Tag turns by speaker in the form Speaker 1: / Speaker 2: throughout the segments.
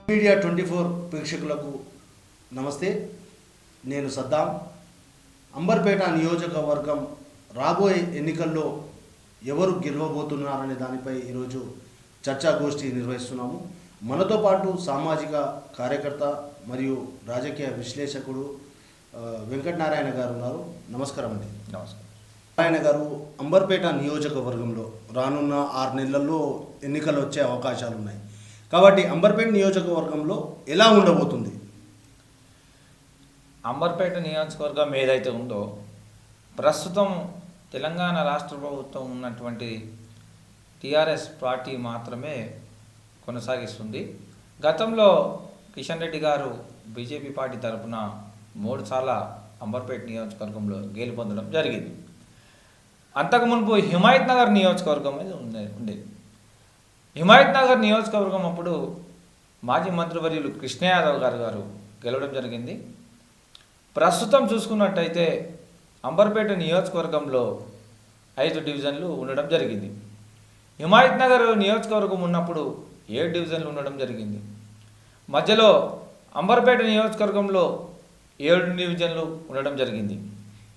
Speaker 1: Media 24 ప్రేక్షకులకు నమస్తే. నేను సద్దాం. అంబర్పేట నియోజకవర్గం రాబోయే ఎన్నికల్లో ఎవరు గెలవబోతున్నారనే దానిపై ఈరోజు చర్చాగోష్ఠి నిర్వహిస్తున్నాము. మనతో పాటు సామాజిక కార్యకర్త మరియు రాజకీయ విశ్లేషకుడు వెంకటనారాయణ గారు ఉన్నారు. నమస్కారం అండి.
Speaker 2: నమస్కారం.
Speaker 1: నారాయణ గారు, అంబర్పేట నియోజకవర్గంలో రానున్న 6 నెలల్లో ఎన్నికలు వచ్చే అవకాశాలు ఉన్నాయి కాబట్టి అంబర్పేట నియోజకవర్గంలో ఎలా ఉండబోతుంది?
Speaker 2: అంబర్పేట నియోజకవర్గం ఏదైతే ఉందో ప్రస్తుతం తెలంగాణ రాష్ట్ర ప్రభుత్వం ఉన్నటువంటి టీఆర్ఎస్ పార్టీ మాత్రమే కొనసాగిస్తుంది. గతంలో కిషన్ రెడ్డి గారు బీజేపీ పార్టీ తరఫున 3 సార్లు అంబర్పేట నియోజకవర్గంలో గెలుపొందడం జరిగింది. అంతకు మునుపు హిమాయత్ నగర్ నియోజకవర్గం అనేది ఉండేది. హిమాయత్ నగర్ నియోజకవర్గం అప్పుడు మాజీ మంత్రివర్యులు కృష్ణ యాదవ్ గారు గెలవడం జరిగింది. ప్రస్తుతం చూసుకున్నట్టయితే అంబర్పేట నియోజకవర్గంలో 5 డివిజన్లు ఉండడం జరిగింది. హిమాయత్ నగర్ నియోజకవర్గం ఉన్నప్పుడు 7 డివిజన్లు ఉండడం జరిగింది. మధ్యలో అంబర్పేట నియోజకవర్గంలో 7 డివిజన్లు ఉండడం జరిగింది.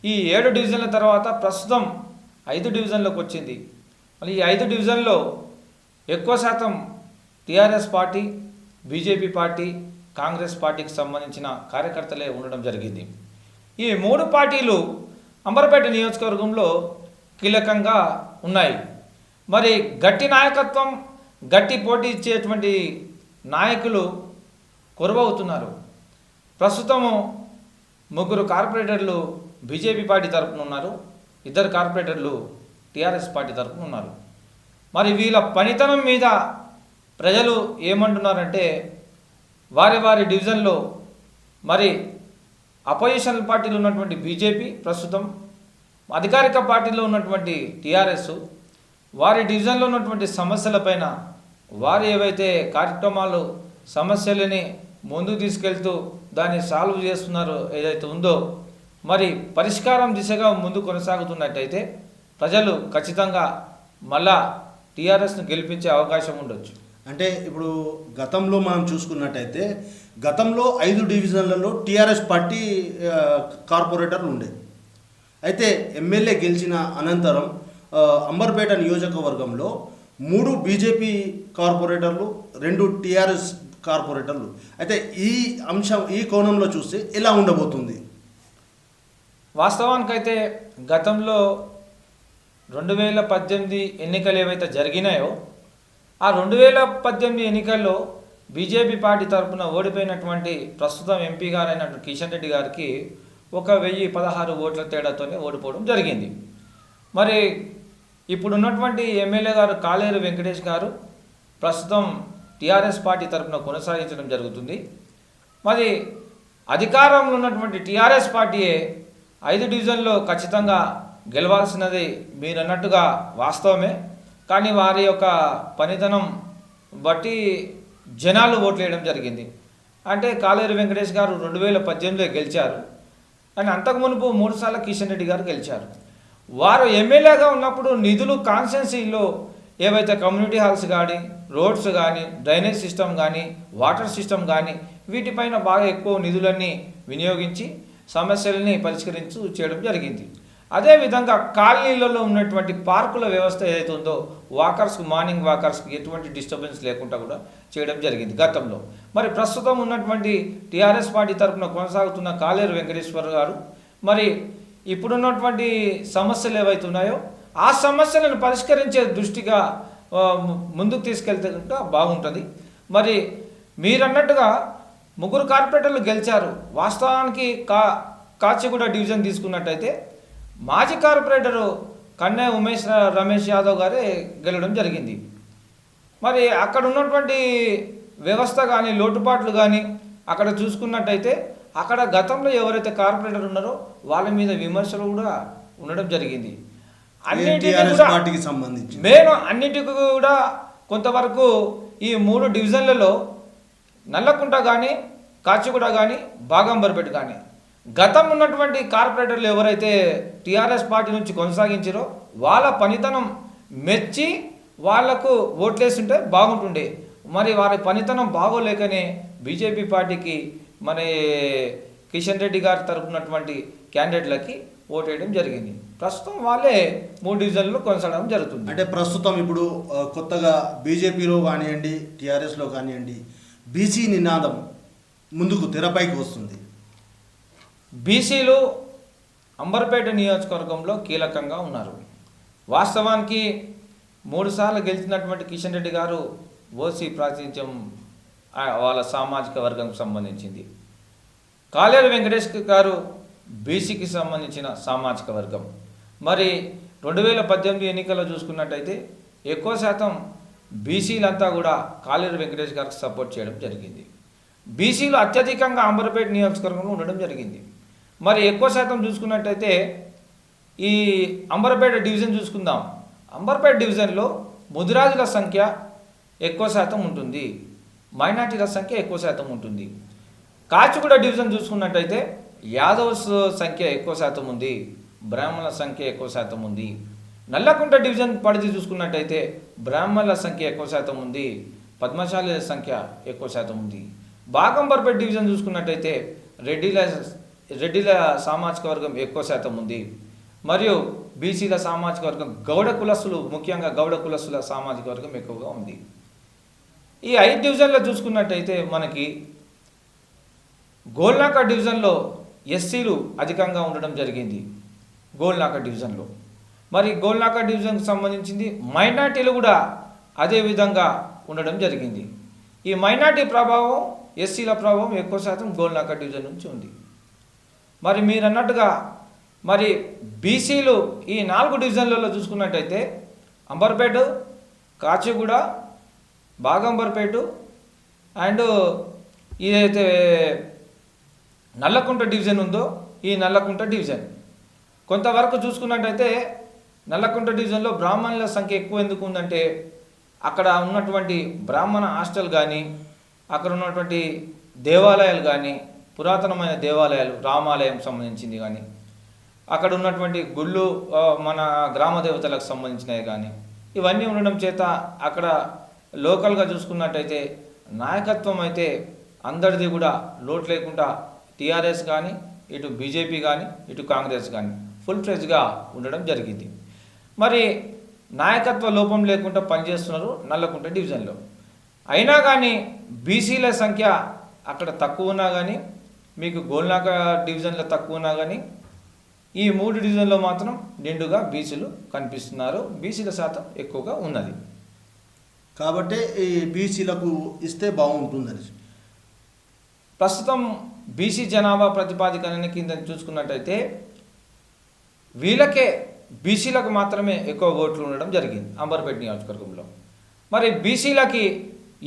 Speaker 2: ఈ 7 డివిజన్ల తర్వాత ప్రస్తుతం 5 డివిజన్లకు వచ్చింది. మళ్ళీ ఈ 5 డివిజన్లో ఎక్కువ శాతం TRS party, BJP party, Congress పార్టీకి సంబంధించిన కార్యకర్తలే ఉండడం జరిగింది. ఈ 3 పార్టీలు అంబర్పేట నియోజకవర్గంలో కీలకంగా ఉన్నాయి. మరి గట్టి నాయకత్వం, గట్టి పోటీ ఇచ్చేటువంటి నాయకులు కొరవవుతున్నారు. ప్రస్తుతము 3 కార్పొరేటర్లు బీజేపీ పార్టీ తరఫున ఉన్నారు, 2 కార్పొరేటర్లు టీఆర్ఎస్ పార్టీ తరఫున ఉన్నారు. మరి వీళ్ళ పనితనం మీద ప్రజలు ఏమంటున్నారంటే వారి డివిజన్లో మరి అపోజిషన్ పార్టీలో ఉన్నటువంటి బీజేపీ, ప్రస్తుతం అధికారిక పార్టీలో ఉన్నటువంటి టీఆర్ఎస్ వారి డివిజన్లో ఉన్నటువంటి సమస్యలపైన వారు ఏవైతే కార్యక్రమాలు సమస్యలని ముందుకు తీసుకెళ్తూ దాన్ని సాల్వ్ చేస్తున్నారో ఏదైతే ఉందో మరి పరిష్కారం దిశగా ముందు కొనసాగుతున్నట్టయితే ప్రజలు ఖచ్చితంగా మళ్ళా టీఆర్ఎస్ను గెలిపించే అవకాశం ఉండొచ్చు.
Speaker 1: అంటే ఇప్పుడు గతంలో మనం చూసుకున్నట్టయితే గతంలో 5 డివిజన్లలో టీఆర్ఎస్ పార్టీ కార్పొరేటర్లు ఉండే. అయితే ఎమ్మెల్యే గెలిచిన అనంతరం అంబర్పేట నియోజకవర్గంలో 3 బీజేపీ కార్పొరేటర్లు, 2 టీఆర్ఎస్ కార్పొరేటర్లు. అయితే ఈ కోణంలో చూస్తే ఎలా ఉండబోతుంది?
Speaker 2: వాస్తవానికైతే గతంలో 2018 ఎన్నికలు ఏవైతే జరిగినాయో ఆ 2018 ఎన్నికల్లో బీజేపీ పార్టీ తరఫున ఓడిపోయినటువంటి ప్రస్తుతం ఎంపీ గారైనటువంటి కిషన్ రెడ్డి గారికి 1016 ఓట్ల తేడాతోనే ఓడిపోవడం జరిగింది. మరి ఇప్పుడున్నటువంటి ఎమ్మెల్యే గారు కాలేరు వెంకటేష్ గారు ప్రస్తుతం టీఆర్ఎస్ పార్టీ తరఫున కొనసాగించడం జరుగుతుంది. మరి అధికారంలో ఉన్నటువంటి టీఆర్ఎస్ పార్టీయే 5 డివిజన్లో ఖచ్చితంగా గెలవాల్సినది మీరు అన్నట్టుగా వాస్తవమే. కానీ వారి యొక్క పనితనం బట్టి జనాలు ఓట్లు వేయడం జరిగింది. అంటే కాలేరు వెంకటేష్ గారు 2018లో గెలిచారు, కానీ అంతకు మునుపు 3 సార్లు కిషన్ రెడ్డి గారు గెలిచారు. వారు ఎమ్మెల్యేగా ఉన్నప్పుడు నిధులు కాన్స్టిట్యున్సీలో ఏవైతే కమ్యూనిటీ హాల్స్ కానీ, రోడ్స్ కానీ, డ్రైనేజ్ సిస్టమ్ కానీ, వాటర్ సిస్టమ్ కానీ వీటిపైన బాగా ఎక్కువ నిధులన్నీ వినియోగించి సమస్యలని పరిష్కరించు చేయడం జరిగింది. అదేవిధంగా కాలనీలలో ఉన్నటువంటి పార్కుల వ్యవస్థ ఏదైతే ఉందో వాకర్స్కి, మార్నింగ్ వాకర్స్కి ఎటువంటి డిస్టర్బెన్స్ లేకుండా కూడా చేయడం జరిగింది గతంలో. మరి ప్రస్తుతం ఉన్నటువంటి టీఆర్ఎస్ పార్టీ తరఫున కొనసాగుతున్న కాలేరు వెంకటేశ్వర గారు మరి ఇప్పుడున్నటువంటి సమస్యలు ఏవైతే ఉన్నాయో ఆ సమస్యలను పరిష్కరించే దృష్టిగా ముందుకు తీసుకెళ్తే కనుక బాగుంటుంది. మరి మీరన్నట్టుగా 3 కార్పొరేటర్లు గెలిచారు. వాస్తవానికి కాచిగూడ డివిజన్ తీసుకున్నట్టయితే మాజీ కార్పొరేటరు కన్నె రమేష్ యాదవ్ గారే గెలవడం జరిగింది. మరి అక్కడ ఉన్నటువంటి వ్యవస్థ కానీ, లోటుపాట్లు కానీ అక్కడ చూసుకున్నట్టయితే అక్కడ గతంలో ఎవరైతే కార్పొరేటర్ ఉన్నారో వాళ్ళ మీద విమర్శలు కూడా ఉండడం జరిగింది. అన్నిటికీ కూడా కొంతవరకు ఈ 3 డివిజన్లలో నల్లకుంట కానీ, కాచిగూడ కానీ, బాగంబర్పేట కానీ గతం ఉన్నటువంటి కార్పొరేటర్లు ఎవరైతే టీఆర్ఎస్ పార్టీ నుంచి కొనసాగించారో వాళ్ళ పనితనం మెచ్చి వాళ్లకు ఓట్లేస్తుంటే బాగుంటుండే. మరి వారి పనితనం బాగోలేకనే బీజేపీ పార్టీకి మరి కిషన్ రెడ్డి గారి తరపునటువంటి క్యాండిడేట్లకి ఓటేయడం జరిగింది. ప్రస్తుతం వాళ్ళే 3 డివిజన్లు కొనసాగడం జరుగుతుంది.
Speaker 1: అంటే ప్రస్తుతం ఇప్పుడు కొత్తగా బీజేపీలో కానివ్వండి, టీఆర్ఎస్లో కానివ్వండి, బీసీ నినాదం ముందుకు తెరపైకి వస్తుంది.
Speaker 2: బీసీలు అంబర్పేట నియోజకవర్గంలో కీలకంగా ఉన్నారు. వాస్తవానికి 3 సార్లు గెలిచినటువంటి కిషన్ రెడ్డి గారు ఓసీ ప్రాతినిధ్యం వాళ్ళ సామాజిక వర్గంకి సంబంధించింది. కాలేరు వెంకటేష్ గారు బీసీకి సంబంధించిన సామాజిక వర్గం. మరి 2018 ఎన్నికల్లో చూసుకున్నట్టయితే ఎక్కువ శాతం బీసీలంతా కూడా కాలేరు వెంకటేష్ గారికి సపోర్ట్ చేయడం జరిగింది. బీసీలు అత్యధికంగా అంబర్పేట నియోజకవర్గంలో ఉండడం జరిగింది. మరి ఎక్కువ శాతం చూసుకున్నట్టయితే ఈ అంబర్పేట డివిజన్ చూసుకుందాం. అంబర్పేట డివిజన్లో ముదిరాజుల సంఖ్య ఎక్కువ శాతం ఉంటుంది, మైనార్టీల సంఖ్య ఎక్కువ శాతం ఉంటుంది. కాచిగూడ డివిజన్ చూసుకున్నట్టయితే యాదవ్స్ సంఖ్య ఎక్కువ శాతం ఉంది, బ్రాహ్మణుల సంఖ్య ఎక్కువ శాతం ఉంది. నల్లకుంట డివిజన్ పరిధి చూసుకున్నట్టయితే బ్రాహ్మణుల సంఖ్య ఎక్కువ శాతం ఉంది, పద్మశాలీల సంఖ్య ఎక్కువ శాతం ఉంది. బాగంబర్పేట డివిజన్ చూసుకున్నట్టయితే రెడ్డిల సామాజిక వర్గం ఎక్కువ శాతం ఉంది. మరియు బీసీల సామాజిక వర్గం గౌడ కులస్తులు, ముఖ్యంగా గౌడ కులస్తుల సామాజిక వర్గం ఎక్కువగా ఉంది. ఈ 5 డివిజన్లో చూసుకున్నట్టయితే మనకి గోల్నాక డివిజన్లో ఎస్సీలు అధికంగా ఉండడం జరిగింది. గోల్నాక డివిజన్లో మరి గోల్నాక డివిజన్కి సంబంధించింది మైనార్టీలు కూడా అదే విధంగా ఉండడం జరిగింది. ఈ మైనార్టీ ప్రభావం, ఎస్సీల ప్రభావం ఎక్కువ శాతం గోల్నాక డివిజన్ నుంచి ఉంది. మరి మీరు అన్నట్టుగా మరి బీసీలు ఈ 4 డివిజన్లలో చూసుకున్నట్టయితే అంబర్పేట, కాచిగూడ, బాగంబర్పేట అండ్ ఏదైతే నల్లకుంట డివిజన్ ఉందో ఈ నల్లకుంట డివిజన్ కొంతవరకు చూసుకున్నట్టయితే నల్లకుంట డివిజన్లో బ్రాహ్మణుల సంఖ్య ఎక్కువ ఎందుకు ఉందంటే అక్కడ ఉన్నటువంటి బ్రాహ్మణ హాస్టల్ కానీ, అక్కడ ఉన్నటువంటి దేవాలయాలు కానీ, పురాతనమైన దేవాలయాలు, రామాలయం సంబంధించింది కానీ, అక్కడ ఉన్నటువంటి గుళ్ళు, మన గ్రామ దేవతలకు సంబంధించినవి కానీ, ఇవన్నీ ఉండడం చేత అక్కడ లోకల్గా చూసుకున్నట్టయితే నాయకత్వం అయితే అందరిది కూడా లోటు లేకుండా టీఆర్ఎస్ కానీ, ఇటు బీజేపీ కానీ, ఇటు కాంగ్రెస్ కానీ ఫుల్ ఫ్లెడ్జ్గా ఉండడం జరిగింది. మరి నాయకత్వ లోపం లేకుండా పనిచేస్తున్నారు నల్లకుంట డివిజన్లో. అయినా కానీ బీసీల సంఖ్య అక్కడ తక్కువ ఉన్నా కానీ, మీకు గోల్నాక డివిజన్లో తక్కువ ఉన్నా కానీ, ఈ 3 డివిజన్లో మాత్రం నిండుగా బీసీలు కనిపిస్తున్నారు. బీసీల శాతం ఎక్కువగా ఉన్నది
Speaker 1: కాబట్టి ఈ బీసీలకు ఇస్తే బాగుంటుందని
Speaker 2: ప్రస్తుతం బీసీ జనాభా ప్రతిపాదికన కింద చూసుకున్నట్టయితే వీళ్ళకే బీసీలకు మాత్రమే ఎక్కువ ఓట్లు ఉండడం జరిగింది అంబర్పేట నియోజకవర్గంలో. మరి బీసీలకి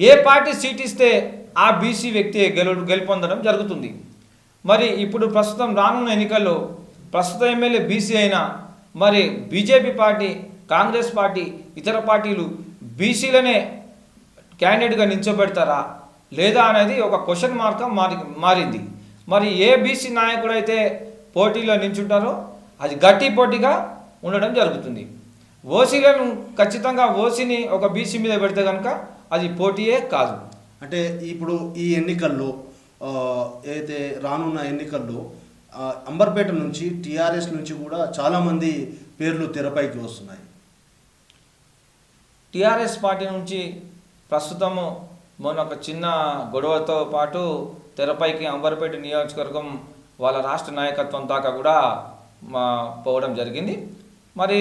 Speaker 2: ఏ పార్టీ సీట్ ఇస్తే ఆ బీసీ వ్యక్తి గెలుపొందడం జరుగుతుంది. మరి ఇప్పుడు ప్రస్తుతం రానున్న ఎన్నికల్లో ప్రస్తుత ఎమ్మెల్యే బీసీ అయినా మరి బీజేపీ పార్టీ, కాంగ్రెస్ పార్టీ, ఇతర పార్టీలు బీసీలనే క్యాండిడేట్గా నిల్చోబెడతారా లేదా అనేది ఒక క్వశ్చన్ మార్క్గా మారింది. మరి ఏ బీసీ నాయకుడైతే పోటీలో నిల్చుంటారో అది గట్టి పోటీగా ఉండడం జరుగుతుంది. ఓసీలను ఖచ్చితంగా ఓసీని ఒక బీసీ మీద పెడితే కనుక అది పోటీయే కాదు.
Speaker 1: అంటే ఇప్పుడు ఈ ఎన్నికల్లో ఏదైతే రానున్న ఎన్నికల్లో అంబర్పేట నుంచి టీఆర్ఎస్ నుంచి కూడా చాలామంది పేర్లు తెరపైకి వస్తున్నాయి.
Speaker 2: టీఆర్ఎస్ పార్టీ నుంచి ప్రస్తుతము మొన్న ఒక చిన్న గొడవతో పాటు తెరపైకి అంబర్పేట నియోజకవర్గం వాళ్ళ రాష్ట్ర నాయకత్వం దాకా కూడా పోవడం జరిగింది. మరి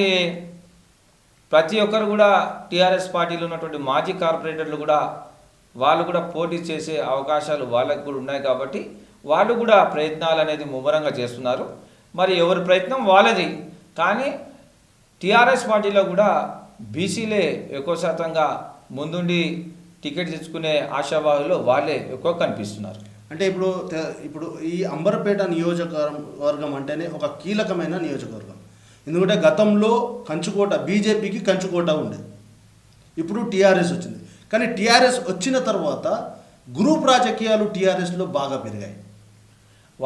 Speaker 2: ప్రతి ఒక్కరు కూడా టీఆర్ఎస్ పార్టీలో ఉన్నటువంటి మాజీ కార్పొరేటర్లు కూడా వాళ్ళు కూడా పోటీ చేసే అవకాశాలు వాళ్ళకు కూడా ఉన్నాయి కాబట్టి వాళ్ళు కూడా ప్రయత్నాలు అనేది ముమ్మరంగా చేస్తున్నారు. మరి ఎవరి ప్రయత్నం వాళ్ళది. కానీ టీఆర్ఎస్ పార్టీలో కూడా బీసీలే ఎక్కువ శాతంగా ముందుండి టికెట్ తెచ్చుకునే ఆశావాహులు వాళ్ళే ఎక్కువ కనిపిస్తున్నారు.
Speaker 1: అంటే ఇప్పుడు ఈ అంబర్పేట నియోజకవర్గం అంటేనే ఒక కీలకమైన నియోజకవర్గం. ఎందుకంటే గతంలో కంచుకోట, బీజేపీకి కంచుకోట ఉండేది, ఇప్పుడు టీఆర్ఎస్ వచ్చింది. కానీ టీఆర్ఎస్ వచ్చిన తర్వాత గ్రూప్ రాజకీయాలు టీఆర్ఎస్లో బాగా పెరిగాయి.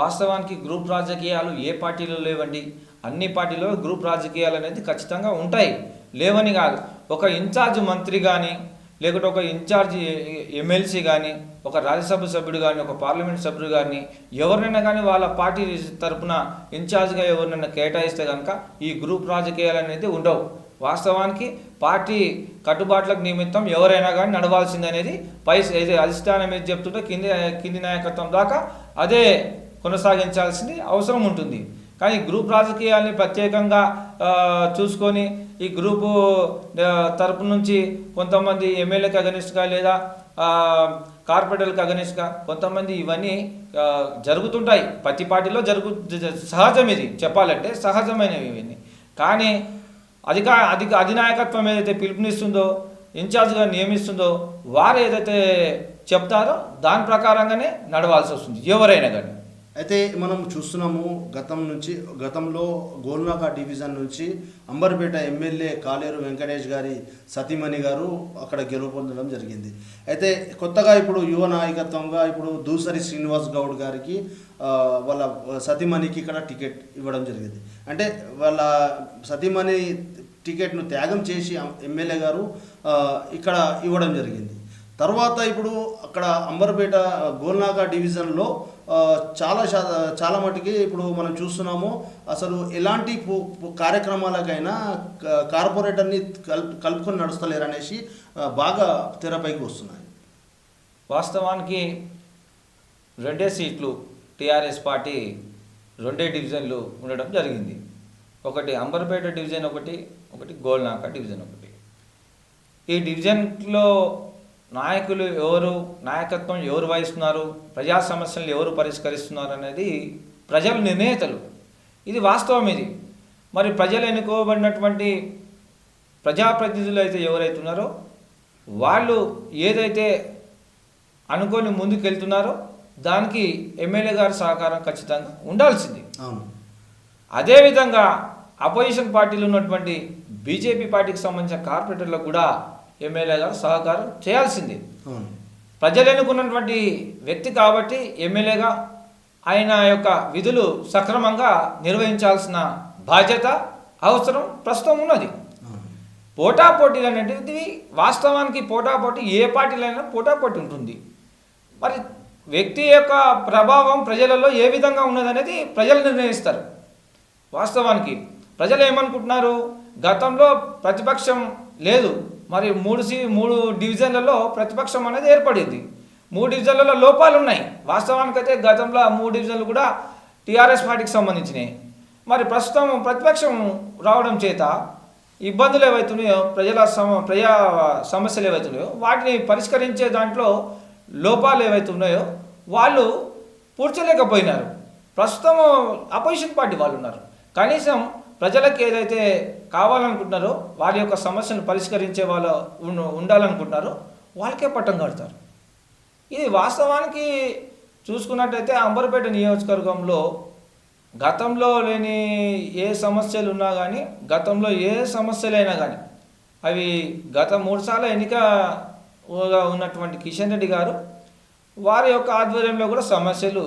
Speaker 2: వాస్తవానికి గ్రూప్ రాజకీయాలు ఏ పార్టీలో లేవండి. అన్ని పార్టీలో గ్రూప్ రాజకీయాలు అనేది ఖచ్చితంగా ఉంటాయి, లేవని కాదు. ఒక ఇన్ఛార్జ్ మంత్రి కానీ లేకుంటే ఒక ఇన్ఛార్జ్ ఎమ్మెల్సీ కానీ, ఒక రాజ్యసభ సభ్యుడు కానీ, ఒక పార్లమెంట్ సభ్యుడు కానీ ఎవరినైనా కానీ వాళ్ళ పార్టీ తరఫున ఇన్ఛార్జ్గా ఎవరినైనా కేటాయిస్తే కనుక ఈ గ్రూప్ రాజకీయాలు అనేది ఉండవు. వాస్తవానికి పార్టీ కట్టుబాట్లకు నిమిత్తం ఎవరైనా కానీ నడవాల్సిందనేది ఏదో అధిష్టానం ఏది చెప్తుంటే కింది నాయకత్వం దాకా అదే కొనసాగించాల్సింది అవసరం ఉంటుంది. కానీ గ్రూప్ రాజకీయాల్ని ప్రత్యేకంగా చూసుకొని ఈ గ్రూపు తరపు నుంచి కొంతమంది ఎమ్మెల్యేకి అగనిస్ట్గా లేదా కార్పొరేటర్లకు అగనిస్ట్గా కొంతమంది ఇవన్నీ జరుగుతుంటాయి. ప్రతి పార్టీలో సహజం, ఇది చెప్పాలంటే సహజమైనవి ఇవన్నీ. కానీ అధినాయకత్వం ఏదైతే పిలుపునిస్తుందో, ఇన్ఛార్జ్గా నియమిస్తుందో వారు ఏదైతే చెప్తారో దాని ప్రకారంగానే నడవాల్సి వస్తుంది ఎవరైనా కానీ.
Speaker 1: అయితే మనం చూస్తున్నాము గతంలో గోల్నాక డివిజన్ నుంచి అంబర్పేట ఎమ్మెల్యే కాలేరు వెంకటేష్ గారి సతీమణి గారు అక్కడ గెలుపొందడం జరిగింది. అయితే కొత్తగా ఇప్పుడు యువ నాయకత్వంగా ఇప్పుడు దూసరి శ్రీనివాస్ గౌడ్ గారికి వాళ్ళ సతీమణికి ఇక్కడ టికెట్ ఇవ్వడం జరిగింది. అంటే వాళ్ళ సతీమణి టికెట్ను త్యాగం చేసి ఎమ్మెల్యే గారు ఇక్కడ ఇవ్వడం జరిగింది. తర్వాత ఇప్పుడు అక్కడ అంబర్పేట గోల్నాక డివిజన్లో చాలా మటుకి ఇప్పుడు మనం చూస్తున్నాము, అసలు ఎలాంటి కార్యక్రమాలకైనా కార్పొరేటర్ని కలుపుకొని నడుస్తలేరు అనేసి బాగా తెరపైకి వస్తున్నాయి.
Speaker 2: వాస్తవానికి 2 సీట్లు టీఆర్ఎస్ పార్టీ 2 డివిజన్లు ఉండడం జరిగింది. ఒకటి అంబర్పేట డివిజన్, ఒకటి గోల్నాక డివిజన్. ఈ డివిజన్లో నాయకత్వం ఎవరు వహిస్తున్నారు, ప్రజా సమస్యలను ఎవరు పరిష్కరిస్తున్నారు అనేది ప్రజలు నిర్ణేతలు. ఇది వాస్తవం. ఇది మరి ప్రజలు ఎన్నుకోబడినటువంటి ప్రజాప్రతినిధులు అయితే ఎవరైతే ఉన్నారో వాళ్ళు ఏదైతే అనుకొని ముందుకు వెళ్తున్నారో దానికి ఎమ్మెల్యే గారి సహకారం ఖచ్చితంగా ఉండాల్సింది. అదేవిధంగా అపోజిషన్ పార్టీలు ఉన్నటువంటి బీజేపీ పార్టీకి సంబంధించిన కార్పొరేటర్లకు కూడా ఎమ్మెల్యే గారు సహకారం చేయాల్సింది. ప్రజలు ఎన్నుకున్నటువంటి వ్యక్తి కాబట్టి ఎమ్మెల్యేగా ఆయన యొక్క విధులు సక్రమంగా నిర్వహించాల్సిన బాధ్యత అవసరం ప్రస్తుతం ఉన్నది. పోటాపోటీలు అనేటివి వాస్తవానికి పోటాపోటీ ఏ పార్టీలైనా పోటాపోటీ ఉంటుంది. మరి వ్యక్తి యొక్క ప్రభావం ప్రజలలో ఏ విధంగా ఉన్నదనేది ప్రజలు నిర్ణయిస్తారు. వాస్తవానికి ప్రజలు ఏమనుకుంటున్నారు, గతంలో ప్రతిపక్షం లేదు, మరి 3 డివిజన్లలో ప్రతిపక్షం అనేది ఏర్పడింది. 3 డివిజన్లలో లోపాలు ఉన్నాయి. వాస్తవానికైతే గతంలో 3 డివిజన్లు కూడా టీఆర్ఎస్ పార్టీకి సంబంధించినవి. మరి ప్రస్తుతం ప్రతిపక్షం రావడం చేత ఇబ్బందులు ఏవైతున్నాయో, ప్రజా సమస్యలు ఏవైతున్నాయో వాటిని పరిష్కరించే దాంట్లో లోపాలు ఏవైతే ఉన్నాయో వాళ్ళు పూడ్చలేకపోయినారు. ప్రస్తుతం అపోజిషన్ పార్టీ వాళ్ళు ఉన్నారు. కనీసం ప్రజలకు ఏదైతే కావాలనుకుంటున్నారో వారి యొక్క సమస్యను పరిష్కరించే వాళ్ళు ఉండాలనుకుంటున్నారో వాళ్ళకే పట్టం కడతారు. ఇది వాస్తవానికి చూసుకున్నట్టయితే అంబర్పేట నియోజకవర్గంలో గతంలో లేని ఏ సమస్యలు ఉన్నా కానీ, గతంలో ఏ సమస్యలైనా కానీ అవి గత 3 సార్లు ఎన్నికగా ఉన్నటువంటి కిషన్ రెడ్డి గారు వారి యొక్క ఆధ్వర్యంలో కూడా సమస్యలు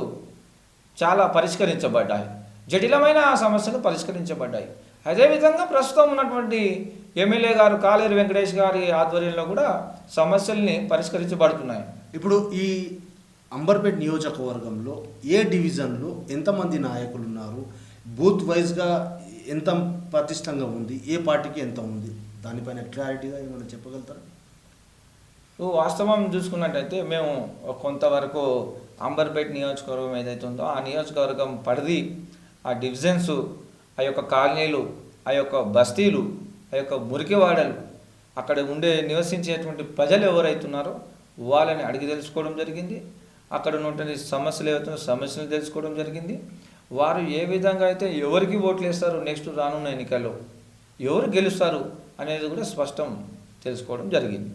Speaker 2: చాలా పరిష్కరించబడ్డాయి. జటిలమైన సమస్యలు పరిష్కరించబడ్డాయి. అదేవిధంగా ప్రస్తుతం ఉన్నటువంటి ఎమ్మెల్యే గారు కాలేరు వెంకటేష్ గారి ఆధ్వర్యంలో కూడా సమస్యల్ని పరిష్కరించబడుతున్నాయి.
Speaker 1: ఇప్పుడు ఈ అంబర్పేట నియోజకవర్గంలో ఏ డివిజన్లో ఎంతమంది నాయకులు ఉన్నారు, బూత్ వైజ్గా ఎంత ప్రతిష్టంగా ఉంది, ఏ పార్టీకి ఎంత ఉంది, దానిపైన క్లారిటీగా ఏమైనా చెప్పగలుగుతారా?
Speaker 2: వాస్తవం చూసుకున్నట్టయితే మేము కొంతవరకు అంబర్పేట నియోజకవర్గం ఏదైతే ఉందో ఆ నియోజకవర్గం పరిధి, ఆ డివిజన్స్, ఆ యొక్క కాలనీలు, ఆ యొక్క బస్తీలు, ఆ యొక్క మురికివాడలు, అక్కడ నివసించేటువంటి ప్రజలు ఎవరైతున్నారో వాళ్ళని అడిగి తెలుసుకోవడం జరిగింది. అక్కడ ఉన్నటువంటి సమస్యలు ఏవైతే సమస్యలు తెలుసుకోవడం జరిగింది. వారు ఏ విధంగా అయితే ఎవరికి ఓట్లు వేస్తారు, నెక్స్ట్ రానున్న ఎన్నికల్లో ఎవరు గెలుస్తారు అనేది కూడా స్పష్టం తెలుసుకోవడం జరిగింది.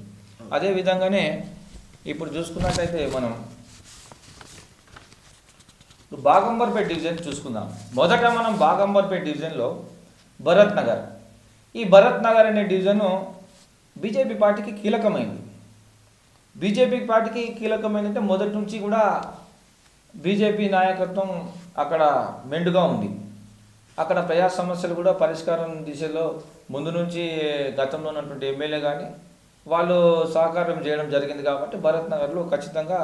Speaker 2: అదేవిధంగానే ఇప్పుడు చూసుకున్నట్టయితే మనం బాగంబర్పేట డివిజన్ చూసుకుందాం. మొదట మనం బాగంబర్పేట డివిజన్లో భరత్ నగర్, ఈ భరత్ నగర్ అనే డివిజను బీజేపీ పార్టీకి కీలకమైంది. బీజేపీ పార్టీకి కీలకమైందంటే మొదటి నుంచి కూడా బీజేపీ నాయకత్వం అక్కడ మెండుగా ఉంది. అక్కడ ప్రజా సమస్యలు కూడా పరిష్కారం దిశలో ముందు నుంచి గతంలో ఉన్నటువంటి ఎమ్మెల్యే కానీ వాళ్ళు సహకారం చేయడం జరిగింది కాబట్టి భరత్ నగర్లో ఖచ్చితంగా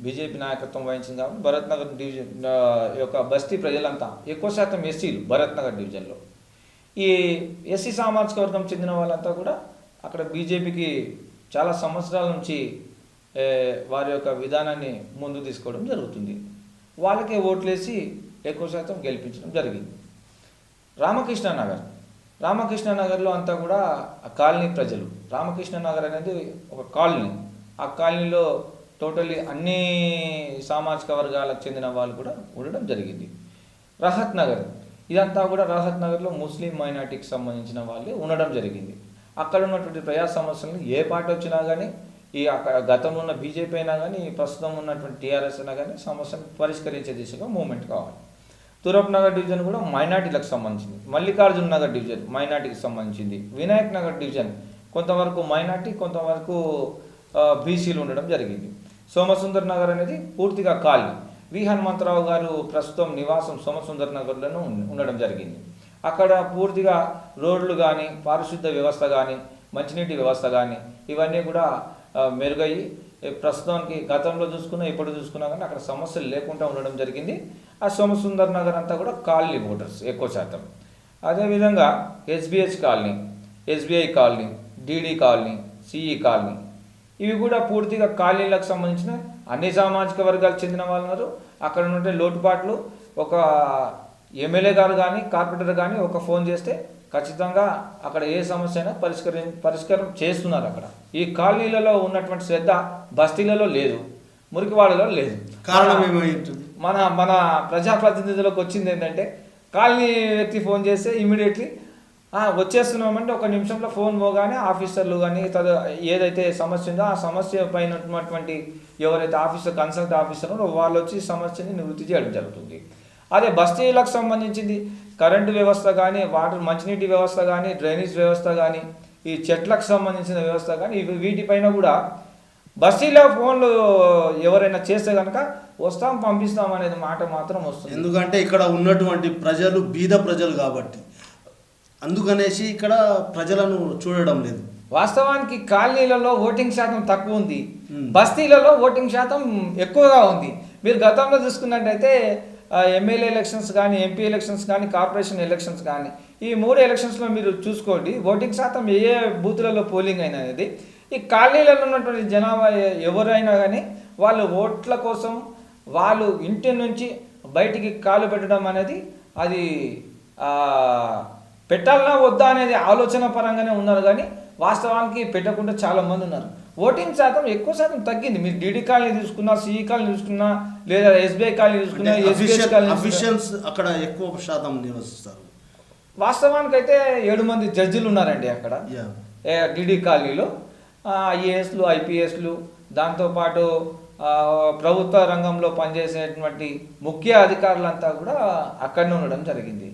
Speaker 2: బీజేపీ నాయకత్వం వహించింది కాబట్టి భరత్ నగర్ డివిజన్ యొక్క బస్తీ ప్రజలంతా ఎక్కువ శాతం ఎస్సీలు భరత్ నగర్ డివిజన్లో. ఈ ఎస్సీ సామాజిక వర్గం చెందిన వాళ్ళంతా కూడా అక్కడ బీజేపీకి చాలా సంవత్సరాల నుంచి వారి యొక్క విధానాన్ని ముందు తీసుకోవడం జరుగుతుంది. వాళ్ళకే ఓట్లేసి ఎక్కువ శాతం గెలిపించడం జరిగింది. రామకృష్ణ నగర్లో అంతా కూడా కాలనీ ప్రజలు. రామకృష్ణ నగర్ అనేది ఒక కాలనీ. ఆ కాలనీలో టోటల్లీ అన్ని సామాజిక వర్గాలకు చెందిన వాళ్ళు కూడా ఉండడం జరిగింది. రహత్ నగర్, ఇదంతా కూడా రహత్ నగర్లో ముస్లిం మైనార్టీకి సంబంధించిన వాళ్ళే ఉండడం జరిగింది. అక్కడ ఉన్నటువంటి ప్రజా సమస్యలను ఏ పార్టీ వచ్చినా కానీ, ఈ గతంలో ఉన్న బీజేపీ అయినా కానీ, ప్రస్తుతం ఉన్నటువంటి టీఆర్ఎస్ అయినా కానీ సమస్యను పరిష్కరించే దిశగా మూవ్మెంట్ కావాలి. తూరప్ నగర్ డివిజన్ కూడా మైనార్టీలకు సంబంధించింది. మల్లికార్జున నగర్ డివిజన్ మైనార్టీకి సంబంధించింది. వినాయక్ నగర్ డివిజన్ కొంతవరకు మైనార్టీ, కొంతవరకు బీసీలు ఉండడం జరిగింది. సోమసుందర్ నగర్ అనేది పూర్తిగా కాలనీ. వి హనుమంతరావు గారు ప్రస్తుతం నివాసం సోమసుందర్ నగర్లోనూ ఉండడం జరిగింది. అక్కడ పూర్తిగా రోడ్లు కానీ, పారిశుద్ధ వ్యవస్థ కానీ, మంచినీటి వ్యవస్థ కానీ ఇవన్నీ కూడా మెరుగయ్యి ప్రస్తుతానికి గతంలో చూసుకున్నా ఇప్పుడు చూసుకున్నా కానీ అక్కడ సమస్యలు లేకుండా ఉండడం జరిగింది. ఆ సోమసుందర్ నగర్ అంతా కూడా కాలనీ ఓటర్స్ ఎక్కువ శాతం. అదేవిధంగా SBH colony, SBI colony, DD colony, CE colony, ఇవి కూడా పూర్తిగా కాలనీలకు సంబంధించిన అన్ని సామాజిక వర్గాలకు చెందిన వాళ్ళు ఉన్నారు. అక్కడ ఉండే లోటుపాట్లు ఒక ఎమ్మెల్యే గారు కానీ, కార్పొరేటర్ కానీ ఒక ఫోన్ చేస్తే ఖచ్చితంగా అక్కడ ఏ సమస్య అయినా పరిష్కారం చేస్తున్నారు. అక్కడ ఈ కాలనీలలో ఉన్నటువంటి శ్రద్ధ బస్తీలలో లేదు, మురికివాడలో లేదు.
Speaker 1: కారణం ఏమైంటుంది?
Speaker 2: మన ప్రజాప్రతినిధులకు వచ్చింది ఏంటంటే, కాలనీ వ్యక్తి ఫోన్ చేస్తే ఇమీడియట్లీ వచ్చేస్తున్నామంటే ఒక నిమిషంలో ఫోన్ పోగానే ఆఫీసర్లు కానీ ఏదైతే సమస్య ఉందో ఆ సమస్య పైన ఉన్నటువంటి ఎవరైతే కన్సల్ట్ ఆఫీసర్ వాళ్ళు వచ్చి సమస్యని నివృత్తి చేయడం జరుగుతుంది. అదే బస్తీలకు సంబంధించింది కరెంటు వ్యవస్థ కానీ, మంచినీటి వ్యవస్థ కానీ, డ్రైనేజ్ వ్యవస్థ కానీ, ఈ చెట్లకు సంబంధించిన వ్యవస్థ కానీ వీటిపైన కూడా బస్తీలో ఫోన్లు ఎవరైనా చేస్తే కనుక వస్తాం పంపిస్తాం అనేది మాట మాత్రం వస్తుంది.
Speaker 1: ఎందుకంటే ఇక్కడ ఉన్నటువంటి ప్రజలు బీద ప్రజలు కాబట్టి అందుకనేసి ఇక్కడ ప్రజలను చూడడం లేదు.
Speaker 2: వాస్తవానికి కాలనీలలో ఓటింగ్ శాతం తక్కువ ఉంది, బస్తీలలో ఓటింగ్ శాతం ఎక్కువగా ఉంది. మీరు గతంలో చూసుకున్నట్టయితే ఎమ్మెల్యే ఎలక్షన్స్ కానీ, ఎంపీ ఎలక్షన్స్ కానీ, కార్పొరేషన్ ఎలక్షన్స్ కానీ, ఈ 3 ఎలక్షన్స్లో మీరు చూసుకోండి ఓటింగ్ శాతం ఏ బూతులలో పోలింగ్ అయినా అనేది ఈ కాలనీలలో ఉన్నటువంటి జనాభా ఎవరైనా కానీ వాళ్ళు ఓట్ల కోసం వాళ్ళు ఇంటి నుంచి బయటికి కాలు పెట్టడం అనేది అది పెట్టాలన్నా వద్దా అనేది ఆలోచన పరంగానే ఉన్నారు. కానీ వాస్తవానికి పెట్టకుండా చాలామంది ఉన్నారు. ఓటింగ్ శాతం ఎక్కువ శాతం తగ్గింది. మీరు డిడి కాలనీ చూసుకున్నా, సిఈ కాలనీ చూసుకున్నా, లేదా ఎస్బీఐ కాలనీ చూసుకున్నా,
Speaker 1: అఫీషియల్స్ అక్కడ ఎక్కువ శాతం నివసిస్తారు.
Speaker 2: వాస్తవానికి అయితే 7 మంది జడ్జిలు ఉన్నారండి అక్కడ డిడి కాలనీలో. ఐఏఎస్లు, ఐపీఎస్లు, దాంతోపాటు ప్రభుత్వ రంగంలో పనిచేసేటువంటి ముఖ్య అధికారులంతా కూడా అక్కడనే ఉండడం జరిగింది.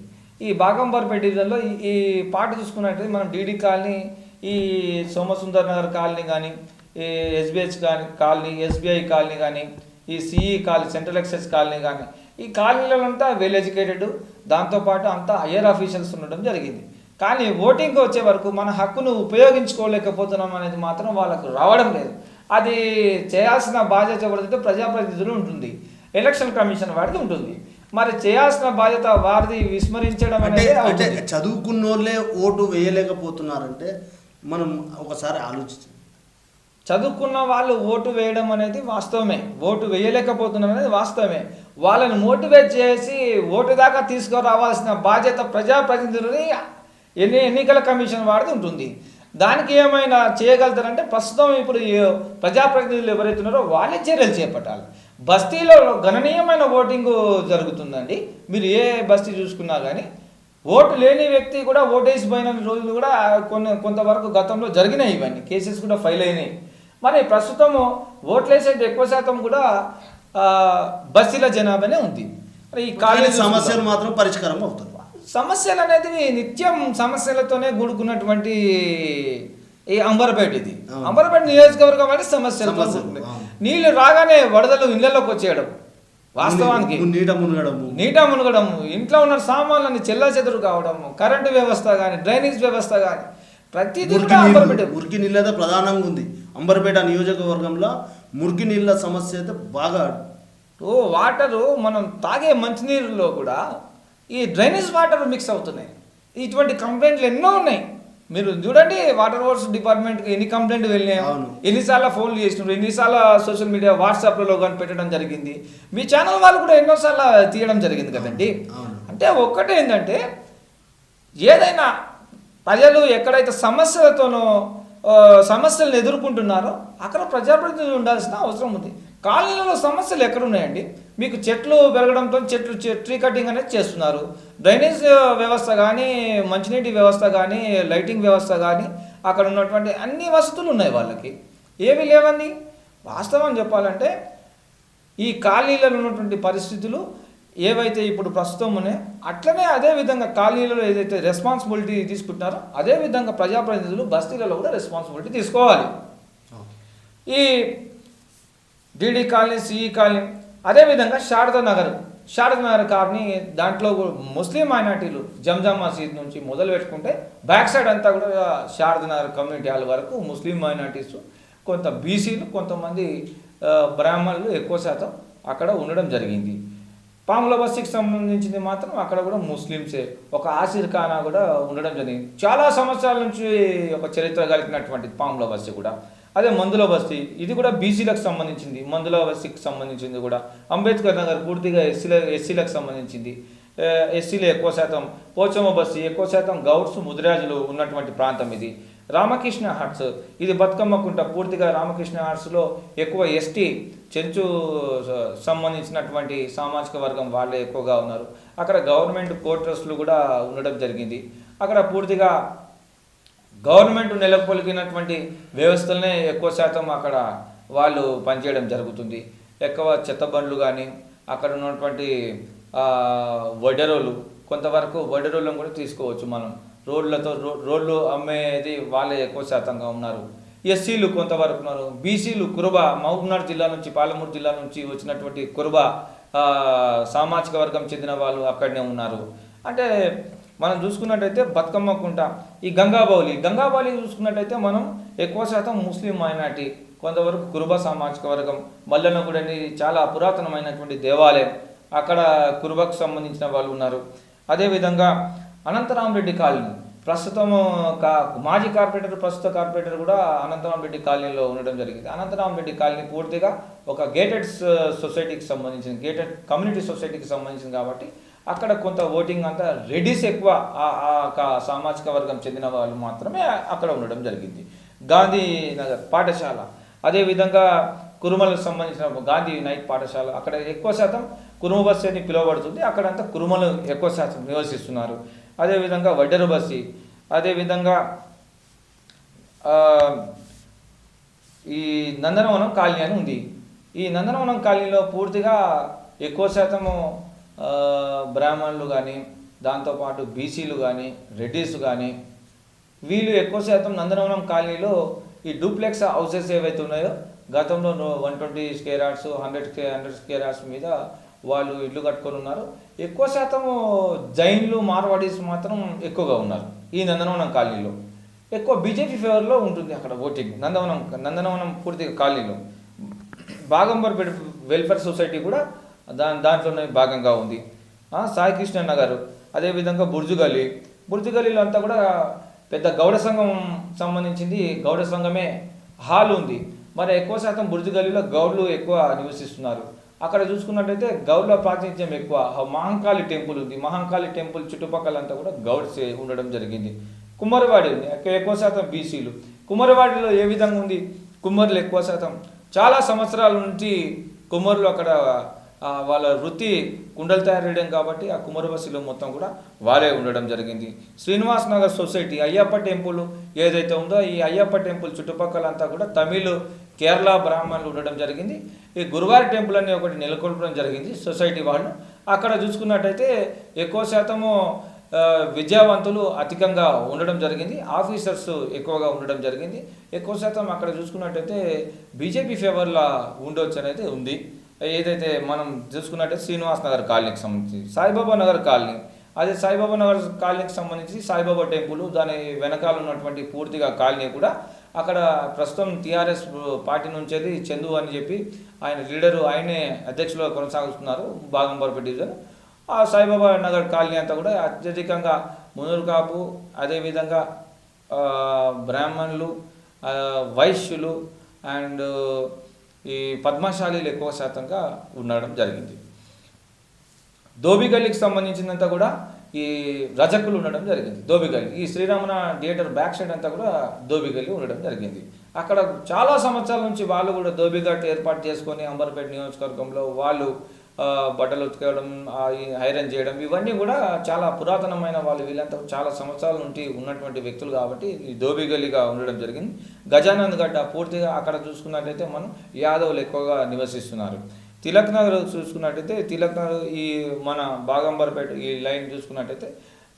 Speaker 2: ఈ బాగంబర్పేట డివిజన్లో ఈ పాట చూసుకున్నట్టయితే మనం డిడి కాలనీ, ఈ సోమసుందర్ నగర్ కాలనీ కానీ, ఈ ఎస్బిహెచ్ కాలనీ, ఎస్బీఐ కాలనీ కానీ, ఈ CE colony, central excise colony కానీ, ఈ కాలనీలలో అంతా వెల్ ఎడ్యుకేటెడ్, దాంతోపాటు అంతా హయ్యర్ ఆఫీషియల్స్ ఉండడం జరిగింది. కానీ ఓటింగ్కి వచ్చే వరకు మన హక్కును ఉపయోగించుకోలేకపోతున్నాం అనేది మాత్రం వాళ్ళకు రావడం లేదు. అది చేయాల్సిన బాధ్యత ఎవరితో ప్రజాప్రతినిధులు ఉంటుంది, ఎలక్షన్ కమిషన్ వాడికి ఉంటుంది. మరి చేయాల్సిన బాధ్యత వారిది విస్మరించడం
Speaker 1: అంటే చదువుకున్న వాళ్ళే ఓటు వేయలేకపోతున్నారంటే మనం ఒకసారి ఆలోచించాం.
Speaker 2: చదువుకున్న వాళ్ళు ఓటు వేయడం అనేది వాస్తవమే, ఓటు వేయలేకపోతున్నారు అనేది వాస్తవమే. వాళ్ళని మోటివేట్ చేసి ఓటు దాకా తీసుకురావాల్సిన బాధ్యత ప్రజాప్రతినిధులని ఎన్నికల కమిషన్ వాడిది ఉంటుంది. దానికి ఏమైనా చేయగలుగుతారంటే ప్రస్తుతం ఇప్పుడు ప్రజాప్రతినిధులు ఎవరైతే ఉన్నారో వాళ్ళే చర్యలు చేపట్టాలి. బస్తీలో గణనీయమైన ఓటింగ్ జరుగుతుందండి. మీరు ఏ బస్తీ చూసుకున్నా కానీ ఓటు లేని వ్యక్తి కూడా ఓటేసిపోయిన రోజులు కూడా కొంతవరకు గతంలో జరిగినాయి. ఇవన్నీ కేసెస్ కూడా ఫైల్ అయినాయి. మరి ప్రస్తుతము ఓట్లేసేది ఎక్కువ శాతం కూడా బస్తీల జనాభానే ఉంది. మరి ఈ కాలనీ
Speaker 1: సమస్యలు మాత్రం పరిష్కారం అవుతుంది.
Speaker 2: సమస్యలు అనేది నిత్యం సమస్యలతోనే కూడుకున్నటువంటి ఈ అంబర్పేట, ఇది అంబర్పేట నియోజకవర్గం అంటే సమస్యలతో నీళ్లు రాగానే వరదలు ఇళ్లలోకి వచ్చేయడం, వాస్తవానికి నీట మునగడము, ఇంట్లో ఉన్న సామాన్లన్నీ చెల్లాచెదురు కావడము, కరెంటు వ్యవస్థ కానీ, డ్రైనేజ్ వ్యవస్థ కానీ ప్రతిదీ కూడా అంబర్పేట.
Speaker 1: మురికి నీళ్ళు అయితే ప్రధానంగా ఉంది అంబర్పేట నియోజకవర్గంలో. మురికి నీళ్ళ సమస్య అయితే బాగా.
Speaker 2: వాటరు మనం తాగే మంచినీరులో కూడా ఈ డ్రైనేజ్ వాటర్ మిక్స్ అవుతున్నాయి. ఇటువంటి కంప్లైంట్లు ఎన్నో ఉన్నాయి. మీరు చూడండి వాటర్ వర్క్స్ డిపార్ట్మెంట్కి ఎన్ని కంప్లైంట్లు వెళ్ళినాయి, ఎన్నిసార్లు ఫోన్లు చేసినారు, ఎన్నిసార్లు సోషల్ మీడియా వాట్సాప్లో కానీ పెట్టడం జరిగింది. మీ ఛానల్ వాళ్ళు కూడా ఎన్నోసార్లు తీయడం జరిగింది కదండి. అంటే ఒక్కటే ఏంటంటే ఏదైనా ప్రజలు ఎక్కడైతే సమస్యలను ఎదుర్కొంటున్నారో అక్కడ ప్రజాప్రతినిధులు ఉండాల్సిన అవసరం ఉంది. కాలనీలలో సమస్యలు ఎక్కడున్నాయండి? మీకు చెట్లు పెరగడంతో ట్రీ కటింగ్ అనేది చేస్తున్నారు. డ్రైనేజ్ వ్యవస్థ కానీ, మంచినీటి వ్యవస్థ కానీ, లైటింగ్ వ్యవస్థ కానీ, అక్కడ ఉన్నటువంటి అన్ని వసతులు ఉన్నాయి వాళ్ళకి. ఏమీ లేవండి. వాస్తవం చెప్పాలంటే ఈ కాలనీలలో ఉన్నటువంటి పరిస్థితులు ఏవైతే ఇప్పుడు ప్రస్తుతం ఉన్నాయో అట్లనే అదేవిధంగా కాలనీలలో ఏదైతే రెస్పాన్సిబిలిటీ తీసుకుంటున్నారో అదేవిధంగా ప్రజాప్రతినిధులు బస్తీలలో కూడా రెస్పాన్సిబిలిటీ తీసుకోవాలి. ఈ డిడి కాలనీ, సిఈ కాలనీ, అదేవిధంగా శారదా నగర్ కాలనీ, దాంట్లో ముస్లిం మైనార్టీలు జంజాం మసీద్ నుంచి మొదలు పెట్టుకుంటే బ్యాక్ సైడ్ అంతా కూడా శారదా నగర్ కమ్యూనిటీ హాల్ వరకు ముస్లిం మైనార్టీస్, కొంత బీసీలు, కొంతమంది బ్రాహ్మణులు ఎక్కువ శాతం అక్కడ ఉండడం జరిగింది. పాముల బస్తీకి సంబంధించింది మాత్రం అక్కడ కూడా ముస్లింసే, ఒక ఆసిర్ ఖానా కూడా ఉండడం జరిగింది. చాలా సంవత్సరాల నుంచి ఒక చరిత్ర కలిగినటువంటి పాముల బస్తీ కూడా. అదే మందుల బస్తీ, ఇది కూడా బీసీలకు సంబంధించింది. మందుల బస్తీకి సంబంధించింది కూడా. అంబేద్కర్ నగర్ పూర్తిగా ఎస్సీలకు సంబంధించింది. ఎస్సీలు ఎక్కువ శాతం. పోచమ్మ బస్తీ ఎక్కువ శాతం గౌడ్స్, ముదిరాజులు ఉన్నటువంటి ప్రాంతం ఇది. రామకృష్ణ హాట్స్, ఇది బతుకమ్మకుంట, పూర్తిగా రామకృష్ణ హాట్స్లో ఎక్కువ ఎస్టీ చెంచు సంబంధించినటువంటి సామాజిక వర్గం వాళ్ళే ఎక్కువగా ఉన్నారు. అక్కడ గవర్నమెంట్ క్వార్టర్స్లు కూడా ఉండడం జరిగింది. అక్కడ పూర్తిగా గవర్నమెంట్ నెలకొల్పినటువంటి వ్యవస్థలనే ఎక్కువ శాతం అక్కడ వాళ్ళు పనిచేయడం జరుగుతుంది. ఎక్కువ చెత్త బండ్లు కానీ, అక్కడ ఉన్నటువంటి వడ్డెరోలు, కొంతవరకు వడ్డెరోళ్ళను కూడా తీసుకోవచ్చు మనం. రోడ్లు అమ్మేది వాళ్ళే ఎక్కువ శాతంగా ఉన్నారు. ఎస్సీలు కొంతవరకు ఉన్నారు. బీసీలు కురుబ, మహబూబ్నగర్ జిల్లా నుంచి, పాలమూరు జిల్లా నుంచి వచ్చినటువంటి కురుబ సామాజిక వర్గం చెందిన వాళ్ళు అక్కడనే ఉన్నారు. అంటే మనం చూసుకున్నట్టయితే బతుకమ్మకుంట, ఈ గంగాబాలి చూసుకున్నట్టయితే మనం ఎక్కువ శాతం ముస్లిం మైనార్టీ, కొంతవరకు కురుబ సామాజిక వర్గం. మల్లన్నగూడ అనేది చాలా పురాతనమైనటువంటి దేవాలయం, అక్కడ కురుబకు సంబంధించిన వాళ్ళు ఉన్నారు. అదేవిధంగా అనంతరామరెడ్డి కాలనీ, ప్రస్తుతం మాజీ కార్పొరేటర్, ప్రస్తుత కార్పొరేటర్ కూడా అనంతరామరెడ్డి కాలనీలో ఉండడం జరిగింది. అనంతరామరెడ్డి కాలనీ పూర్తిగా ఒక గేటెడ్ సొసైటీకి సంబంధించింది, గేటెడ్ కమ్యూనిటీ సొసైటీకి సంబంధించింది కాబట్టి అక్కడ కొంత ఓటింగ్ అంతా రెడీస్ ఎక్కువ, సామాజిక వర్గం చెందిన వాళ్ళు మాత్రమే అక్కడ ఉండడం జరిగింది. గాంధీనగర్ పాఠశాల, అదేవిధంగా కురుమలకు సంబంధించిన గాంధీ నైట్ పాఠశాల, అక్కడ ఎక్కువ శాతం కురుమ బస్తీ అని పిలువబడుతుంది. అక్కడంతా కురుమలు ఎక్కువ శాతం నివసిస్తున్నారు. అదేవిధంగా వడ్డెర బస్తీ, అదేవిధంగా ఈ నందనవనం కాలనీ అని ఉంది. ఈ నందనవనం కాలనీలో పూర్తిగా ఎక్కువ శాతము బ్రాహ్మణులు కానీ, దాంతోపాటు బీసీలు కానీ, రెడ్డీస్ కానీ, వీళ్ళు ఎక్కువ శాతం నందనవనం కాలనీలో ఈ డూప్లెక్స్ హౌసెస్ ఏవైతే ఉన్నాయో గతంలో 120 స్క్వేర్ యార్డ్స్, 100 స్క్వేర్ యార్డ్స్ మీద వాళ్ళు ఇల్లు కట్టుకొని ఉన్నారు. ఎక్కువ శాతం జైన్లు, మార్వాడీస్ మాత్రం ఎక్కువగా ఉన్నారు ఈ నందనవనం కాలనీలో. ఎక్కువ బీజేపీ ఫేవర్లో ఉంటుంది అక్కడ ఓటింగ్. నందనవనం పూర్తిగా కాలనీలో బాగంబర్పేట వెల్ఫేర్ సొసైటీ కూడా దాంట్లోనే భాగంగా ఉంది. సాయి కృష్ణ నగర్, అదేవిధంగా బుర్జుగలీలో అంతా కూడా పెద్ద గౌడ సంఘం సంబంధించింది, గౌడ సంఘమే హాల్ ఉంది. మరి ఎక్కువ శాతం బుర్జుగలీలో గౌడ్లు ఎక్కువ నివసిస్తున్నారు. అక్కడ చూసుకున్నట్టయితే గౌడ్ల ప్రాతినిధ్యం ఎక్కువ. మహంకాళి టెంపుల్ ఉంది, మహంకాళి టెంపుల్ చుట్టుపక్కలంతా కూడా గౌడ్స్ ఉండడం జరిగింది. కుమ్మరివాడి ఉంది, ఎక్కువ శాతం బీసీలు. కుమ్మరివాడిలో ఏ విధంగా ఉంది? కుమ్మరులు ఎక్కువ శాతం చాలా సంవత్సరాల నుంచి కుమ్మరులు అక్కడ వాళ్ళ వృత్తి కుండలు తయారు చేయడం కాబట్టి ఆ కుమ్మరి బస్తీలో మొత్తం కూడా వాళ్ళే ఉండడం జరిగింది. శ్రీనివాస్ నగర్ సొసైటీ, అయ్యప్ప టెంపుల్ ఏదైతే ఉందో ఈ అయ్యప్ప టెంపుల్ చుట్టుపక్కలంతా కూడా తమిళ్, కేరళ బ్రాహ్మణులు ఉండడం జరిగింది. ఈ గురువారి టెంపుల్ అని ఒకటి నెలకొల్పడం జరిగింది సొసైటీ వాళ్ళు. అక్కడ చూసుకున్నట్టయితే ఎక్కువ శాతము విద్యావంతులు అధికంగా ఉండడం జరిగింది, ఆఫీసర్స్ ఎక్కువగా ఉండడం జరిగింది. ఎక్కువ శాతం అక్కడ చూసుకున్నట్టయితే బీజేపీ ఫేవర్లా ఉండొచ్చు అనేది ఉంది. ఏదైతే మనం చూసుకున్నట్టయితే శ్రీనివాస్ నగర్ కాలనీకి సంబంధించి, సాయిబాబా నగర్ కాలనీ, అదే సాయిబాబా నగర్ కాలనీకి సంబంధించి సాయిబాబా టెంపుల్ దాని వెనకాల ఉన్నటువంటి పూర్తిగా కాలనీ కూడా అక్కడ ప్రస్తుతం టీఆర్ఎస్ పార్టీ నుంచి చందు అని చెప్పి ఆయన లీడరు ఆయనే అధ్యక్షులుగా కొనసాగుతున్నారు బాగంబర్పేట డివిజన్. ఆ సాయిబాబా నగర్ కాలనీ అంతా కూడా అత్యధికంగా మునూరు కాపు, అదేవిధంగా బ్రాహ్మణులు, వైశ్యులు అండ్ ఈ పద్మశాలీలు ఎక్కువ శాతంగా ఉండడం జరిగింది. దోబిగల్లికి సంబంధించినంత కూడా ఈ రజకులు ఉండడం జరిగింది. దోబిగల్లి ఈ శ్రీరామన థియేటర్ బ్యాక్ సైడ్ అంతా కూడా దోబిగల్లి ఉండడం జరిగింది. అక్కడ చాలా సంవత్సరాల నుంచి వాళ్ళు కూడా దోబిఘాట్ ఏర్పాటు చేసుకొని అంబర్పేట నియోజకవర్గంలో వాళ్ళు బట్టలు ఉతకడం, ఐరన్ చేయడం ఇవన్నీ కూడా చాలా పురాతనమైన వాళ్ళు. వీళ్ళంతా చాలా సంవత్సరాల నుండి ఉన్నటువంటి వ్యక్తులు కాబట్టి ఈ దోబిగల్లిగా ఉండడం జరిగింది. గజానంద్ గడ్డ పూర్తిగా అక్కడ చూసుకున్నట్లయితే మనం యాదవులు ఎక్కువగా నివసిస్తున్నారు. తిలక్ నగర్ చూసుకున్నట్టయితే తిలక్ నగర్ ఈ మన బాగంబర్పేట ఈ లైన్ చూసుకున్నట్టయితే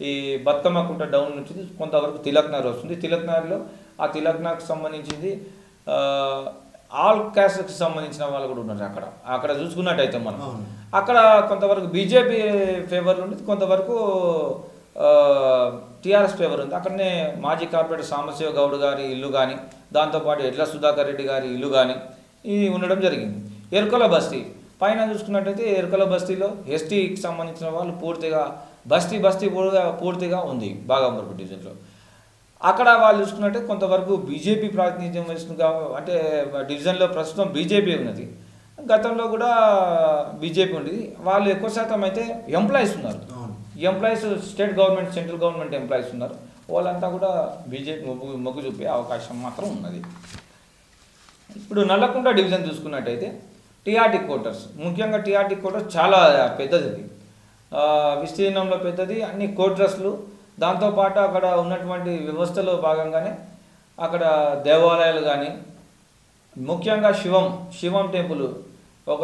Speaker 2: ఈ బతుకమ్మ కుంట డౌన్ నుంచి కొంతవరకు తిలక్ నగర్ వస్తుంది. తిలక్ నగర్లో ఆ తిలక్ నగర్కి సంబంధించింది ఆల్ క్యాస్ట్కి సంబంధించిన వాళ్ళు కూడా ఉన్నారు. అక్కడ చూసుకున్నట్టయితే మనం అక్కడ కొంతవరకు బీజేపీ ఫేవర్లు ఉంది, కొంతవరకు టీఆర్ఎస్ ఫేవర్ ఉంది. అక్కడనే మాజీ కార్పొరేటర్ సాంబశివ గౌడ్ గారి ఇల్లు కానీ, దాంతోపాటు ఎడ్ల సుధాకర్ రెడ్డి గారి ఇల్లు కానీ ఇది ఉండడం జరిగింది. ఎరుకల బస్తీ పైన చూసుకున్నట్టయితే ఎరుకల బస్తీలో ఎస్టీకి సంబంధించిన వాళ్ళు పూర్తిగా బస్తీ పూర్తిగా ఉంది బాగంబర్పేట డివిజన్లో. అక్కడ వాళ్ళు చూసుకున్నట్టే కొంతవరకు బీజేపీ ప్రాతినిధ్యం వహిస్తుంది. అంటే డివిజన్లో ప్రస్తుతం బీజేపీ ఉన్నది, గతంలో కూడా బీజేపీ ఉండేది. వాళ్ళు ఎక్కువ శాతం అయితే ఎంప్లాయీస్ ఉన్నారు. Employees state government, central government employees ఉన్నారు. వాళ్ళంతా కూడా బీజేపీ మొగ్గు చూపే అవకాశం మాత్రం ఉన్నది. ఇప్పుడు నల్లకుంట డివిజన్ చూసుకున్నట్టయితే టీఆర్టీ క్వార్టర్స్, ముఖ్యంగా టీఆర్టీ క్వార్టర్స్ చాలా పెద్దది, విస్తీర్ణంలో పెద్దది, అన్ని క్వార్టర్స్లు. దాంతోపాటు అక్కడ ఉన్నటువంటి వ్యవస్థలో భాగంగానే అక్కడ దేవాలయాలు కానీ, ముఖ్యంగా శివం టెంపుల్ ఒక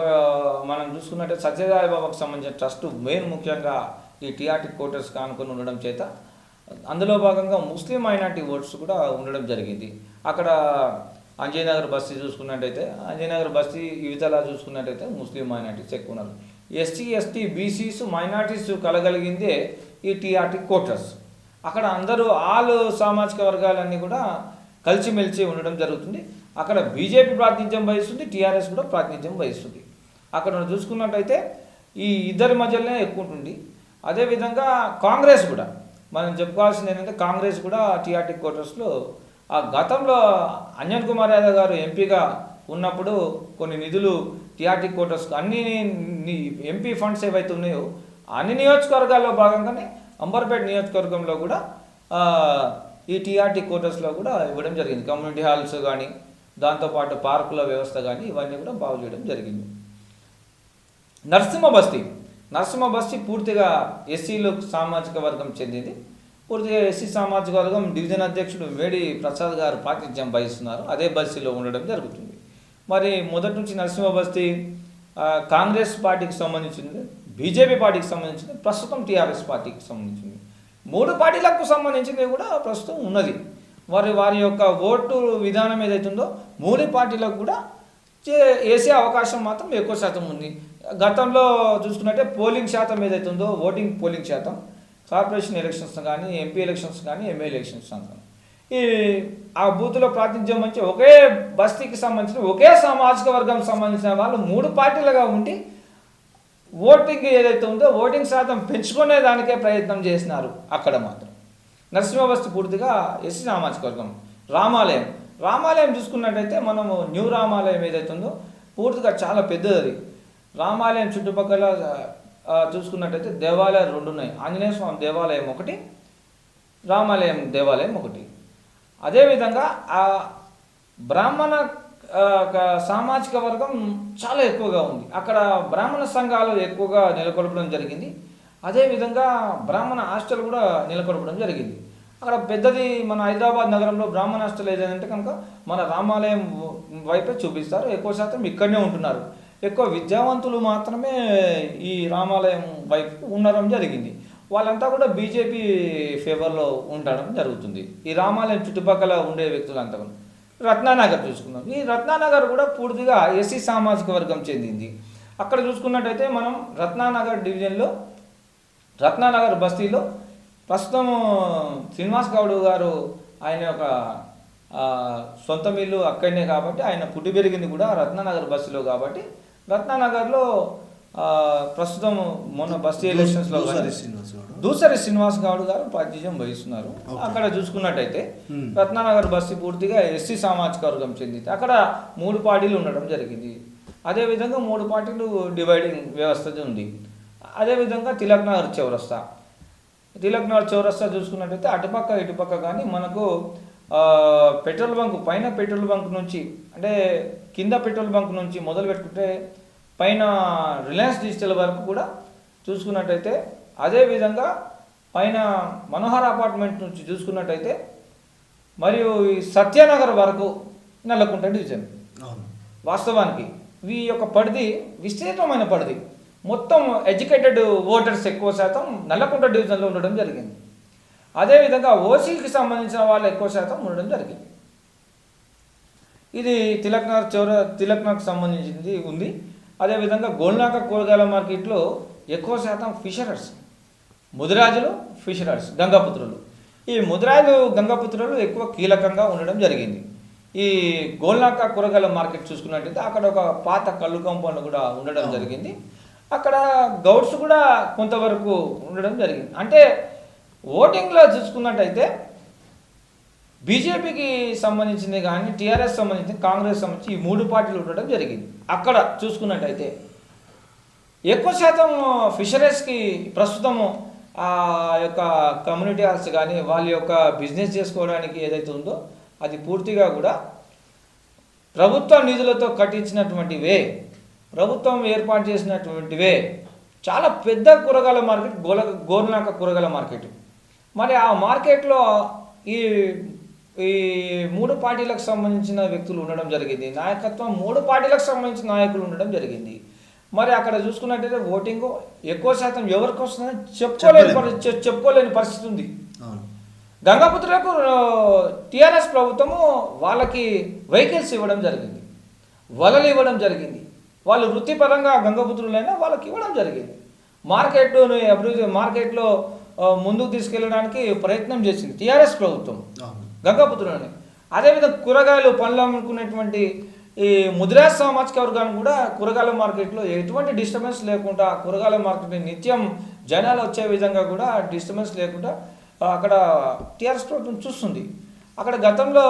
Speaker 2: మనం చూసుకున్నట్టే సత్యసాయి బాబాకు సంబంధించిన ట్రస్ట్ మెయిన్ ముఖ్యంగా ఈ టీఆర్టీ క్వార్టర్స్ కానుకొని ఉండడం చేత అందులో భాగంగా ముస్లిం మైనార్టీ ఓట్స్ కూడా ఉండడం జరిగింది. అక్కడ అంజయ్యనగర్ బస్తీ చూసుకున్నట్టయితే అంజయ్యనగర్ బస్తీ యువతలా చూసుకున్నట్టయితే ముస్లిం మైనార్టీస్ ఎక్కువ ఉన్నారు. ఎస్టీ బీసీస్ మైనార్టీస్ కలగలిగిందే ఈ టీఆర్టీ క్వార్టర్స్. అక్కడ అందరూ ఆల్ సామాజిక వర్గాలన్నీ కూడా కలిసిమెలిసి ఉండడం జరుగుతుంది. అక్కడ బీజేపీ ప్రాతినిధ్యం వహిస్తుంది, టీఆర్ఎస్ కూడా ప్రాతినిధ్యం వహిస్తుంది. అక్కడ చూసుకున్నట్టయితే ఈ ఇద్దరి మధ్యలోనే ఎక్కువ ఉంటుంది. అదేవిధంగా కాంగ్రెస్ కూడా మనం చెప్పుకోవాల్సింది ఏంటంటే కాంగ్రెస్ కూడా టీఆర్టీ క్వార్టర్స్లో ఆ గతంలో అంజన్ కుమార్ యాదవ్ గారు ఎంపీగా ఉన్నప్పుడు కొన్ని నిధులు టీఆర్టీ క్వార్టర్స్కి అన్ని ఎంపీ ఫండ్స్ ఏవైతే ఉన్నాయో అన్ని నియోజకవర్గాల్లో భాగంగానే అంబర్పేట నియోజకవర్గంలో కూడా ఈ టీఆర్టీ క్వార్టర్స్లో కూడా ఇవ్వడం జరిగింది. కమ్యూనిటీ హాల్స్ కానీ, దాంతోపాటు పార్కుల వ్యవస్థ కానీ ఇవన్నీ కూడా బాగు చేయడం జరిగింది. నరసింహ బస్తీ పూర్తిగా ఎస్సీలు సామాజిక వర్గం చెందింది. పూర్తిగా ఎస్సీ సామాజిక వర్గం డివిజన్ అధ్యక్షుడు మేడి ప్రసాద్ గారు ప్రాతినిధ్యం వహిస్తున్నారు. అదే బస్తీలో ఉండడం జరుగుతుంది. మరి మొదటి నుంచి నరసింహ బస్తీ కాంగ్రెస్ పార్టీకి సంబంధించింది, బీజేపీ పార్టీకి సంబంధించింది, ప్రస్తుతం టీఆర్ఎస్ పార్టీకి సంబంధించింది. మూడు పార్టీలకు సంబంధించింది కూడా ప్రస్తుతం ఉన్నది. వారి యొక్క ఓటు విధానం ఏదైతుందో మూడు పార్టీలకు కూడా వేసే అవకాశం మాత్రం ఎక్కువ శాతం ఉంది. గతంలో చూసుకున్నట్టే పోలింగ్ శాతం ఏదైతుందో పోలింగ్ శాతం కార్పొరేషన్ ఎలక్షన్స్ కానీ, ఎంపీ ఎలక్షన్స్ కానీ, ఎమ్మెల్యే ఎలక్షన్స్ కానీ ఆ బూత్లో ప్రాతినిధ్యం వచ్చి ఒకే బస్తీకి సంబంధించిన ఒకే సామాజిక వర్గం సంబంధించిన వాళ్ళు మూడు పార్టీలుగా ఉండి ఓటింగ్ ఏదైతే ఉందో ఓటింగ్ శాతం పెంచుకునే దానికే ప్రయత్నం చేసినారు. అక్కడ మాత్రం నరసింహ బస్తీ పూర్తిగా ఎస్సీ సామాజిక వర్గం. రామాలయం చూసుకున్నట్టయితే మనము న్యూ రామాలయం ఏదైతే ఉందో పూర్తిగా చాలా పెద్దది. రామాలయం చుట్టుపక్కల చూసుకున్నట్టయితే దేవాలయాలు రెండు ఉన్నాయి. ఆంజనేయ స్వామి దేవాలయం ఒకటి, రామాలయం దేవాలయం ఒకటి. అదేవిధంగా ఆ బ్రాహ్మణ సామాజిక వర్గం చాలా ఎక్కువగా ఉంది. అక్కడ బ్రాహ్మణ సంఘాలు ఎక్కువగా నెలకొల్పడం జరిగింది. అదేవిధంగా బ్రాహ్మణ హాస్టల్ కూడా నెలకొల్పడం జరిగింది. అక్కడ పెద్దది మన హైదరాబాద్ నగరంలో బ్రాహ్మణ హాస్టల్ ఏదంటే కనుక మన రామాలయం వైపే చూపిస్తారు. ఎక్కువ శాతం ఇక్కడనే ఉంటున్నారు. ఎక్కువ విద్యావంతులు మాత్రమే ఈ రామాలయం వైపు ఉండడం జరిగింది. వాళ్ళంతా కూడా బీజేపీ ఫేవర్లో ఉండడం జరుగుతుంది. ఈ రామాలయం చుట్టుపక్కల ఉండే వ్యక్తులంతా కూడా. రత్నానగర్ చూసుకుందాం. ఈ రత్నానగర్ కూడా పూర్తిగా ఎస్సీ సామాజిక వర్గం చెందింది. అక్కడ చూసుకున్నట్టయితే మనం రత్నానగర్ డివిజన్లో రత్నానగర్ బస్తీలో ప్రస్తుతం శ్రీనివాస్ గౌడ్ గారు ఆయన యొక్క సొంత ఇల్లు అక్కడనే కాబట్టి ఆయన పుట్టి పెరిగింది కూడా రత్నానగర్ బస్తీలో కాబట్టి రత్నానగర్లో ప్రస్తుతం మొన్న బస్తీ ఎలక్షన్స్లో దూసరి శ్రీనివాస్ గౌడ్ గారు ప్రాతినిధ్యం వహిస్తున్నారు. అక్కడ చూసుకున్నట్టయితే రత్నానగర్ బస్తీ పూర్తిగా ఎస్సీ సామాజిక వర్గం చెందింది. అక్కడ 3 పార్టీలు ఉండడం జరిగింది. అదేవిధంగా 3 పార్టీలు డివైడింగ్ వ్యవస్థ ఉంది. అదేవిధంగా తిలక్ నగర్ చౌరస్తా చూసుకున్నట్టయితే అటుపక్క ఇటుపక్క కానీ మనకు పెట్రోల్ బంక్ పైన పెట్రోల్ బంక్ నుంచి అంటే కింద పెట్రోల్ బంక్ నుంచి మొదలు పెట్టుకుంటే పైన రిలయన్స్ డిజిటల్ వరకు కూడా చూసుకున్నట్టయితే, అదేవిధంగా పైన మనోహర్ అపార్ట్మెంట్ నుంచి చూసుకున్నట్టయితే మరియు ఈ సత్యనగర్ వరకు నల్లకుంట డివిజన్. వాస్తవానికి ఈ యొక్క పరిధి విస్తృతమైన పరిధి, మొత్తం ఎడ్యుకేటెడ్ ఓటర్స్ ఎక్కువ శాతం నల్లకుంట డివిజన్లో ఉండడం జరిగింది. అదేవిధంగా ఓసీకి సంబంధించిన వాళ్ళు ఎక్కువ శాతం ఉండడం జరిగింది. ఇది తిలక్నగర్కి సంబంధించింది ఉంది. అదేవిధంగా గోల్నాక కూరగాయల మార్కెట్లో ఎక్కువ శాతం ఫిషరర్స్, ముదిరాజులు, ఫిషరర్స్, గంగాపుత్రులు. ఈ ముదిరాజులు గంగాపుత్రులు ఎక్కువ కీలకంగా ఉండడం జరిగింది. ఈ గోల్నాక కూరగాయల మార్కెట్ చూసుకున్నట్టయితే అక్కడ ఒక పాత కళ్ళు కాంపౌండ్ కూడా ఉండడం జరిగింది. అక్కడ గౌడ్స్ కూడా కొంతవరకు ఉండడం జరిగింది. అంటే ఓటింగ్లో చూసుకున్నట్టయితే బీజేపీకి సంబంధించింది కానీ టీఆర్ఎస్ సంబంధించి కాంగ్రెస్ సంబంధించి ఈ 3 పార్టీలు ఉండడం జరిగింది. అక్కడ చూసుకున్నట్టయితే ఎక్కువ శాతం ఫిషరీస్కి ప్రస్తుతము ఆ యొక్క కమ్యూనిటీ హాల్స్ కానీ వాళ్ళ యొక్క బిజినెస్ చేసుకోవడానికి ఏదైతే ఉందో అది పూర్తిగా కూడా ప్రభుత్వ నిధులతో కట్టించినటువంటివే, ప్రభుత్వం ఏర్పాటు చేసినటువంటివే. చాలా పెద్ద కూరగాయల మార్కెట్ గోల్నాక కూరగాయల మార్కెట్. మరి ఆ మార్కెట్లో ఈ 3 పార్టీలకు సంబంధించిన వ్యక్తులు ఉండడం జరిగింది. నాయకత్వం 3 పార్టీలకు సంబంధించిన నాయకులు ఉండడం జరిగింది. మరి అక్కడ చూసుకున్నట్టయితే ఓటింగ్ ఎక్కువ శాతం ఎవరికి వస్తుందని చెప్పుకోలేని పరిస్థితి ఉంది. గంగాపుత్రులకు టీఆర్ఎస్ ప్రభుత్వము వాళ్ళకి వెహికల్స్ ఇవ్వడం జరిగింది, వలలు ఇవ్వడం జరిగింది. వాళ్ళు వృత్తిపరంగా గంగాపుత్రులైనా వాళ్ళకి ఇవ్వడం జరిగింది. మార్కెట్లో ముందుకు తీసుకెళ్ళడానికి ప్రయత్నం చేసింది టీఆర్ఎస్ ప్రభుత్వం గంగాపుత్రులని. అదేవిధంగా కూరగాయలు పండ్లు అమ్ముకునేటువంటి ఈ ముదిరాజ్ సామాజిక వర్గాన్ని కూడా కూరగాయల మార్కెట్లో ఎటువంటి డిస్టర్బెన్స్ లేకుండా కూరగాయల మార్కెట్ని నిత్యం జనాలు వచ్చే విధంగా కూడా డిస్టర్బెన్స్ లేకుండా అక్కడ టీఆర్ఎస్ ప్రభుత్వం చూస్తుంది. అక్కడ గతంలో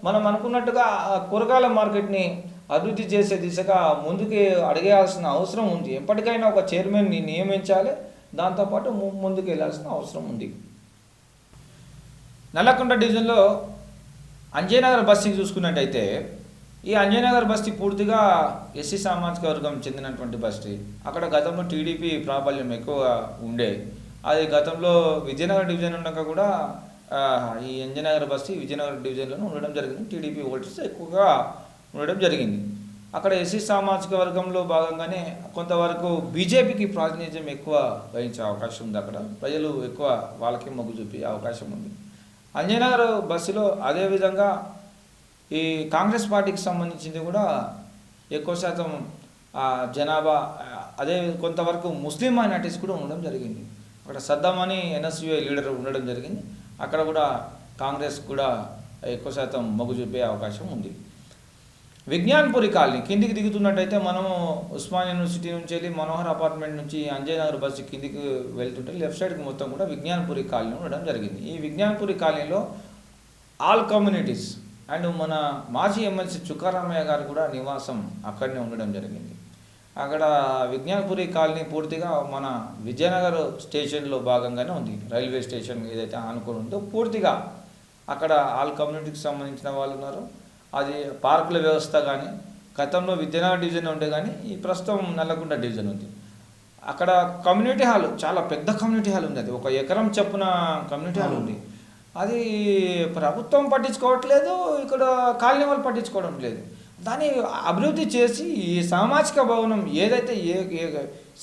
Speaker 2: మనం అనుకున్నట్టుగా కూరగాయల మార్కెట్ని అభివృద్ధి చేసే దిశగా ముందుకు అడిగేయాల్సిన అవసరం ఉంది. ఎప్పటికైనా ఒక చైర్మన్ని నియమించాలి, దాంతోపాటు ముందుకు వెళ్ళాల్సిన అవసరం ఉంది. నల్లకుంట డివిజన్లో అంజయ్యనగర్ బస్తీకి చూసుకున్నట్టయితే ఈ అంజయ్యనగర్ బస్తీ పూర్తిగా ఎస్సీ సామాజిక వర్గం చెందినటువంటి బస్తీ. అక్కడ గతంలో టీడీపీ ప్రాబల్యం ఎక్కువ ఉండే. అది గతంలో విజయనగరం డివిజన్ ఉండక కూడా ఈ అంజయ్యనగర్ బస్తీ విజయనగరం డివిజన్లోనే ఉండడం జరిగింది. టీడీపీ ఓటర్స్ ఎక్కువగా ఉండడం జరిగింది. అక్కడ ఎస్సీ సామాజిక వర్గంలో భాగంగానే కొంతవరకు బీజేపీకి ప్రాతినిధ్యం ఎక్కువ వహించే అవకాశం ఉంది. అక్కడ ప్రజలు ఎక్కువ వాళ్ళకి మొగ్గు చూపే అవకాశం ఉంది. అంజయ్యనగర్ బస్సులో అదేవిధంగా ఈ కాంగ్రెస్ పార్టీకి సంబంధించింది కూడా ఎక్కువ శాతం జనాభా, అదే కొంతవరకు ముస్లిం మైనారిటీస్ కూడా ఉండడం జరిగింది. అక్కడ సద్దాం అని ఎన్ఎస్యుఐ లీడర్ ఉండడం జరిగింది. అక్కడ కూడా కాంగ్రెస్ కూడా ఎక్కువ శాతం మొగ్గు చూపే అవకాశం ఉంది. విజ్ఞాన్పురి కాలనీ కిందికి దిగుతున్నట్టయితే మనము ఉస్మాన్ యూనివర్సిటీ నుంచి వెళ్ళి మనోహర్ అపార్ట్మెంట్ నుంచి అంజయ్యనగర్ బస్సు కిందికి వెళ్తుంటే లెఫ్ట్ సైడ్కి మొత్తం కూడా విజ్ఞాన్పురి కాలనీ ఉండడం జరిగింది. ఈ విజ్ఞాన్పురి కాలనీలో ఆల్ కమ్యూనిటీస్ అండ్ మన మాజీ ఎమ్మెల్సీ చుక్కారామయ్య గారు కూడా నివాసం అక్కడనే ఉండడం జరిగింది. అక్కడ విజ్ఞాన్పురి కాలనీ పూర్తిగా మన విజయనగర్ స్టేషన్లో భాగంగానే ఉంది. రైల్వే స్టేషన్ ఏదైతే ఆనుకొని ఉందో పూర్తిగా అక్కడ ఆల్ కమ్యూనిటీకి సంబంధించిన వాళ్ళు ఉన్నారు. అది పార్కుల వ్యవస్థ కానీ గతంలో విద్యానగర్ డివిజన్ ఉండే కానీ ఈ ప్రస్తుతం నల్లకుంట డివిజన్ ఉంది. అక్కడ కమ్యూనిటీ హాల్ చాలా పెద్ద కమ్యూనిటీ హాల్ ఉంది. అది 1 ఎకరం చొప్పున కమ్యూనిటీ హాల్ ఉంది. అది ప్రభుత్వం పట్టించుకోవట్లేదు, ఇక్కడ కాలనీ వాళ్ళు పట్టించుకోవడం లేదు. దాన్ని అభివృద్ధి చేసి ఈ సామాజిక భవనం ఏదైతే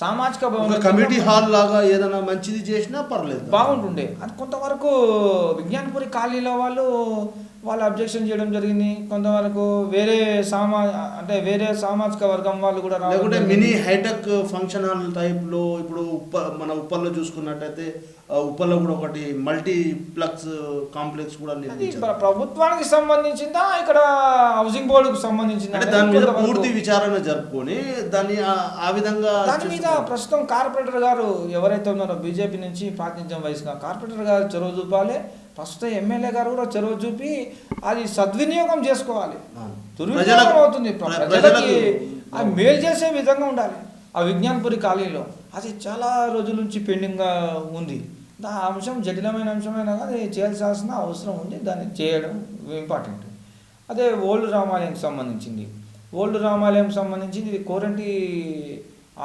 Speaker 2: సామాజిక భవనం
Speaker 1: కమ్యూనిటీ హాల్ లాగా ఏదైనా మంచిది చేసినా పర్లేదు,
Speaker 2: బాగుంటుండే. అది కొంతవరకు విజ్ఞాన్పురి కాలనీలో వాళ్ళు అబ్జెక్షన్ చేయడం జరిగింది. కొంతవరకు వేరే సామాజిక వర్గం వాళ్ళు కూడా రావడం
Speaker 1: లేకుంటే
Speaker 2: జరిగింది.
Speaker 1: మినీ హైటెక్ ఫంక్షన్ హాల్ టైప్లో ఇప్పుడు మన ఉప్పల్లో చూసుకున్నట్టయితే ఉప్పల్లో కూడా ఒకటి మల్టీప్లెక్స్ కాంప్లెక్స్ కూడా
Speaker 2: అది
Speaker 1: నిర్మించారు.
Speaker 2: ప్రభుత్వానికి సంబంధించిందా ఇక్కడ హౌసింగ్ బోర్డుకు సంబంధించిందా
Speaker 1: అంటే దాని మీద
Speaker 2: కొంతవరకు
Speaker 1: పూర్తి విచారణ జరుపుకొని దాన్ని ఆ విధంగా
Speaker 2: దాని మీద ప్రస్తుతం కార్పొరేటర్ గారు ఎవరైతే ఉన్నారో బీజేపీ నుంచి ప్రాతినిధ్యం వహిస్తున్న కార్పొరేటర్ గారు చొరవ చూపాలి. ప్రస్తుతం ఎమ్మెల్యే గారు కూడా చొరవ చూపి అది సద్వినియోగం చేసుకోవాలి. దుర్వినియోగం అవుతుంది. ప్రజలకి అది మేలు చేసే విధంగా ఉండాలి. ఆ విజ్ఞానపురి కాలనీలో అది చాలా రోజుల నుంచి పెండింగ్గా ఉంది. ఆ అంశం జటిలమైన అంశమైనా కానీ చేయాల్సిన అవసరం ఉంది. దాన్ని చేయడం ఇంపార్టెంట్. అదే ఓల్డ్ రామాలయంకి సంబంధించింది. ఓల్డ్ రామాలయం సంబంధించింది ఇది కోరంటి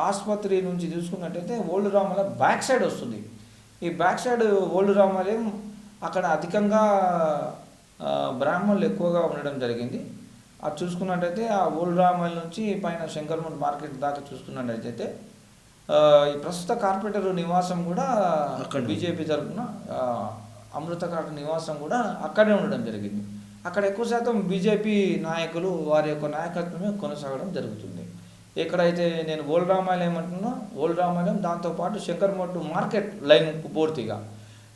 Speaker 2: ఆసుపత్రి నుంచి చూసుకున్నట్టయితే ఓల్డ్ రామాలయం బ్యాక్ సైడ్ వస్తుంది. ఈ బ్యాక్ సైడ్ ఓల్డ్ రామాలయం అక్కడ అధికంగా బ్రాహ్మణులు ఎక్కువగా ఉండడం జరిగింది. అది చూసుకున్నట్టయితే ఆ ఓల్డ్ రామాలయం నుంచి పైన శంకర్మఠ్ మార్కెట్ దాకా చూసుకున్నట్టయితే ఈ ప్రస్తుత కార్పొరేటర్ నివాసం కూడా బీజేపీ తరఫున అమృతకాట నివాసం కూడా అక్కడే ఉండడం జరిగింది. అక్కడ ఎక్కువ శాతం బీజేపీ నాయకులు వారి యొక్క నాయకత్వమే కొనసాగడం జరుగుతుంది. ఎక్కడైతే నేను ఓల్డ్ రామాలయం అంటున్నా ఓల్డ్ రామాలయం దాంతోపాటు శంకర్మఠ్ మార్కెట్ లైన్ పూర్తిగా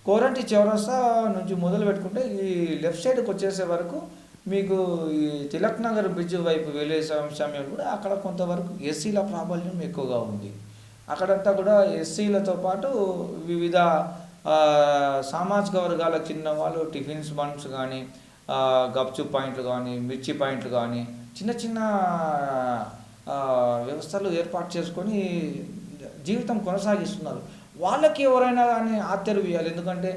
Speaker 2: కోరంటి చౌరస్తా నుంచి మొదలు పెట్టుకుంటే ఈ లెఫ్ట్ సైడ్కి వచ్చేసే వరకు మీకు ఈ తిలక్ నగర్ బ్రిడ్జ్ వైపు వెళ్ళే సమయం కూడా అక్కడ కొంతవరకు ఎస్సీల ప్రాబల్యం ఎక్కువగా ఉంది. అక్కడంతా కూడా ఎస్సీలతో పాటు వివిధ సామాజిక వర్గాలకు చెందిన వాళ్ళు టిఫిన్స్ బండ్స్ కానీ గప్చుప్ పాయింట్లు కానీ మిర్చి పాయింట్లు కానీ చిన్న చిన్న వ్యవస్థలు ఏర్పాటు చేసుకొని జీవితం కొనసాగిస్తున్నారు. వాళ్ళకి ఎవరైనా కానీ ఆశ్చర్య వేయాలి. ఎందుకంటే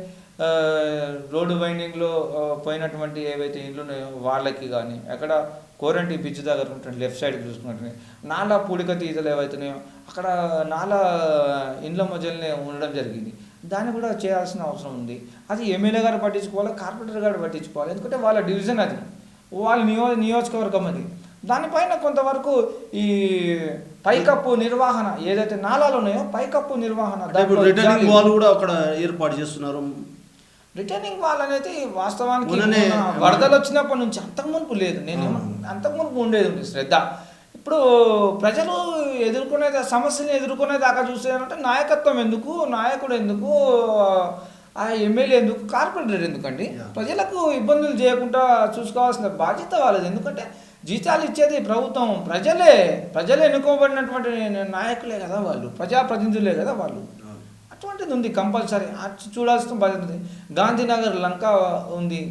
Speaker 2: రోడ్డు వైండింగ్లో పోయినటువంటి ఏవైతే ఇండ్లు ఉన్నాయో వాళ్ళకి కానీ అక్కడ కోరంటి బ్రిడ్జ్ దగ్గర ఉంటుంది లెఫ్ట్ సైడ్కి చూసుకున్నట్టు నాలా పూడిక తీతలు ఏవైతున్నాయో అక్కడ నాలా ఇండ్ల మధ్యలోనే ఉండడం జరిగింది. దాన్ని కూడా చేయాల్సిన అవసరం ఉంది. అది ఎమ్మెల్యే గారు పట్టించుకోవాలి, కార్పొరేటర్ గారు పట్టించుకోవాలి. ఎందుకంటే వాళ్ళ డివిజన్ అది, వాళ్ళ నియోజకవర్గం అది. దానిపైన కొంతవరకు ఈ పైకప్పు నిర్వహణ ఏదైతే నాలాలు ఉన్నాయో పైకప్పు నిర్వహణ
Speaker 3: రిటర్నింగ్ వాల్ కూడా అక్కడ ఏర్పాటు చేస్తున్నారు.
Speaker 2: రిటర్నింగ్ వాల్ అనేది వాస్తవానికి వరదలు వచ్చినప్పటి నుంచి అంతకుమునుపు లేదు. అంతకుమునుపు ఉండేది శ్రద్ధ. ఇప్పుడు ప్రజలు ఎదుర్కొనేది సమస్యని ఎదుర్కొనేదాకా చూసేదంటే నాయకత్వం ఎందుకు, నాయకుడు ఎందుకు, ఆ ఎమ్మెల్యే ఎందుకు, కార్పొరేటర్ ఎందుకండి? ప్రజలకు ఇబ్బందులు చేయకుండా చూసుకోవాల్సిన బాధ్యత వాళ్ళది. ఎందుకంటే జీతాలు ఇచ్చేది ప్రభుత్వం, ప్రజలే ఎన్నుకోబడినటువంటి నాయకులే కదా వాళ్ళు, ప్రజాప్రతినిధులే కదా వాళ్ళు. అటువంటిది ఉంది కంపల్సరీ చూడాల్సిన బాధ్యత ఉంది. గాంధీనగర్ లంక ఉంది,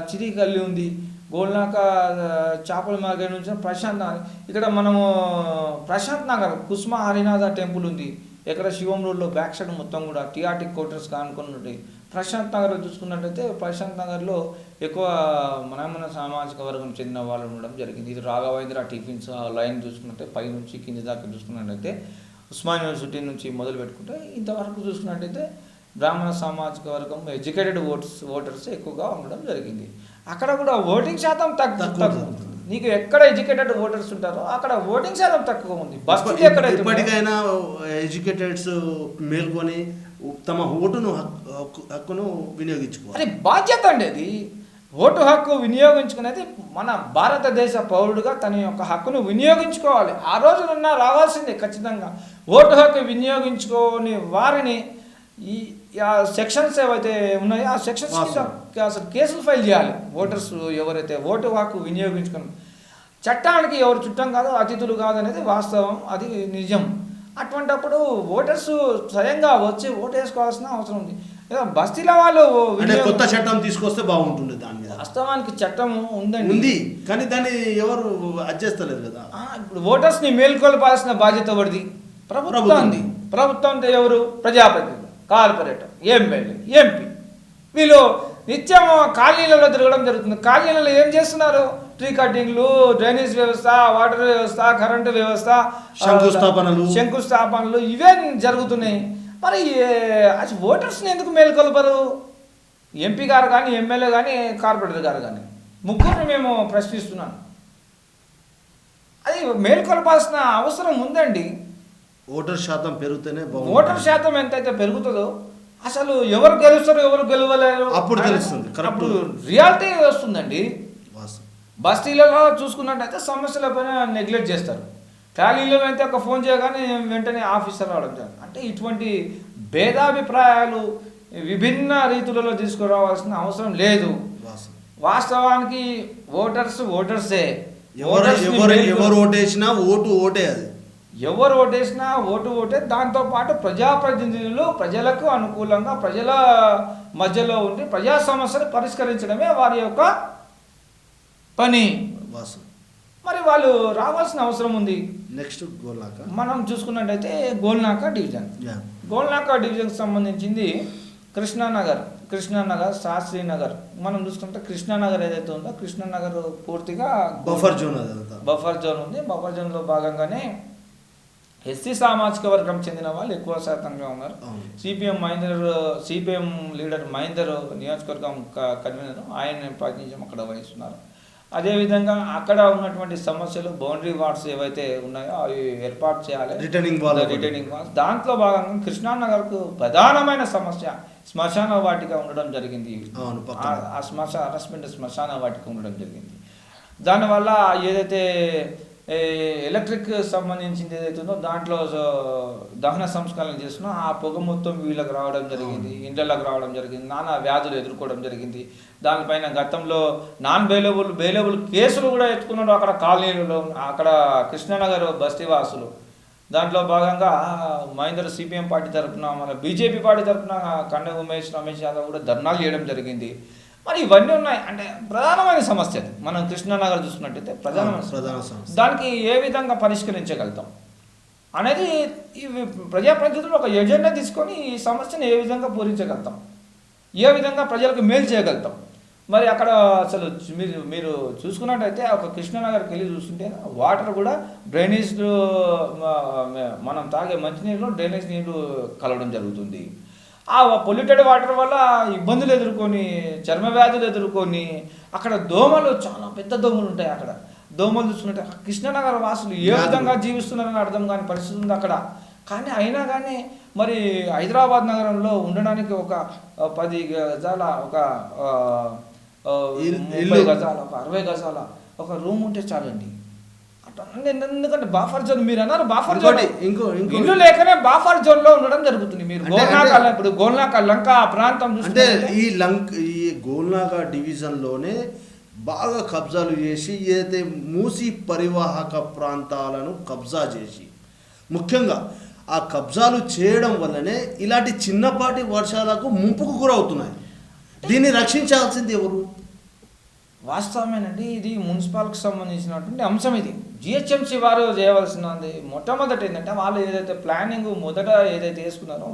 Speaker 2: చిరికల్లి ఉంది, గోల్నాక చేపల మార్కెట్ నుంచి ప్రశాంత్ నగర్, ఇక్కడ మనము ప్రశాంత్ నగర్ కుస్మా హరినాథ టెంపుల్ ఉంది. ఎక్కడ శివం రోడ్లో బ్యాక్ సైడ్ మొత్తం కూడా టీఆర్టీ క్వార్టర్స్ కానుకున్నట్టు. ప్రశాంత్ నగర్ చూసుకున్నట్టయితే ప్రశాంత్ నగర్లో ఎక్కువ మన సామాజిక వర్గం చెందిన వాళ్ళు ఉండడం జరిగింది. ఇది రాఘవేంద్ర టిఫిన్స్ లైన్ చూసుకున్నట్టే పై నుంచి కింది దాకా చూసుకున్నట్టయితే ఉస్మాన్ యూనివర్సిటీ నుంచి మొదలు పెట్టుకుంటే ఇంతవరకు చూసుకున్నట్టయితే బ్రాహ్మణ సామాజిక వర్గం ఎడ్యుకేటెడ్ ఓటర్స్ ఎక్కువగా ఉండడం జరిగింది. అక్కడ కూడా ఓటింగ్ శాతం తక్కువ. నీకు ఎక్కడ ఎడ్యుకేటెడ్ ఓటర్స్ ఉంటారో అక్కడ ఓటింగ్ శాతం తక్కువ ఉంది. బస్తీ ఎక్కడైతే
Speaker 3: ఇప్పటికైనా ఎడ్యుకేటెడ్స్ మేల్కొని తమ ఓటును హక్కును వినియోగించుకోవాలి.
Speaker 2: అది బాధ్యత అండి. అది ఓటు హక్కు వినియోగించుకునేది మన భారతదేశ పౌరుడుగా తన యొక్క హక్కును వినియోగించుకోవాలి. ఆ రోజునున్న రావాల్సిందే ఖచ్చితంగా. ఓటు హక్కు వినియోగించుకోని వారిని ఈ సెక్షన్స్ ఏవైతే ఉన్నాయో ఆ సెక్షన్స్ కింద అసలు కేసులు ఫైల్ చేయాలి. ఓటర్స్ ఎవరైతే ఓటు హక్కు వినియోగించుకుని చట్టానికి ఎవరు చుట్టం కాదు, అతిథులు కాదు అనేది వాస్తవం, అది నిజం. అటువంటప్పుడు ఓటర్స్ స్వయంగా వచ్చి ఓటు వేసుకోవాల్సిన అవసరం ఉంది. బస్తీల వాళ్ళు
Speaker 3: కొత్త చట్టం తీసుకొస్తే బాగుంటుంది. దాని మీద
Speaker 2: వాస్తవానికి చట్టం ఉంది,
Speaker 3: కానీ దాన్ని ఎవరు అడ్జేస్తలేరు కదా.
Speaker 2: ఇప్పుడు ఓటర్స్ని మేల్కొల్పాల్సిన బాధ్యత ఎవరిది? ప్రభుత్వం. ప్రభుత్వం అంటే ఎవరు? ప్రజాప్రతినిధులు, కార్పొరేటర్, ఎమ్మెల్యే, ఎంపీ. వీళ్ళు నిత్యం కాలనీలలో తిరగడం జరుగుతుంది. కాలనీలలో ఏం చేస్తున్నారు? ట్రీ కటింగ్లు, డ్రైనేజ్ వ్యవస్థ, వాటర్ వ్యవస్థ, కరెంటు వ్యవస్థ, శంకుస్థాపనలు ఇవే జరుగుతున్నాయి. మరి అది ఓటర్స్ని ఎందుకు మేల్కొల్పరు? ఎంపీ గారు కానీ, ఎమ్మెల్యే కానీ, కార్పొరేటర్ గారు కానీ, ముగ్గురిని మేము ప్రశ్నిస్తున్నాను. అది మేల్కొల్పాల్సిన అవసరం ఉందండి.
Speaker 3: ఓటర్ శాతం పెరిగితేనే
Speaker 2: ఓటర్ శాతం ఎంతైతే పెరుగుతుందో అసలు ఎవరు గెలుస్తారు ఎవరు గెలవలేరు
Speaker 3: అప్పుడు తెలుస్తుంది. కరెక్ట్.
Speaker 2: అప్పుడు రియాలిటీ వస్తుందండి.
Speaker 3: వాస్తవం.
Speaker 2: బస్తీలలో చూసుకున్నట్టయితే సమస్యల పైన నెగ్లెక్ట్ చేస్తారు. ఖాళీలో అయితే ఒక ఫోన్ చేయగానే వెంటనే ఆఫీసర్ రావడం జరుగుతుంది. అంటే ఇటువంటి భేదాభిప్రాయాలు విభిన్న రీతులలో తీసుకురావాల్సిన అవసరం లేదు.
Speaker 3: వాస్తవం.
Speaker 2: వాస్తవానికి ఓటర్సే.
Speaker 3: ఎవరు ఓటేసినా ఓటే అది.
Speaker 2: ఎవరు ఓటేసినా ఓటే. దాంతోపాటు ప్రజాప్రతినిధులు ప్రజలకు అనుకూలంగా ప్రజల మధ్యలో ఉండి ప్రజా సమస్యలు పరిష్కరించడమే వారి యొక్క పని.
Speaker 3: వాస్తవం.
Speaker 2: మరి వాళ్ళు రావాల్సిన అవసరం ఉంది.
Speaker 3: నెక్స్ట్ గోల్నాక
Speaker 2: మనం చూసుకున్నట్టయితే గోల్నాక డివిజన్. గోల్నాక డివిజన్కి సంబంధించింది కృష్ణానగర్, శాస్త్రీనగర్. మనం చూసుకుంటే కృష్ణానగర్ ఏదైతే ఉందో కృష్ణానగర్ పూర్తిగా
Speaker 3: బఫర్ జోన్ అదంతా.
Speaker 2: బఫర్ జోన్ ఉంది. బఫర్ జోన్లో భాగంగానే ఎస్సీ సామాజిక వర్గం చెందిన వాళ్ళు ఎక్కువ శాతంగా ఉన్నారు. సిపిఎం లీడర్ మహేందర్ నియోజకవర్గం కన్వీనర్, ఆయన ప్రాతినిధ్యం అక్కడ వహిస్తున్నారు. అదేవిధంగా అక్కడ ఉన్నటువంటి సమస్యలు బౌండరీ వార్డ్స్ ఏవైతే ఉన్నాయో అవి ఏర్పాటు చేయాలి, రిటర్నింగ్ వాల్స్. దాంట్లో భాగంగా కృష్ణానగర్కు ప్రధానమైన సమస్య శ్మశాన వాటిక ఉండడం జరిగింది. ఆ హరాస్మెంట్ శ్మశాన వాటిక ఉండడం జరిగింది. దానివల్ల ఏదైతే ఎలక్ట్రిక్ సంబంధించింది ఏదైతే ఉందో దాంట్లో దహన సంస్కరణ చేస్తున్నా ఆ పొగ మొత్తం వీళ్ళకి రావడం జరిగింది, ఇండ్లకు రావడం జరిగింది, నానా వ్యాధులు ఎదుర్కోవడం జరిగింది. దానిపైన గతంలో నాన్ బెయిలబుల్ కేసులు కూడా ఎత్తుకున్నారు అక్కడ కాలనీలలో, అక్కడ కృష్ణానగర్ బస్తీవాసులు. దాంట్లో భాగంగా మహేందర్ సిపిఎం పార్టీ తరఫున, మన బీజేపీ పార్టీ తరఫున కండ ఉమేష్, రమేష్ యాదవ్ కూడా ధర్నాలు చేయడం జరిగింది. మరి ఇవన్నీ ఉన్నాయి. అంటే ప్రధానమైన సమస్య మనం కృష్ణానగర్ చూసుకున్నట్టయితే ప్రధాన సమస్య. దానికి ఏ విధంగా పరిష్కరించగలుగుతాం అనేది ఈ ప్రజాప్రతినిధులు ఒక ఎజెండా తీసుకొని ఈ సమస్యను ఏ విధంగా పూరించగలుగుతాం, ఏ విధంగా ప్రజలకు మేలు చేయగలుగుతాం. మరి అక్కడ అసలు మీరు చూసుకున్నట్టయితే ఒక కృష్ణానగర్కి వెళ్ళి చూస్తుంటే వాటర్ కూడా డ్రైనేజ్, మనం తాగే మంచినీళ్ళు డ్రైనేజ్ నీళ్ళు కలవడం జరుగుతుంది. ఆ పొల్యూటెడ్ వాటర్ వల్ల ఇబ్బందులు ఎదుర్కొని, చర్మ వ్యాధులు ఎదుర్కొని, అక్కడ దోమలు, చాలా పెద్ద దోమలు ఉంటాయి. అక్కడ దోమలు చూసుకుంటే కృష్ణానగర్ వాసులు ఏ విధంగా జీవిస్తున్నారని అర్థం కాని పరిస్థితి ఉంది అక్కడ. కానీ అయినా కానీ మరి హైదరాబాద్ నగరంలో ఉండడానికి ఒక 10 గజాల, ఒక 30 గజాల, ఒక 60 గజాల ఒక రూమ్ ఉంటే చాలండి. ఎందుకంటే బాఫర్ జోన్ మీరు అన్నారు, బాఫర్ జోన్ ఇల్లు లేకనే బాఫర్ జోన్ లో ఉండడం జరుగుతుంది. మీరు ఇప్పుడు గోల్నాక లంక ప్రాంతం
Speaker 3: అంటే ఈ గోల్నాక డివిజన్ లోనే బాగా కబ్జాలు చేసి ఏదైతే మూసి పరివాహక ప్రాంతాలను కబ్జా చేసి, ముఖ్యంగా ఆ కబ్జాలు చేయడం వల్లనే ఇలాంటి చిన్నపాటి వర్షాలకు ముంపుకు గురవుతున్నాయి. దీన్ని రక్షించాల్సింది ఎవరు?
Speaker 2: వాస్తవమేనండి. ఇది మున్సిపాలిటీకి సంబంధించినటువంటి అంశం. ఇది జిహెచ్ఎంసీ వారు చేయవలసినది మొట్టమొదటి ఏంటంటే వాళ్ళు ఏదైతే ప్లానింగ్ మొదట ఏదైతే వేసుకున్నారో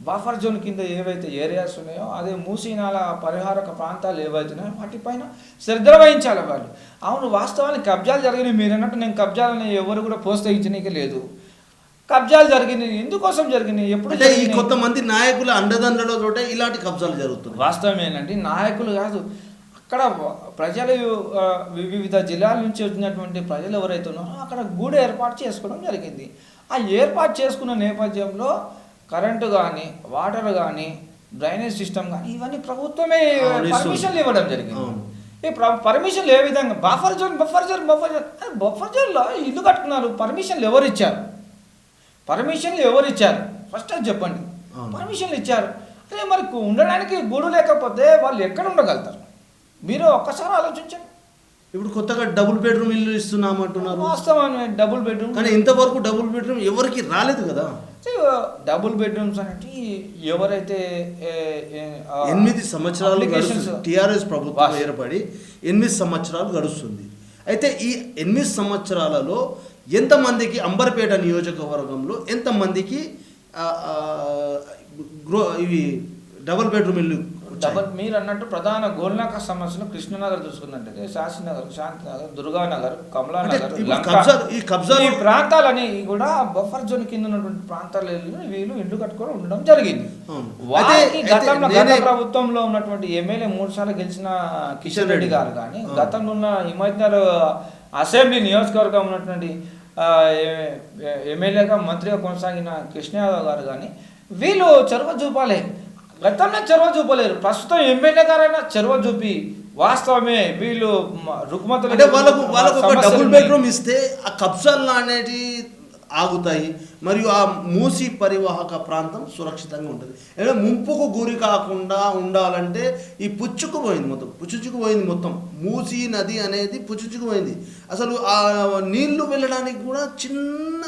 Speaker 2: బఫర్ జోన్ కింద ఏవైతే ఏరియాస్ ఉన్నాయో అదే మూసీనాల పరిహారక ప్రాంతాలు ఏవైతున్నాయో వాటిపైన శ్రద్ధ వహించాలి వాళ్ళు. అవును, వాస్తవానికి కబ్జాలు జరిగినాయి. మీరు అన్నట్టు నేను కబ్జాలని ఎవరు కూడా ప్రోత్సహించనీకి లేదు. కబ్జాలు జరిగినాయి, ఎందుకోసం జరిగినాయి, ఎప్పుడు
Speaker 3: ఈ కొంతమంది నాయకుల అండదండలతో ఇలాంటి కబ్జాలు జరుగుతున్నాయి.
Speaker 2: వాస్తవమేనండి, నాయకులు కాదు, అక్కడ ప్రజలు వివిధ జిల్లాల నుంచి వచ్చినటువంటి ప్రజలు ఎవరైతే ఉన్నారో అక్కడ గూడు ఏర్పాటు చేసుకోవడం జరిగింది. ఆ ఏర్పాటు చేసుకున్న నేపథ్యంలో కరెంటు కానీ, వాటర్ కానీ, డ్రైనేజ్ సిస్టమ్ కానీ ఇవన్నీ ప్రభుత్వమే పర్మిషన్లు ఇవ్వడం జరిగింది. ఈ పర్మిషన్లు ఏ విధంగా బఫర్ జోన్లో ఇల్లు కట్టుకున్నారు, పర్మిషన్లు ఎవరు ఇచ్చారు? ఫస్ట్ అది చెప్పండి. పర్మిషన్లు ఇచ్చారు. అదే మరి ఉండడానికి గూడు లేకపోతే వాళ్ళు ఎక్కడ ఉండగలుగుతారు? మీరు ఒక్కసారి ఆలోచించండి.
Speaker 3: ఇప్పుడు కొత్తగా డబుల్ బెడ్రూమ్ ఇల్లు ఇస్తున్నామంటున్నారు.
Speaker 2: వాస్తవమే, డబుల్ బెడ్రూమ్.
Speaker 3: కానీ ఇంతవరకు డబుల్ బెడ్రూమ్ ఎవరికి రాలేదు కదా.
Speaker 2: డబుల్ బెడ్రూమ్స్ అనేవి ఎవరైతే
Speaker 3: 8 సంవత్సరాలు టీఆర్ఎస్ ప్రభుత్వం ఏర్పడి 8 సంవత్సరాలు గడుస్తుంది. అయితే ఈ 8 సంవత్సరాలలో ఎంతమందికి అంబర్పేట నియోజకవర్గంలో ఎంతమందికి ఇవి డబుల్ బెడ్రూమ్ ఇల్లు?
Speaker 2: మీరు అన్నట్టు ప్రధాన గోల్నాక సమస్యలు కృష్ణనగర్ చూసుకున్నట్టయితే శాస్త్రీనగర్, శాంతినగర్, దుర్గానగర్, కమలానగర్, ఈ ప్రాంతాలని కూడా బఫర్ జోన్ కింద ఉన్నటువంటి ప్రాంతాలలో వీళ్ళు ఇల్లు కట్టుకొని ఉండడం జరిగింది. వారికి గతంలో గత ప్రభుత్వంలో ఉన్నటువంటి ఎమ్మెల్యే 3 సార్లు గెలిచిన కిషన్ రెడ్డి గారు కానీ, గతంలో ఉన్న హిమాయత్నగర్ అసెంబ్లీ నియోజకవర్గం ఉన్నటువంటి ఎమ్మెల్యేగా మంత్రిగా కొనసాగిన కృష్ణ యాదవ్ గారు కానీ వీళ్ళు చొరవ చూపాలి. గతంలో చొరవ చూపలేరు. ప్రస్తుతం ఎమ్మెల్యే గారైనా చొరవ చూపి వాస్తవమే వీళ్ళు రుగ్మతలు
Speaker 3: అంటే వాళ్ళకు ఒక డబుల్ బెడ్రూమ్ ఇస్తే ఆ కబ్జాలు అనేటి ఆగుతాయి, మరియు ఆ మూసి పరివాహక ప్రాంతం సురక్షితంగా ఉంటుంది. అంటే ముంపుకు గురి కాకుండా ఉండాలంటే ఈ పుచ్చుకుపోయింది మొత్తం మూసి నది అనేది పుచ్చుకుపోయింది. అసలు ఆ నీళ్లు వెళ్ళడానికి కూడా చిన్న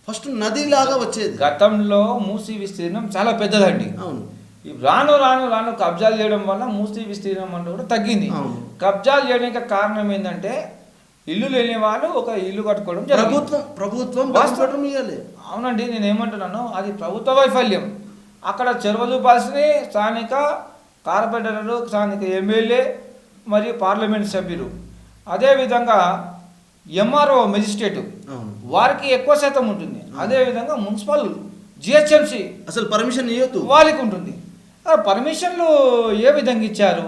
Speaker 3: ఫస్ట్ నదిలాగా వచ్చేది.
Speaker 2: గతంలో మూసి విస్తీర్ణం చాలా పెద్దదండి.
Speaker 3: అవును.
Speaker 2: రాను రాను రాను కబ్జాలు చేయడం వల్ల మూసి విస్తీర్ణం అంటే కూడా తగ్గింది. కబ్జాలు చేయడానికి కారణం ఏంటంటే ఇల్లు లేని వాళ్ళు ఒక ఇల్లు కట్టుకోవడం
Speaker 3: ప్రభుత్వం
Speaker 2: అవునండి, నేను ఏమంటున్నాను, అది ప్రభుత్వ వైఫల్యం. అక్కడ చొరవ చూపాల్సిన స్థానిక కార్పొరేటర్లు, స్థానిక ఎమ్మెల్యే మరియు పార్లమెంట్ సభ్యులు, అదేవిధంగా ఎంఆర్ఓ మెజిస్ట్రేటు వారికి ఎక్కువ శాతం ఉంటుంది. అదేవిధంగా మున్సిపల్ జిహెచ్ఎంసి
Speaker 3: అసలు పర్మిషన్ ఇవ్వదు,
Speaker 2: వాళ్ళకి ఉంటుంది. పర్మిషన్లు ఏ విధంగా ఇచ్చారు,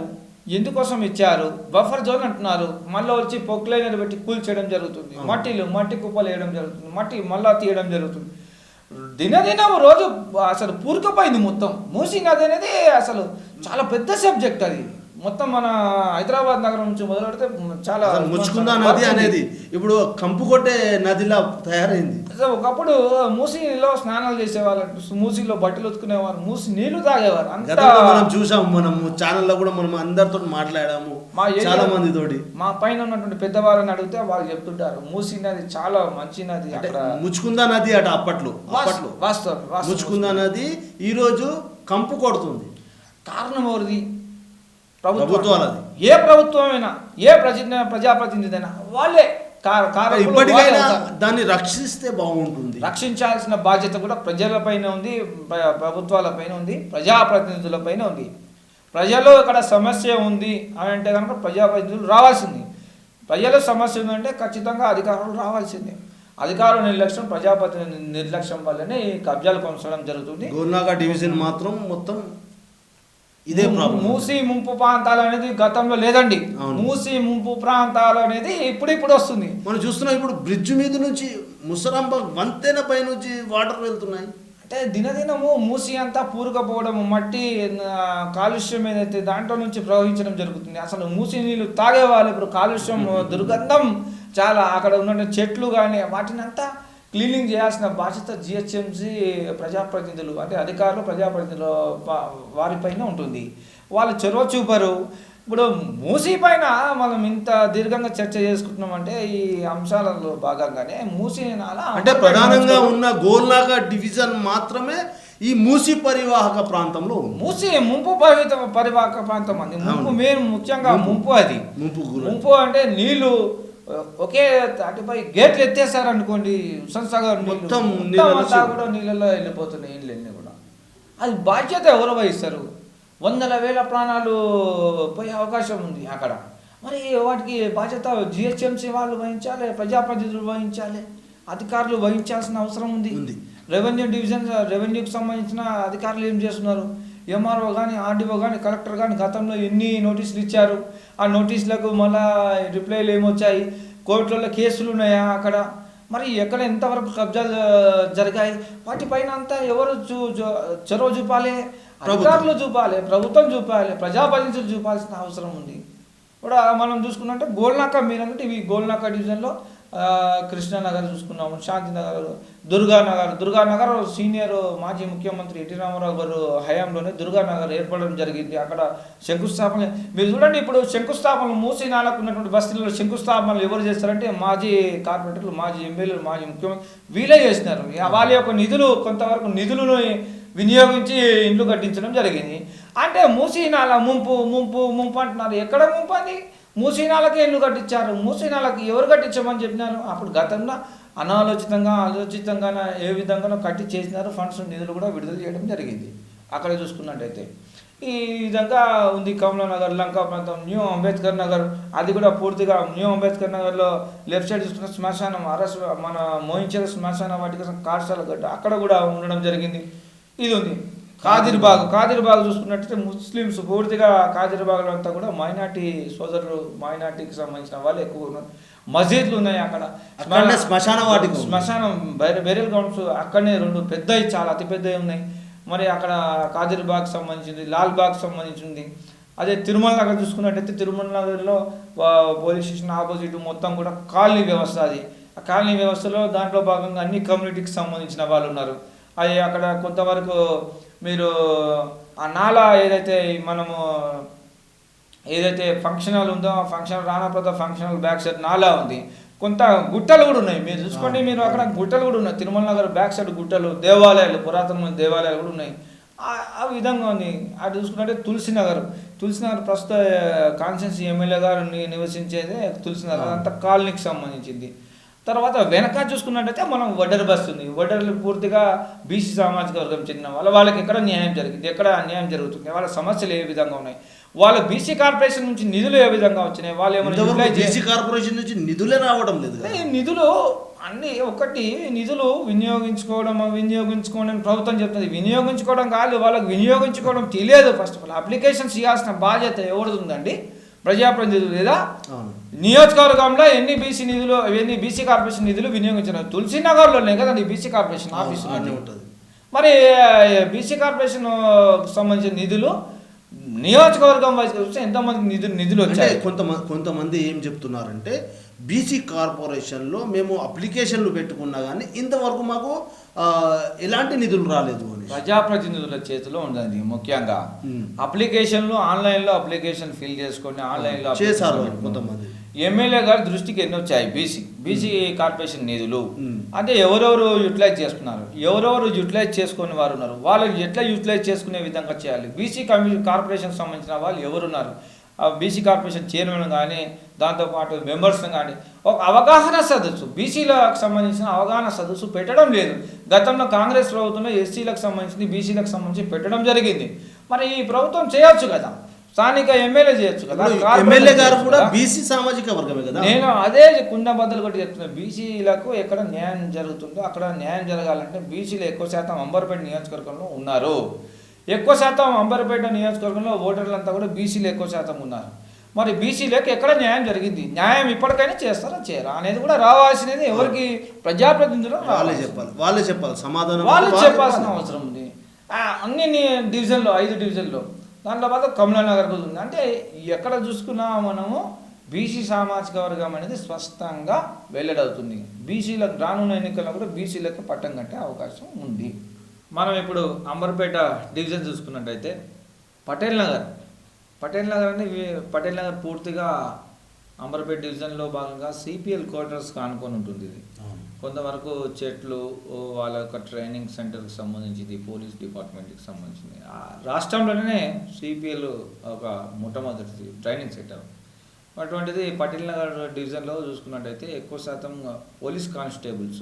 Speaker 2: ఎందుకోసం ఇచ్చారు? బఫర్ జోన్ అంటున్నారు, మళ్ళీ వచ్చి పొక్లైనర్ పెట్టి కూల్చేయడం జరుగుతుంది, మట్టి కుప్పలు వేయడం జరుగుతుంది, మట్టి మళ్ళా తీయడం జరుగుతుంది. దినదినం రోజు అసలు పూరుకుపోయింది మొత్తం. మూసీ నది అనేది అసలు చాలా పెద్ద సబ్జెక్ట్. అది మొత్తం మన హైదరాబాద్ నగరం నుంచి మొదలెడితే చాలా
Speaker 3: ముచ్చుకుందా నది అనేది ఇప్పుడు కంపు కొట్టే నదిలా తయారైంది.
Speaker 2: ఒకప్పుడు మూసీలో స్నానాలు చేసేవాళ్ళు, మూసీలో బట్టలు ఉతుకునేవారు, మూసీ నీళ్లు తాగేవారు.
Speaker 3: మనం చూసాము, మనం ఛానల్లో కూడా మనం అందరితో మాట్లాడాము, చాలా మంది తోటి.
Speaker 2: మా పైన ఉన్నటువంటి పెద్దవాళ్ళని అడిగితే వాళ్ళు చెప్తుంటారు మూసీ నది చాలా మంచి నది.
Speaker 3: ముచ్చుకుందా నది అట అప్పట్లో ముచ్చుకుందా నది ఈ రోజు కంపు కొడుతుంది.
Speaker 2: కారణం ఎవరిది?
Speaker 3: ప్రభుత్వాలది.
Speaker 2: ఏ ప్రభుత్వమైనా, ఏ ప్రజాప్రతినిధి వాళ్ళే
Speaker 3: ఇప్పటికైనా దాన్ని రక్షిస్తే బాగుంటుంది.
Speaker 2: రక్షించాల్సిన బాధ్యత కూడా ప్రజలపైన ఉంది, ప్రభుత్వాలపైన ఉంది, ప్రజాప్రతినిధులపైన ఉంది. ప్రజలు ఇక్కడ సమస్య ఉంది అని అంటే కనుక ప్రజాప్రతినిధులు రావాల్సింది. ప్రజల సమస్య ఉందంటే ఖచ్చితంగా అధికారులు రావాల్సిందే. అధికారుల నిర్లక్ష్యం, ప్రజాప్రతినిధి నిర్లక్ష్యం వల్లనే ఈ కబ్జాలు కొనసాగడం జరుగుతుంది.
Speaker 3: గోల్నాగా డివిజన్ మాత్రం మొత్తం ఇదే ప్రాబ్లం.
Speaker 2: మూసీ ముంపు ప్రాంతాలు అనేది గతంలో లేదండి. మూసీ ముంపు ప్రాంతాలు అనేది ఇప్పుడు వస్తుంది.
Speaker 3: మనం చూస్తున్నాం ఇప్పుడు బ్రిడ్జ్ మీద నుంచి ముసరాంబ వంతెన పై నుంచి వాటర్ వెళ్తున్నాయి.
Speaker 2: అంటే దినదినము మూసీ అంతా పూరుకపోవడం, మట్టి కాలుష్యం ఏదైతే దాంట్లో నుంచి ప్రవహించడం జరుగుతుంది. అసలు మూసీ నీళ్ళు తాగేవాళ్ళు ఇప్పుడు కాలుష్యం, దుర్గంధం చాలా. అక్కడ ఉన్న చెట్లు కానీ వాటిని అంతా క్లీనింగ్ చేయాల్సిన బాధ్యత జిహెచ్ఎంసీ ప్రజాప్రతినిధులు అంటే అధికారులు, ప్రజాప్రతినిధులు వారిపైన ఉంటుంది. వాళ్ళు చొరవ చూపరు. ఇప్పుడు మూసీ పైన మనం ఇంత దీర్ఘంగా చర్చ చేసుకుంటున్నామంటే ఈ అంశాలలో భాగంగానే మూసీ నాల
Speaker 3: అంటే ప్రధానంగా ఉన్న గోల్నాగా డివిజన్ మాత్రమే ఈ మూసీ పరివాహక ప్రాంతంలో
Speaker 2: మూసీ ముంపు పరివాహక ప్రాంతం అండి. ముంపు మెయిన్ ముఖ్యంగా ముంపు. అది ముంపు అంటే నీళ్లు ఒకే అటుపై గేట్లు ఎత్తేసారు అనుకోండి, హుస్సేన్సాగర్ మొత్తం కూడా నీళ్ళలో వెళ్ళిపోతున్నాయి ఇళ్ళన్నీ కూడా. అది బాధ్యత ఎవరు వహిస్తారు? వందల వేల ప్రాణాలు పోయే అవకాశం ఉంది అక్కడ. మరి వాటికి బాధ్యత జిహెచ్ఎంసీ వాళ్ళు వహించాలి, ప్రజాప్రతినిధులు వహించాలి, అధికారులు వహించాల్సిన అవసరం ఉంది. రెవెన్యూ డివిజన్, రెవెన్యూకి సంబంధించిన అధికారులు ఏం చేస్తున్నారు? ఎంఆర్ఓ కానీ, ఆర్డీఓ కానీ, కలెక్టర్ కానీ గతంలో ఎన్ని నోటీసులు ఇచ్చారు? ఆ నోటీసులకు మళ్ళా రిప్లైలు ఏమొచ్చాయి? కోర్టులలో కేసులు ఉన్నాయా అక్కడ? మరి ఎక్కడ ఎంతవరకు కబ్జాలు జరిగాయి? వాటిపైన అంతా ఎవరు చొరవ చూపాలి? అధికారులు చూపాలి, ప్రభుత్వం చూపాలి, ప్రజాప్రతినిధులు చూపాల్సిన అవసరం ఉంది. కూడా మనం చూసుకున్నట్టే గోల్నాకా మీరు అన్నట్టు ఇవి గోల్నాకా డివిజన్లో కృష్ణానగర్ చూసుకున్నాము, శాంతినగర్, దుర్గానగర్ సీనియర్ మాజీ ముఖ్యమంత్రి ఎన్టీ రామారావు గారు హయాంలోనే దుర్గానగర్ ఏర్పడడం జరిగింది. అక్కడ శంకుస్థాపన మీరు చూడండి. ఇప్పుడు శంకుస్థాపనలు మూసీ నాలకు ఉన్నటువంటి బస్తీలలో శంకుస్థాపనలు ఎవరు చేస్తారంటే మాజీ కార్పొరేటర్లు, మాజీ ఎమ్మెల్యేలు, మాజీ ముఖ్యమంత్రి వీళ్ళే చేస్తున్నారు. వాళ్ళ యొక్క నిధులు కొంతవరకు నిధులను వినియోగించి ఇండ్లు కట్టించడం జరిగింది. అంటే మూసీ నాల ముంపు అంటున్నారు. ఎక్కడ ముంపు అని? మూసీనాలకి ఇల్లు కట్టించారు. మూసీనాలకి ఎవరు కట్టించమని చెప్పినారు? అప్పుడు గతంలో ఆలోచితంగా ఏ విధంగానో కట్టి చేసినారు. ఫండ్స్ నిధులు కూడా విడుదల చేయడం జరిగింది. అక్కడ చూసుకున్నట్టయితే ఈ విధంగా ఉంది. కమలానగర్, లంకా ప్రాంతం, న్యూ అంబేద్కర్ నగర్, అది కూడా పూర్తిగా న్యూ అంబేద్కర్ నగర్లో లెఫ్ట్ సైడ్ చూసుకున్న శ్మశానం, మన మోయించేద శ్మశాన వాటికి కాల్సాల గడ్డ అక్కడ కూడా ఉండడం జరిగింది. ఇది ఉంది. కాదిర్బాగ్ చూసుకున్నట్టయితే ముస్లిమ్స్ పూర్తిగా కాదిర్బాగ్లో అంతా కూడా మైనార్టీ సోదరులు, మైనార్టీకి సంబంధించిన వాళ్ళు ఎక్కువ ఉన్నారు. మసీద్లు ఉన్నాయి అక్కడ. శ్మశానం బెరియల్ గ్రౌండ్స్ అక్కడనే 2 పెద్దవి, చాలా అతిపెద్దవి ఉన్నాయి. మరి అక్కడ కాజీర్బాగ్ సంబంధించింది, లాల్బాగ్ సంబంధించింది. అదే తిరుమల నగర్ చూసుకున్నట్టయితే తిరుమల నగర్లో పోలీస్ స్టేషన్ ఆపోజిట్ మొత్తం కూడా కాలనీ వ్యవస్థ. అది ఆ కాలనీ వ్యవస్థలో దాంట్లో భాగంగా అన్ని కమ్యూనిటీకి సంబంధించిన వాళ్ళు ఉన్నారు. అది అక్కడ కొంతవరకు మీరు ఆ నాలా ఏదైతే ఫంక్షన్ హాల్ ఉందో ఆ function Rana Pratap function hall back side నాలా ఉంది. కొంత గుట్టలు కూడా ఉన్నాయి. మీరు చూసుకోండి, మీరు అక్కడ గుట్టలు కూడా ఉన్నాయి. తిరుమల నగర్ బ్యాక్ సైడ్ గుట్టలు, దేవాలయాలు, పురాతనమైన దేవాలయాలు కూడా ఉన్నాయి. ఆ విధంగా ఉంది. అటు చూసుకుంటే తులసినగర్ ప్రస్తుత కాన్స్టిట్యున్సీ ఎమ్మెల్యే గారు నివసించేదే తులసినగర్, అదంతా కాలనీకి సంబంధించింది. తర్వాత వెనక చూసుకున్నట్టయితే మనం వడ్డర్ బస్ ఉంది. వడ్డర్లు పూర్తిగా బీసీ సామాజిక వర్గం చెందిన వాళ్ళకి ఎక్కడ న్యాయం జరిగింది, ఎక్కడ అన్యాయం జరుగుతుంది, వాళ్ళ సమస్యలు ఏ విధంగా ఉన్నాయి, వాళ్ళ బీసీ కార్పొరేషన్ నుంచి నిధులు ఏ విధంగా వచ్చినాయి, వాళ్ళు ఏమైనా
Speaker 3: బీసీ కార్పొరేషన్ నుంచి నిధులే రావడం లేదు.
Speaker 2: నిధులు అన్ని ఒకటి నిధులు వినియోగించుకోవడం ప్రభుత్వం చెప్తుంది. వినియోగించుకోవడం కాదు, వాళ్ళకి వినియోగించుకోవడం తెలియదు. ఫస్ట్ ఆఫ్ ఆల్ అప్లికేషన్స్ ఇవ్వాల్సిన బాధ్యత ఎవరిది ఉందండి? ప్రజాప్రతినిధులు. లేదా నియోజకవర్గంలో ఎన్ని బీసీ కార్పొరేషన్ నిధులు వినియోగించారు? తులసినగర్లోనే కదండి బీసీ కార్పొరేషన్ ఆఫీస్ ఉంటుంది. మరి బీసీ కార్పొరేషన్ సంబంధించిన నిధులు నియోజకవర్గం వైజ్ చూస్తే ఎంతమందికి నిధులు వచ్చాయి?
Speaker 3: కొంతమంది ఏం చెప్తున్నారంటే బీసీ కార్పొరేషన్లో మేము అప్లికేషన్లు పెట్టుకున్నా కానీ ఇంతవరకు మాకు ఎలాంటి నిధులు రాలేదు అని.
Speaker 2: ప్రజాప్రతినిధుల చేతిలో ఉండదు. ముఖ్యంగా అప్లికేషన్లు ఆన్లైన్లో అప్లికేషన్ ఫిల్ చేసుకొని ఆన్లైన్లో
Speaker 3: చేశారు కొంతమంది.
Speaker 2: ఎమ్మెల్యే గారి దృష్టికి ఎన్ని వచ్చాయి బీసీ కార్పొరేషన్ నిధులు అంటే ఎవరెవరు యూటిలైజ్ చేసుకున్నారు, ఎవరెవరు యూటిలైజ్ చేసుకునే వారు ఉన్నారు, వాళ్ళని ఎట్లా యూటిలైజ్ చేసుకునే విధంగా చేయాలి, బీసీ కార్పొరేషన్ సంబంధించిన వాళ్ళు ఎవరున్నారు, బీసీ కార్పొరేషన్ చైర్మన్ కానీ దాంతోపాటు మెంబర్స్ కానీ ఒక అవగాహన సదస్సు, బీసీలకు సంబంధించిన అవగాహన సదస్సు పెట్టడం లేదు. గతంలో కాంగ్రెస్ ప్రభుత్వంలో ఎస్సీలకు సంబంధించి బీసీలకు సంబంధించి పెట్టడం జరిగింది. మరి ఈ ప్రభుత్వం చేయొచ్చు కదా, స్థానిక ఎమ్మెల్యే చేయొచ్చు కదా.
Speaker 3: ఎమ్మెల్యే గారు కూడా బీసీ సామాజిక వర్గమే కదా.
Speaker 2: నేను అదే కుండ బద్దలు కొట్టి చెప్తున్నాను. బీసీలకు ఎక్కడ న్యాయం జరుగుతుందో అక్కడ న్యాయం జరగాలంటే బీసీలు ఎక్కువ శాతం అంబర్పేట నియోజకవర్గంలో ఉన్నారు. ఎక్కువ శాతం అంబర్పేట నియోజకవర్గంలో ఓటర్లంతా కూడా బీసీలు ఎక్కువ శాతం ఉన్నారు. మరి బీసీలకు ఎక్కడ న్యాయం జరిగింది, న్యాయం ఇప్పటికైనా చేస్తారా చేయరా అనేది కూడా రావాల్సినది ఎవరికి? ప్రజాప్రతినిధులు
Speaker 3: వాళ్ళే చెప్పాలి సమాధానం,
Speaker 2: వాళ్ళు చెప్పాల్సిన అవసరం ఉంది. అన్ని డివిజన్లో 5 డివిజన్లో దాంట్లో పాటు కమలా నగర్ కూడా ఉంది. అంటే ఎక్కడ చూసుకున్నా మనము బీసీ సామాజిక వర్గం అనేది స్పష్టంగా వెల్లడవుతుంది. బీసీలకు రానున్న ఎన్నికల్లో కూడా బీసీలకు పట్టం కట్టే అవకాశం ఉంది. మనం ఇప్పుడు అంబర్పేట డివిజన్ చూసుకున్నట్టయితే పటేల్ నగర్ అనేది పటేల్ నగర్ పూర్తిగా అంబర్పేట డివిజన్లో భాగంగా సిపిఎల్ క్వార్టర్స్ కానుకొని ఉంటుంది. ఇది కొంతవరకు చెట్లు, వాళ్ళ యొక్క ట్రైనింగ్ సెంటర్కి సంబంధించింది, పోలీస్ డిపార్ట్మెంట్కి సంబంధించింది. రాష్ట్రంలోనే సిపిఎల్ ఒక మొట్టమొదటి ట్రైనింగ్ సెంటర్. అటువంటిది పటేల్ నగర్ డివిజన్లో చూసుకున్నట్టయితే ఎక్కువ శాతం పోలీస్ కానిస్టేబుల్స్,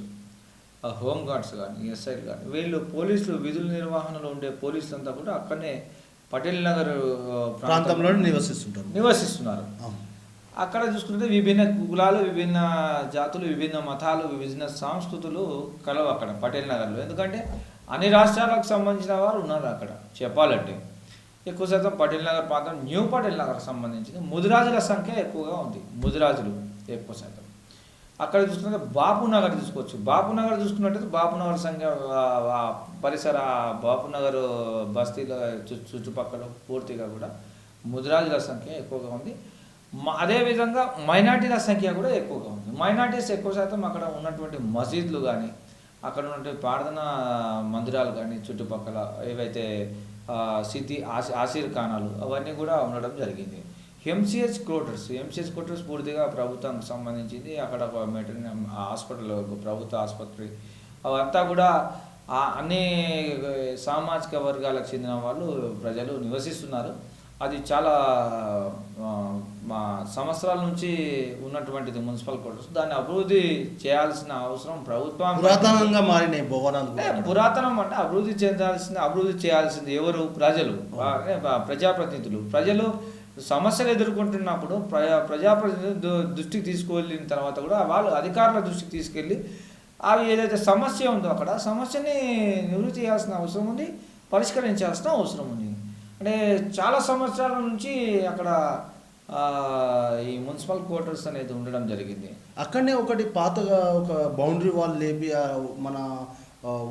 Speaker 2: హోమ్ గార్డ్స్ కానీ ఎస్ఐలు కానీ వీళ్ళు పోలీసులు విధుల నిర్వహణలో ఉండే పోలీసులంతా కూడా అక్కడనే పటేల్ నగర్
Speaker 3: ప్రాంతంలో
Speaker 2: నివసిస్తున్నారు. అక్కడ చూసుకుంటే విభిన్న కులాలు, విభిన్న జాతులు, విభిన్న మతాలు, విభిన్న సంస్కృతులు కలవు అక్కడ పటేల్ నగర్లో. ఎందుకంటే అన్ని రాష్ట్రాలకు సంబంధించిన వారు ఉన్నారు అక్కడ. చెప్పాలంటే ఎక్కువ శాతం పటేల్ నగర్ ప్రాంతం, న్యూ పటేల్ నగర్ సంబంధించిన ముదిరాజుల సంఖ్య ఎక్కువగా ఉంది. ముదిరాజులు ఎక్కువ శాతం అక్కడ చూసుకుంటే బాపునగర్ తీసుకోవచ్చు. బాపునగర్ చూసుకున్నట్టయితే బాపునగర్ సంఖ్య పరిసర బాపునగర్ బస్తీల చుట్టుపక్కల పూర్తిగా కూడా ముదిరాజుల సంఖ్య ఎక్కువగా ఉంది. అదేవిధంగా మైనార్టీల సంఖ్య కూడా ఎక్కువగా ఉంది. మైనార్టీస్ ఎక్కువ శాతం అక్కడ ఉన్నటువంటి మసీదులు కానీ అక్కడ ఉన్నటువంటి ప్రార్థనా మందిరాలు కానీ చుట్టుపక్కల ఏవైతే ఆశీర్ ఖానాలు అవన్నీ కూడా ఉండడం జరిగింది. ఎంసీహెచ్ క్వార్టర్స్ పూర్తిగా ప్రభుత్వానికి సంబంధించింది. అక్కడ ఒక మెటర్నరీ హాస్పిటల్, ప్రభుత్వ ఆసుపత్రి, అవంతా కూడా అన్ని సామాజిక వర్గాలకు చెందిన ప్రజలు నివసిస్తున్నారు. అది చాలా సంవత్సరాల నుంచి ఉన్నటువంటిది మున్సిపల్ క్వార్టర్స్. దాన్ని అభివృద్ధి చేయాల్సిన అవసరం ప్రభుత్వం.
Speaker 3: పురాతనంగా మారినాయి భవనాలు.
Speaker 2: పురాతనం అంటే అభివృద్ధి చేయాల్సింది ఎవరు? ప్రజలు, ప్రజాప్రతినిధులు. ప్రజలు సమస్యలు ఎదుర్కొంటున్నప్పుడు ప్రజాప్రతినిధులు దృష్టికి తీసుకువెళ్ళిన తర్వాత కూడా వాళ్ళు అధికారుల దృష్టికి తీసుకెళ్ళి అవి ఏదైతే సమస్య ఉందో అక్కడ సమస్యని నివృత్తి చేయాల్సిన అవసరం ఉంది, పరిష్కరించాల్సిన అవసరం ఉంది. అంటే చాలా సంవత్సరాల నుంచి అక్కడ ఈ మున్సిపల్ క్వార్టర్స్ అనేది ఉండడం జరిగింది.
Speaker 3: అక్కడనే ఒకటి పాతగా ఒక బౌండరీ వాల్ లేపి మన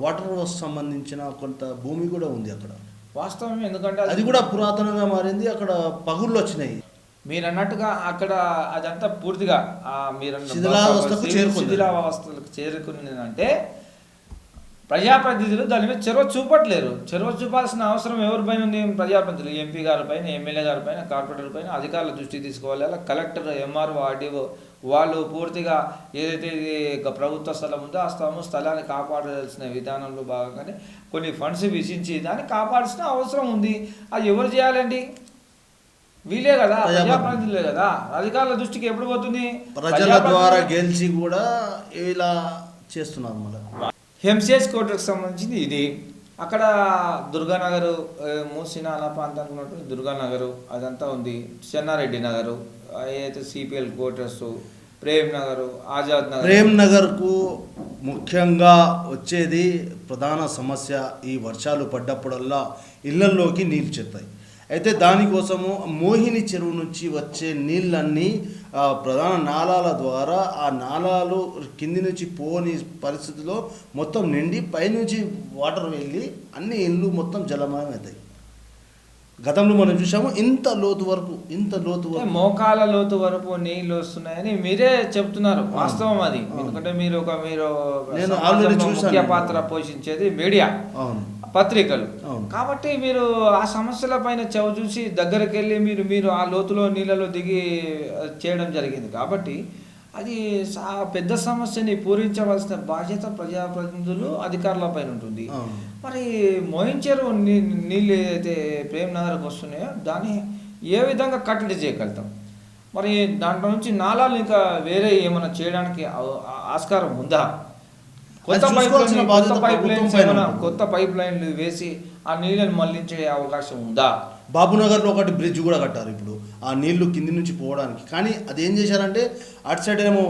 Speaker 3: వాటర్ సంబంధించిన కొంత భూమి కూడా ఉంది అక్కడ.
Speaker 2: వాస్తవం, ఎందుకంటే
Speaker 3: అది కూడా పురాతనంగా మారింది. అక్కడ పగుళ్ళు వచ్చినాయి.
Speaker 2: మీరు అన్నట్టుగా అక్కడ అదంతా పూర్తిగా
Speaker 3: శిథిలావస్థకు
Speaker 2: శిథిలావస్థలకు చేరుకున్నదంటే ప్రజాప్రతినిధులు దాని మీద చొరవ చూపట్లేరు. చొరవ చూపాల్సిన అవసరం ఎవరిపైన ఉంది? ప్రజాప్రతినిధులు, ఎంపీ గారి పైన, ఎమ్మెల్యే గారి పైన, కార్పొరేటర్ పైన, అధికారుల దృష్టికి తీసుకోవాలి. అలా కలెక్టర్, ఎంఆర్ఓ, ఆర్డీఓ వాళ్ళు పూర్తిగా ఏదైతే ఇది ప్రభుత్వ స్థలం ఉందో ఆ స్థలాన్ని కాపాడాల్సిన విధానంలో భాగంగానే కొన్ని ఫండ్స్ విధించి దాన్ని కాపాడాల్సిన అవసరం ఉంది. అది ఎవరు చేయాలండి? వీలే కదా, ప్రజాప్రతినిధులే కదా. అధికారుల దృష్టికి ఎప్పుడు పోతుంది?
Speaker 3: ప్రజల ద్వారా గెలిచి కూడా ఇలా చేస్తున్నారు. మళ్ళీ
Speaker 2: ఎంసీఎస్ కోర్టుకు సంబంధించింది ఇది. అక్కడ దుర్గానగరు, మూసినాల ప్రాంతానికి ఉన్నట్టు దుర్గానగరు అదంతా ఉంది. చెన్నారెడ్డి నగరు, ఏదైతే సిపిఎల్ క్వార్టర్స్, ప్రేమ్ నగరు, ఆజాద్ నగర్.
Speaker 3: ప్రేమ్ నగర్కు ముఖ్యంగా వచ్చేది ప్రధాన సమస్య. ఈ వర్షాలు పడ్డప్పుడల్లా ఇళ్లల్లోకి నీళ్ళు చేస్తాయి. అయితే దానికోసము మోహిని చెరువు నుంచి వచ్చే నీళ్ళన్నీ ప్రధాన నాళాల ద్వారా ఆ నాళాలు కింది నుంచి పోని పరిస్థితిలో మొత్తం నిండి పైనుంచి వాటర్ వెళ్ళి అన్ని ఇళ్ళు మొత్తం జలమయం అవుతాయి. గతంలో మనం చూసాము ఇంత లోతు వరకు
Speaker 2: మోకాల లోతు వరకు నీళ్ళు వస్తున్నాయని మీరే చెప్తున్నారు. వాస్తవం అది. ఎందుకంటే మీరు ముఖ్య పాత్ర పోషించేది మీడియా, పత్రికలు. కాబట్టి మీరు ఆ సమస్యల పైన చెవి చూసి దగ్గరికి వెళ్ళి మీరు ఆ లోతులో నీళ్ళలో దిగి చేయడం జరిగింది. కాబట్టి అది పెద్ద సమస్యని పూరించవలసిన బాధ్యత ప్రజాప్రతినిధులు, అధికారుల పైన ఉంటుంది. మరి మోయించారు నీళ్ళు ఏదైతే ప్రేమ్ నగర్కి వస్తున్నాయో దాన్ని ఏ విధంగా కట్టడి చేయగలుగుతాం? మరి దాంట్లో నుంచి నాళాలు ఇంకా వేరే ఏమైనా చేయడానికి ఆస్కారం ఉందా? కొత్త పైప్ లైన్లు వేసి ఆ నీళ్ళని మళ్లించే అవకాశం ఉందా?
Speaker 3: బాబునగర్లో ఒకటి బ్రిడ్జ్ కూడా కట్టారు ఇప్పుడు ఆ నీళ్లు కింది నుంచి పోవడానికి. కానీ అది ఏం చేశారంటే అటు సైడ్ ఏమో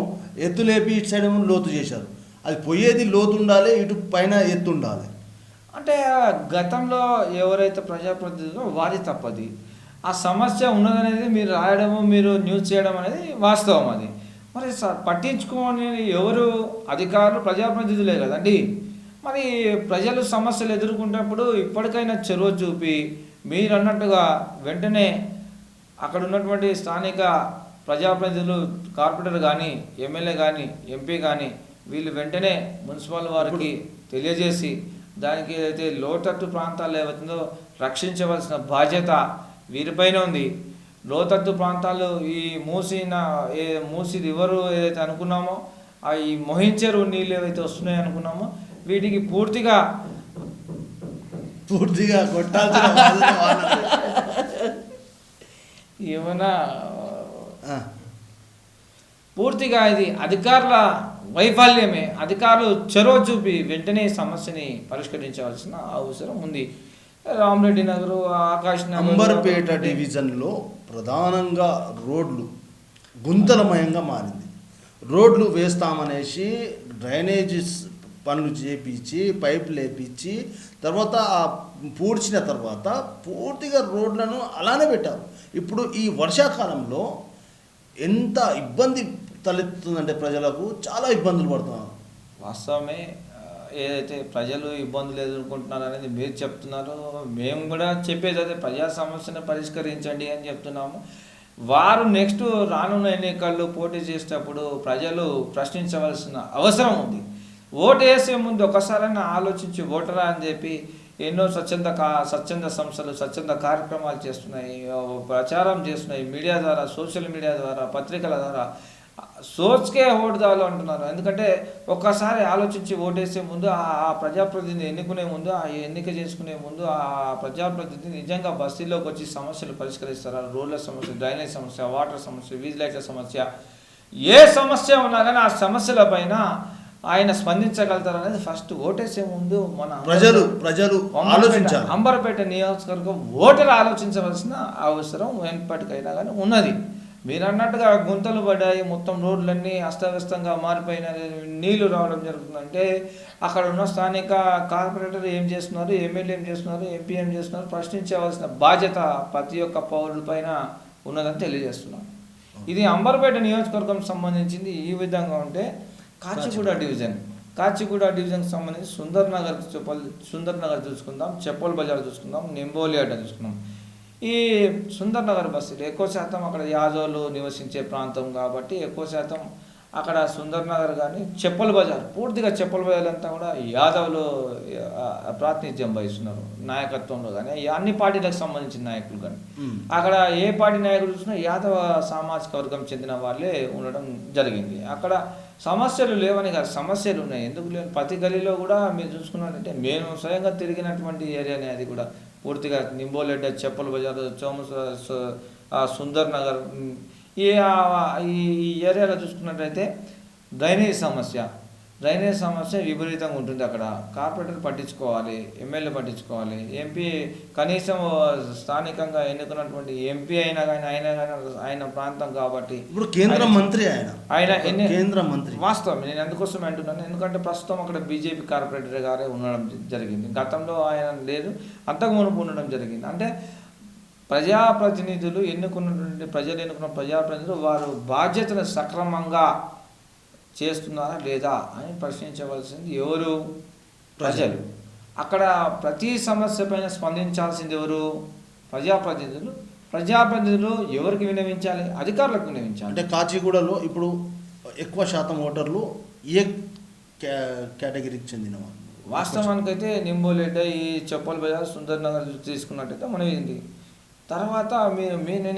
Speaker 3: ఎత్తు లేపి ఇటు సైడ్ ఏమో లోతు చేశారు. అది పోయేది లోతు ఉండాలి, ఇటు పైన ఎత్తు ఉండాలి.
Speaker 2: అంటే గతంలో ఎవరైతే ప్రజాప్రతినిధులు వారి తప్పది. ఆ సమస్య ఉన్నదనేది మీరు రాయడము, మీరు న్యూస్ చేయడం అనేది వాస్తవం. అది మరి పట్టించుకోని ఎవరు? అధికారులు, ప్రజాప్రతినిధులే కదండి. మరి ప్రజలు సమస్యలు ఎదుర్కొంటున్నప్పుడు ఇప్పటికైనా చొరవ చూపి మీరు అన్నట్టుగా వెంటనే అక్కడ ఉన్నటువంటి స్థానిక ప్రజాప్రతినిధులు, కార్పొరేటర్ కానీ, ఎమ్మెల్యే కానీ, ఎంపీ కానీ వీళ్ళు వెంటనే మున్సిపల్ వారికి తెలియజేసి దానికి ఏదైతే లోతట్టు ప్రాంతాలు ఏవైతుందో రక్షించవలసిన బాధ్యత వీరిపైన ఉంది. లోతట్టు ప్రాంతాలు ఈ మూసి రివరు ఏదైతే అనుకున్నామో ఈ మోహించెరు నీళ్ళు ఏవైతే వస్తున్నాయో అనుకున్నామో వీటికి పూర్తిగా ఏమన్నా పూర్తిగా ఇది అధికారుల వైఫల్యమే. అధికారులు చొరవ చూపి వెంటనే సమస్యని పరిష్కరించవలసిన అవసరం ఉంది. రామరెడ్డి నగరు, ఆకాష్ నగర్,
Speaker 3: అంబర్పేట డివిజన్లో ప్రధానంగా రోడ్లు గుంతలమయంగా మారింది. రోడ్లు వేస్తామనేసి డ్రైనేజీస్ పనులు చేపించి పైపులు వేపించి తర్వాత పూడ్చిన తర్వాత పూర్తిగా రోడ్లను అలానే పెట్టారు. ఇప్పుడు ఈ వర్షాకాలంలో ఎంత ఇబ్బంది తలెత్తుందంటే ప్రజలకు చాలా ఇబ్బందులు పడుతున్నారు.
Speaker 2: వాస్తవమే. ఏదైతే ప్రజలు ఇబ్బందులు ఎదుర్కొంటున్నారు అనేది మీరు చెప్తున్నారు. మేము కూడా చెప్పేది అదే, ప్రజా సమస్యను పరిష్కరించండి అని చెప్తున్నాము. వారు నెక్స్ట్ రానున్న ఎన్నికల్లో పోటీ చేసేటప్పుడు ప్రజలు ప్రశ్నించవలసిన అవసరం ఉంది. ఓటు వేసే ముందు ఒకసారైనా ఆలోచించి ఓటరా అని చెప్పి ఎన్నో స్వచ్ఛంద సంస్థలు స్వచ్ఛంద కార్యక్రమాలు చేస్తున్నాయి, ప్రచారం చేస్తున్నాయి. మీడియా ద్వారా, సోషల్ మీడియా ద్వారా, పత్రికల ద్వారా సోచ్కే ఓటుదాలు అంటున్నారు. ఎందుకంటే ఒక్కసారి ఆలోచించి ఓటేసే ముందు ఆ ప్రజాప్రతినిధిని ఎన్నుకునే ముందు, ఆ ఎన్నిక చేసుకునే ముందు ఆ ప్రజాప్రతినిధి నిజంగా బస్తీలోకి వచ్చి సమస్యలు పరిష్కరిస్తారు. రోడ్ల సమస్య, డ్రైనేజ్ సమస్య, వాటర్ సమస్య, వీధి లైట్ల సమస్య, ఏ సమస్య ఉన్నా కానీ ఆ సమస్యల పైన ఆయన స్పందించగలుగుతారు అనేది ఫస్ట్ ఓటేసే ముందు మన
Speaker 3: ప్రజలు ఆలోచించాలి.
Speaker 2: అంబర్పేట నియోజకవర్గం ఓటరు ఆలోచించవలసిన అవసరం ఎప్పటికైనా కానీ ఉన్నది. మీరు అన్నట్టుగా గుంతలు పడ్డాయి, మొత్తం రోడ్లన్నీ అస్తవ్యస్తంగా మారిపోయిన, నీళ్లు రావడం జరుగుతుందంటే అక్కడ ఉన్న స్థానిక కార్పొరేటర్ ఏం చేస్తున్నారు, ఎమ్మెల్యే ఏం చేస్తున్నారు, ఎంపీ ఏం చేస్తున్నారు ప్రశ్నించవలసిన బాధ్యత ప్రతి ఒక్క పౌరుల పైన ఉన్నదని తెలియజేస్తున్నాం. ఇది అంబర్పేట నియోజకవర్గం సంబంధించింది ఈ విధంగా ఉంటే కాచిగూడ డివిజన్కి సంబంధించి సుందర్ నగర్ చూసుకుందాం, చెప్పల్ బజార్ చూసుకుందాం, నింబోలి అడ్డ చూసుకుందాం. ఈ సుందర్ నగర్ బస్సులు ఎక్కువ శాతం అక్కడ యాదవులు నివసించే ప్రాంతం కాబట్టి ఎక్కువ శాతం అక్కడ సుందర్ నగర్ కానీ చెప్పల్ బజార్, పూర్తిగా చెప్పల్ బజార్ అంతా కూడా యాదవులు ప్రాతినిధ్యం వహిస్తున్నారు నాయకత్వంలో. కానీ అన్ని పార్టీలకు సంబంధించిన నాయకులు కానీ అక్కడ ఏ పార్టీ నాయకులు చూసినా యాదవ సామాజిక వర్గం చెందిన వాళ్ళే ఉండడం జరిగింది. అక్కడ సమస్యలు లేవని కాదు, సమస్యలు ఉన్నాయి. ఎందుకు లేవు? ప్రతి గలీలో కూడా మీరు చూసుకున్నట్టయితే మేము స్వయంగా తిరిగినటువంటి ఏరియానే అది కూడా పూర్తిగా నింబోలెడ్డ, చెప్పల్ బజార్, సుందర్ నగర్ ఈ ఏరియాలో చూసుకున్నట్టయితే డ్రైనేజ్ సమస్య విపరీతంగా ఉంటుంది. అక్కడ కార్పొరేటర్ పట్టించుకోవాలి, ఎమ్మెల్యే పట్టించుకోవాలి, ఎంపీ కనీసం స్థానికంగా ఎన్నుకున్నటువంటి ఎంపీ అయినా కానీ ఆయన ప్రాంతం కాబట్టి
Speaker 3: ఇప్పుడు కేంద్ర మంత్రి కేంద్ర మంత్రి
Speaker 2: వాస్తవం. నేను ఎందుకోసం అంటున్నాను, ఎందుకంటే ప్రస్తుతం అక్కడ బీజేపీ కార్పొరేటర్ గారే ఉండడం జరిగింది. గతంలో ఆయన లేదు, అంతకు మునుపు ఉండడం జరిగింది. అంటే ప్రజలు ఎన్నుకున్న ప్రజాప్రతినిధులు వారు బాధ్యతను సక్రమంగా చేస్తున్నారా లేదా అని ప్రశ్నించవలసింది ఎవరు? ప్రజలు. అక్కడ ప్రతి సమస్య పైన స్పందించాల్సింది ఎవరు? ప్రజాప్రతినిధులు ఎవరికి విన్నవించాలి? అధికారులకు విన్నవించాలి.
Speaker 3: అంటే కాచిగూడలో ఇప్పుడు ఎక్కువ శాతం ఓటర్లు ఏ కేటగిరీకి చెందినవారు?
Speaker 2: వాస్తవానికైతే నింబోలేట, ఈ చెప్పల్ బజార్, సుందర్ నగర్ తీసుకున్నట్టయితే మనం ఇది తర్వాత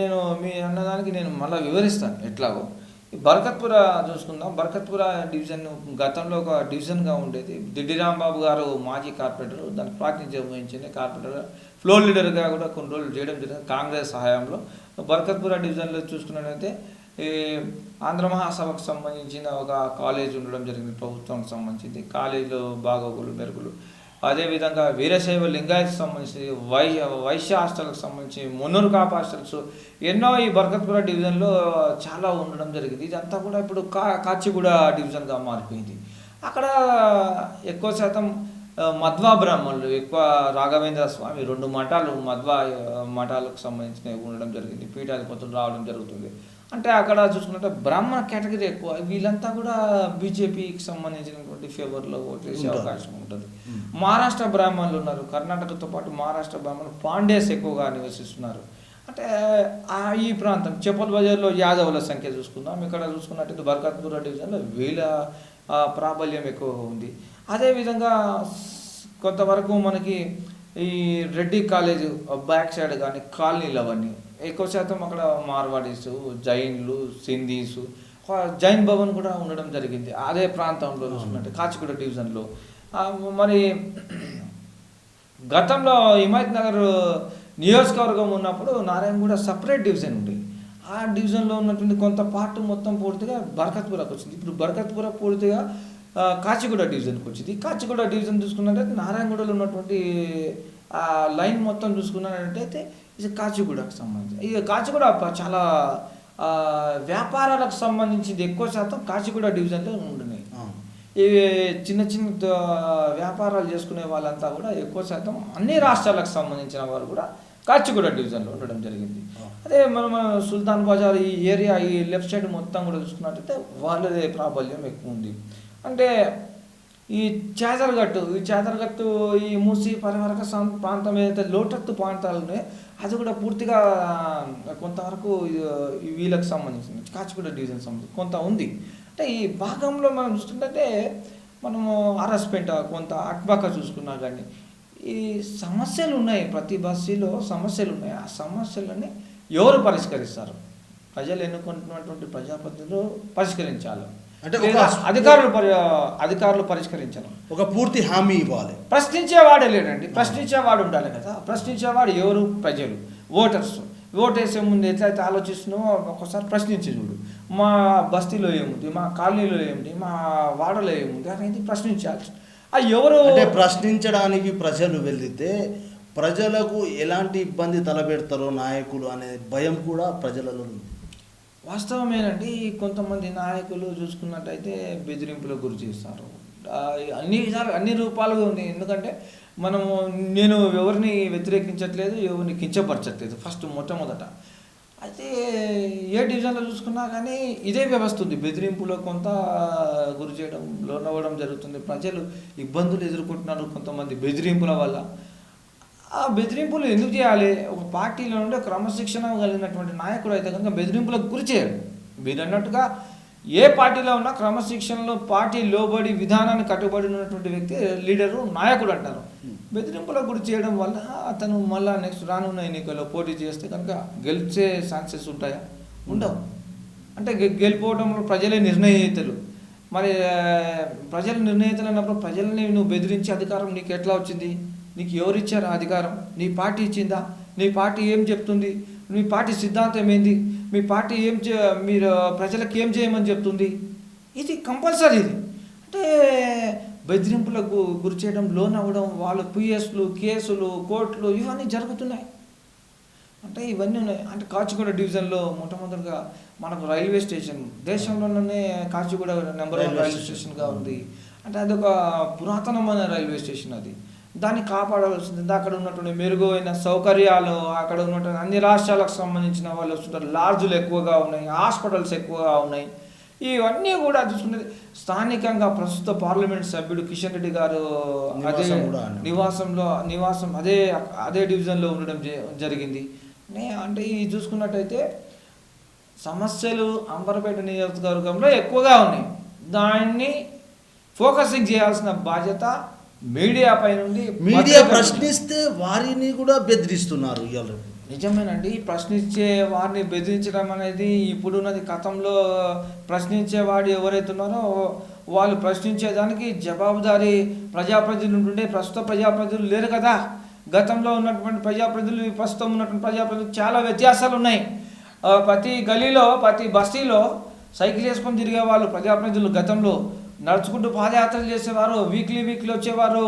Speaker 2: నేను మీ అన్నదానికి నేను మళ్ళీ వివరిస్తాను ఎట్లాగో. ఈ బర్కత్పుర చూసుకుందాం. బర్కత్పుర డివిజన్ గతంలో ఒక డివిజన్గా ఉండేది. దిడ్డి రాంబాబు గారు మాజీ కార్పొరేటర్, దానికి ప్రాతినిధ్యం వహించింది. కార్పొరేటర్ ఫ్లోర్ లీడర్గా కూడా కొన్ని రోజులు చేయడం జరిగింది కాంగ్రెస్ సహాయంలో. బర్కత్పుర డివిజన్లో చూసుకున్నట్లయితే ఈ ఆంధ్ర మహాసభకు సంబంధించిన ఒక కాలేజ్ ఉండడం జరిగింది, ప్రభుత్వానికి సంబంధించింది. కాలేజీలో బాగోగులు మెరుగులు, అదేవిధంగా వీరశైవ లింగాయతకు సంబంధించి వైశ్య హాస్టల్కి సంబంధించి మున్నూరు కాపు హాస్టల్స్ ఎన్నో ఈ బర్కత్పుర డివిజన్లో చాలా ఉండడం జరిగింది. ఇదంతా కూడా ఇప్పుడు కాచిగూడ డివిజన్గా మారిపోయింది. అక్కడ ఎక్కువ శాతం మధ్వా బ్రాహ్మణులు, ఎక్కువ రాఘవేంద్ర స్వామి 2 మఠాలు మధ్వా మఠాలకు సంబంధించినవి ఉండడం జరిగింది. పీఠాధిపతులు రావడం జరుగుతుంది. అంటే అక్కడ చూసుకున్నట్టే బ్రాహ్మణ కేటగిరీ ఎక్కువ. వీళ్ళంతా కూడా బీజేపీకి సంబంధించినటువంటి ఫేవర్లో ఓటు వేసే అవకాశం ఉంటుంది. మహారాష్ట్ర బ్రాహ్మణులు ఉన్నారు. కర్ణాటకతో పాటు మహారాష్ట్ర బ్రాహ్మణులు పాండేస్ ఎక్కువగా నివసిస్తున్నారు. అంటే ఈ ప్రాంతం చెప్పల్ బజార్లో యాదవుల సంఖ్య చూసుకుందాం. ఇక్కడ చూసుకున్నట్టయితే బర్కత్పుర డివిజన్లో వీళ్ళ ప్రాబల్యం ఎక్కువగా ఉంది. అదేవిధంగా కొంతవరకు మనకి ఈ రెడ్డి కాలేజ్ బ్యాక్ సైడ్ కానీ కాలనీలు అవన్నీ ఎక్కువ శాతం అక్కడ మార్వాడీసు, జైన్లు, సింధీసు, జైన్ భవన్ కూడా ఉండడం జరిగింది. అదే ప్రాంతంలో చూసుకున్నట్టు కాచిగూడ డివిజన్లో. మరి గతంలో హిమాయత్ నగర్ నియోజకవర్గం ఉన్నప్పుడు నారాయణగూడ సపరేట్ డివిజన్ ఉండేది. ఆ డివిజన్లో ఉన్నటువంటి కొంత పార్ట్ మొత్తం పూర్తిగా బర్కత్పురకు వచ్చింది. ఇప్పుడు బర్కత్పుర పూర్తిగా కాచిగూడ డివిజన్కి వచ్చింది. కాచిగూడ డివిజన్ చూసుకున్నట్టయితే నారాయణగూడలో ఉన్నటువంటి లైన్ మొత్తం చూసుకున్నట్టయితే ఇది కాచిగూడకు సంబంధించి. ఇది కాచిగూడ చాలా వ్యాపారాలకు సంబంధించింది ఎక్కువ శాతం కాచిగూడ డివిజన్లో ఉంటున్నాయి. ఇవి చిన్న వ్యాపారాలు చేసుకునే వాళ్ళంతా కూడా ఎక్కువ శాతం అన్ని రాష్ట్రాలకు సంబంధించిన వారు కూడా కాచిగూడ డివిజన్లో ఉండడం జరిగింది. అదే మనం సుల్తాన్ బజార్ ఈ ఏరియా, ఈ లెఫ్ట్ సైడ్ మొత్తం కూడా చూసుకున్నట్టయితే వాళ్ళదే ప్రాబల్యం ఎక్కువ ఉంది. అంటే ఈ చేదరగట్టు ఈ మూసి పరివారక ప్రాంతం ఏదైతే లోటత్తు ప్రాంతాలు ఉన్నాయో అది కూడా పూర్తిగా కొంతవరకు వీళ్ళకి సంబంధించింది, కాచిగూడ డివిజన్ సంబంధించి కొంత ఉంది. అంటే ఈ భాగంలో మనం చూస్తుంటే మనము ఆర్ఎస్పేట, కొంత అట్బాక చూసుకున్నా కానీ ఈ సమస్యలు ఉన్నాయి. ప్రతి బస్సులో సమస్యలు ఉన్నాయి. ఆ సమస్యలని ఎవరు పరిష్కరిస్తారు? ప్రజలు ఎన్నుకుంటున్నటువంటి ప్రజాప్రతినిధులు పరిష్కరించాలి. అంటే అధికారులు పరిష్కరించాలి. ఒక పూర్తి హామీ ఇవ్వాలి. ప్రశ్నించేవాడే లేడండి, ప్రశ్నించేవాడు ఉండాలి కదా. ప్రశ్నించేవాడు ఎవరు? ప్రజలు, ఓటర్స్. ఓటేసే ముందు ఎట్లయితే ఆలోచిస్తున్నామో ఒకసారి ప్రశ్నించి చూడు. మా బస్తీలో ఏముంది, మా కాలనీలో ఏముంది, మా వాడలో ఏముంది అనేది ప్రశ్నించాలి. ఎవరు అంటే ప్రశ్నించడానికి ప్రజలు వెళితే ప్రజలకు ఎలాంటి ఇబ్బంది తలపెడతారో నాయకులు అనే భయం కూడా ప్రజలలో ఉంది. వాస్తవమేనండి. కొంతమంది నాయకులు చూసుకున్నట్టయితే బెదిరింపులకు గురి చేస్తారు. అన్ని రూపాలుగా ఉంది. ఎందుకంటే నేను ఎవరిని వ్యతిరేకించట్లేదు, ఎవరిని కించపరచట్లేదు. మొట్టమొదట అయితే ఏ డివిజన్లో చూసుకున్నా కానీ ఇదే వ్యవస్థ ఉంది. బెదిరింపులో కొంత గురి చేయడం, లోనవ్వడం జరుగుతుంది. ప్రజలు ఇబ్బందులు ఎదుర్కొంటున్నారు కొంతమంది బెదిరింపుల వల్ల. ఆ బెదిరింపులు ఎందుకు చేయాలి? ఒక పార్టీలో నుండి క్రమశిక్షణ కలిగినటువంటి నాయకుడు అయితే కనుక బెదిరింపులకు గురి చేయాలి. మీరు అన్నట్టుగా ఏ పార్టీలో ఉన్నా క్రమశిక్షణలో పార్టీ లోబడి విధానాన్ని కట్టుబడి ఉన్నటువంటి వ్యక్తి లీడరు, నాయకుడు అంటారు. బెదిరింపులకు గురి చేయడం వల్ల అతను మళ్ళీ నెక్స్ట్ రానున్న ఎన్నికల్లో పోటీ చేస్తే కనుక గెలిచే ఛాన్సెస్ ఉంటాయా? ఉండవు. అంటే గెలిపోవడంలో ప్రజలే నిర్ణయితలు. మరి ప్రజలు నిర్ణయితలు అన్నప్పుడు ప్రజల్ని నువ్వు బెదిరించే అధికారం నీకు ఎట్లా వచ్చింది? నీకు ఎవరు ఇచ్చారు అధికారం? నీ పార్టీ ఇచ్చిందా? నీ పార్టీ ఏం చెప్తుంది? మీ పార్టీ సిద్ధాంతం ఏంది? మీ పార్టీ మీరు ప్రజలకు ఏం చేయమని చెప్తుంది? ఇది కంపల్సరీ. ఇది అంటే బెదిరింపులకు గురి చేయడం, లోన్ అవ్వడం, వాళ్ళ పిఎస్లు, కేసులు, కోర్టులు ఇవన్నీ జరుగుతున్నాయి. అంటే ఇవన్నీ ఉన్నాయి. అంటే కాచిగూడ డివిజన్లో మొట్టమొదటిగా మనకు రైల్వే స్టేషన్ దేశంలోనే కాచిగూడ నెంబర్ 1 రైల్వే స్టేషన్గా ఉంది. అంటే అదొక పురాతనమైన రైల్వే స్టేషన్. అది దాన్ని కాపాడవలసింది. అక్కడ ఉన్నటువంటి మెరుగైన సౌకర్యాలు, అక్కడ ఉన్నటువంటి అన్ని రాష్ట్రాలకు సంబంధించిన వాళ్ళు వస్తుంటారు. లాడ్జులు ఎక్కువగా ఉన్నాయి, హాస్పిటల్స్ ఎక్కువగా ఉన్నాయి. ఇవన్నీ కూడా చూసుకునేది స్థానికంగా ప్రస్తుత పార్లమెంట్ సభ్యుడు కిషన్ రెడ్డి గారు అదే నివాసం అదే డివిజన్లో ఉండడం జరిగింది. అంటే ఇది చూసుకున్నట్టయితే సమస్యలు అంబర్పేట నియోజకవర్గంలో ఎక్కువగా ఉన్నాయి. దాన్ని ఫోకసింగ్ చేయాల్సిన బాధ్యత మీడియా పై నుండి.
Speaker 3: మీడియా ప్రశ్నిస్తే వారిని కూడా బెదిరిస్తున్నారు. ఇవాళ
Speaker 2: నిజమేనండి. ప్రశ్నించే వారిని బెదిరించడం అనేది ఇప్పుడున్నది. గతంలో ప్రశ్నించేవాడు ఎవరైతే ఉన్నారో వాళ్ళు ప్రశ్నించేదానికి జవాబుదారీ ప్రజాప్రతినిధులు ఉండే. ప్రస్తుత ప్రజాప్రతినిధులు లేరు కదా. గతంలో ఉన్నటువంటి ప్రజాప్రతినిధులు, ప్రస్తుతం ఉన్నటువంటి ప్రజాప్రతినిధులు చాలా వ్యత్యాసాలు ఉన్నాయి. ప్రతి గలీలో, ప్రతి బస్తీలో సైకిల్ వేసుకొని తిరిగే వాళ్ళు ప్రజాప్రతినిధులు. గతంలో నడుచుకుంటూ పాదయాత్రలు చేసేవారు, వీక్లీ వచ్చేవారు,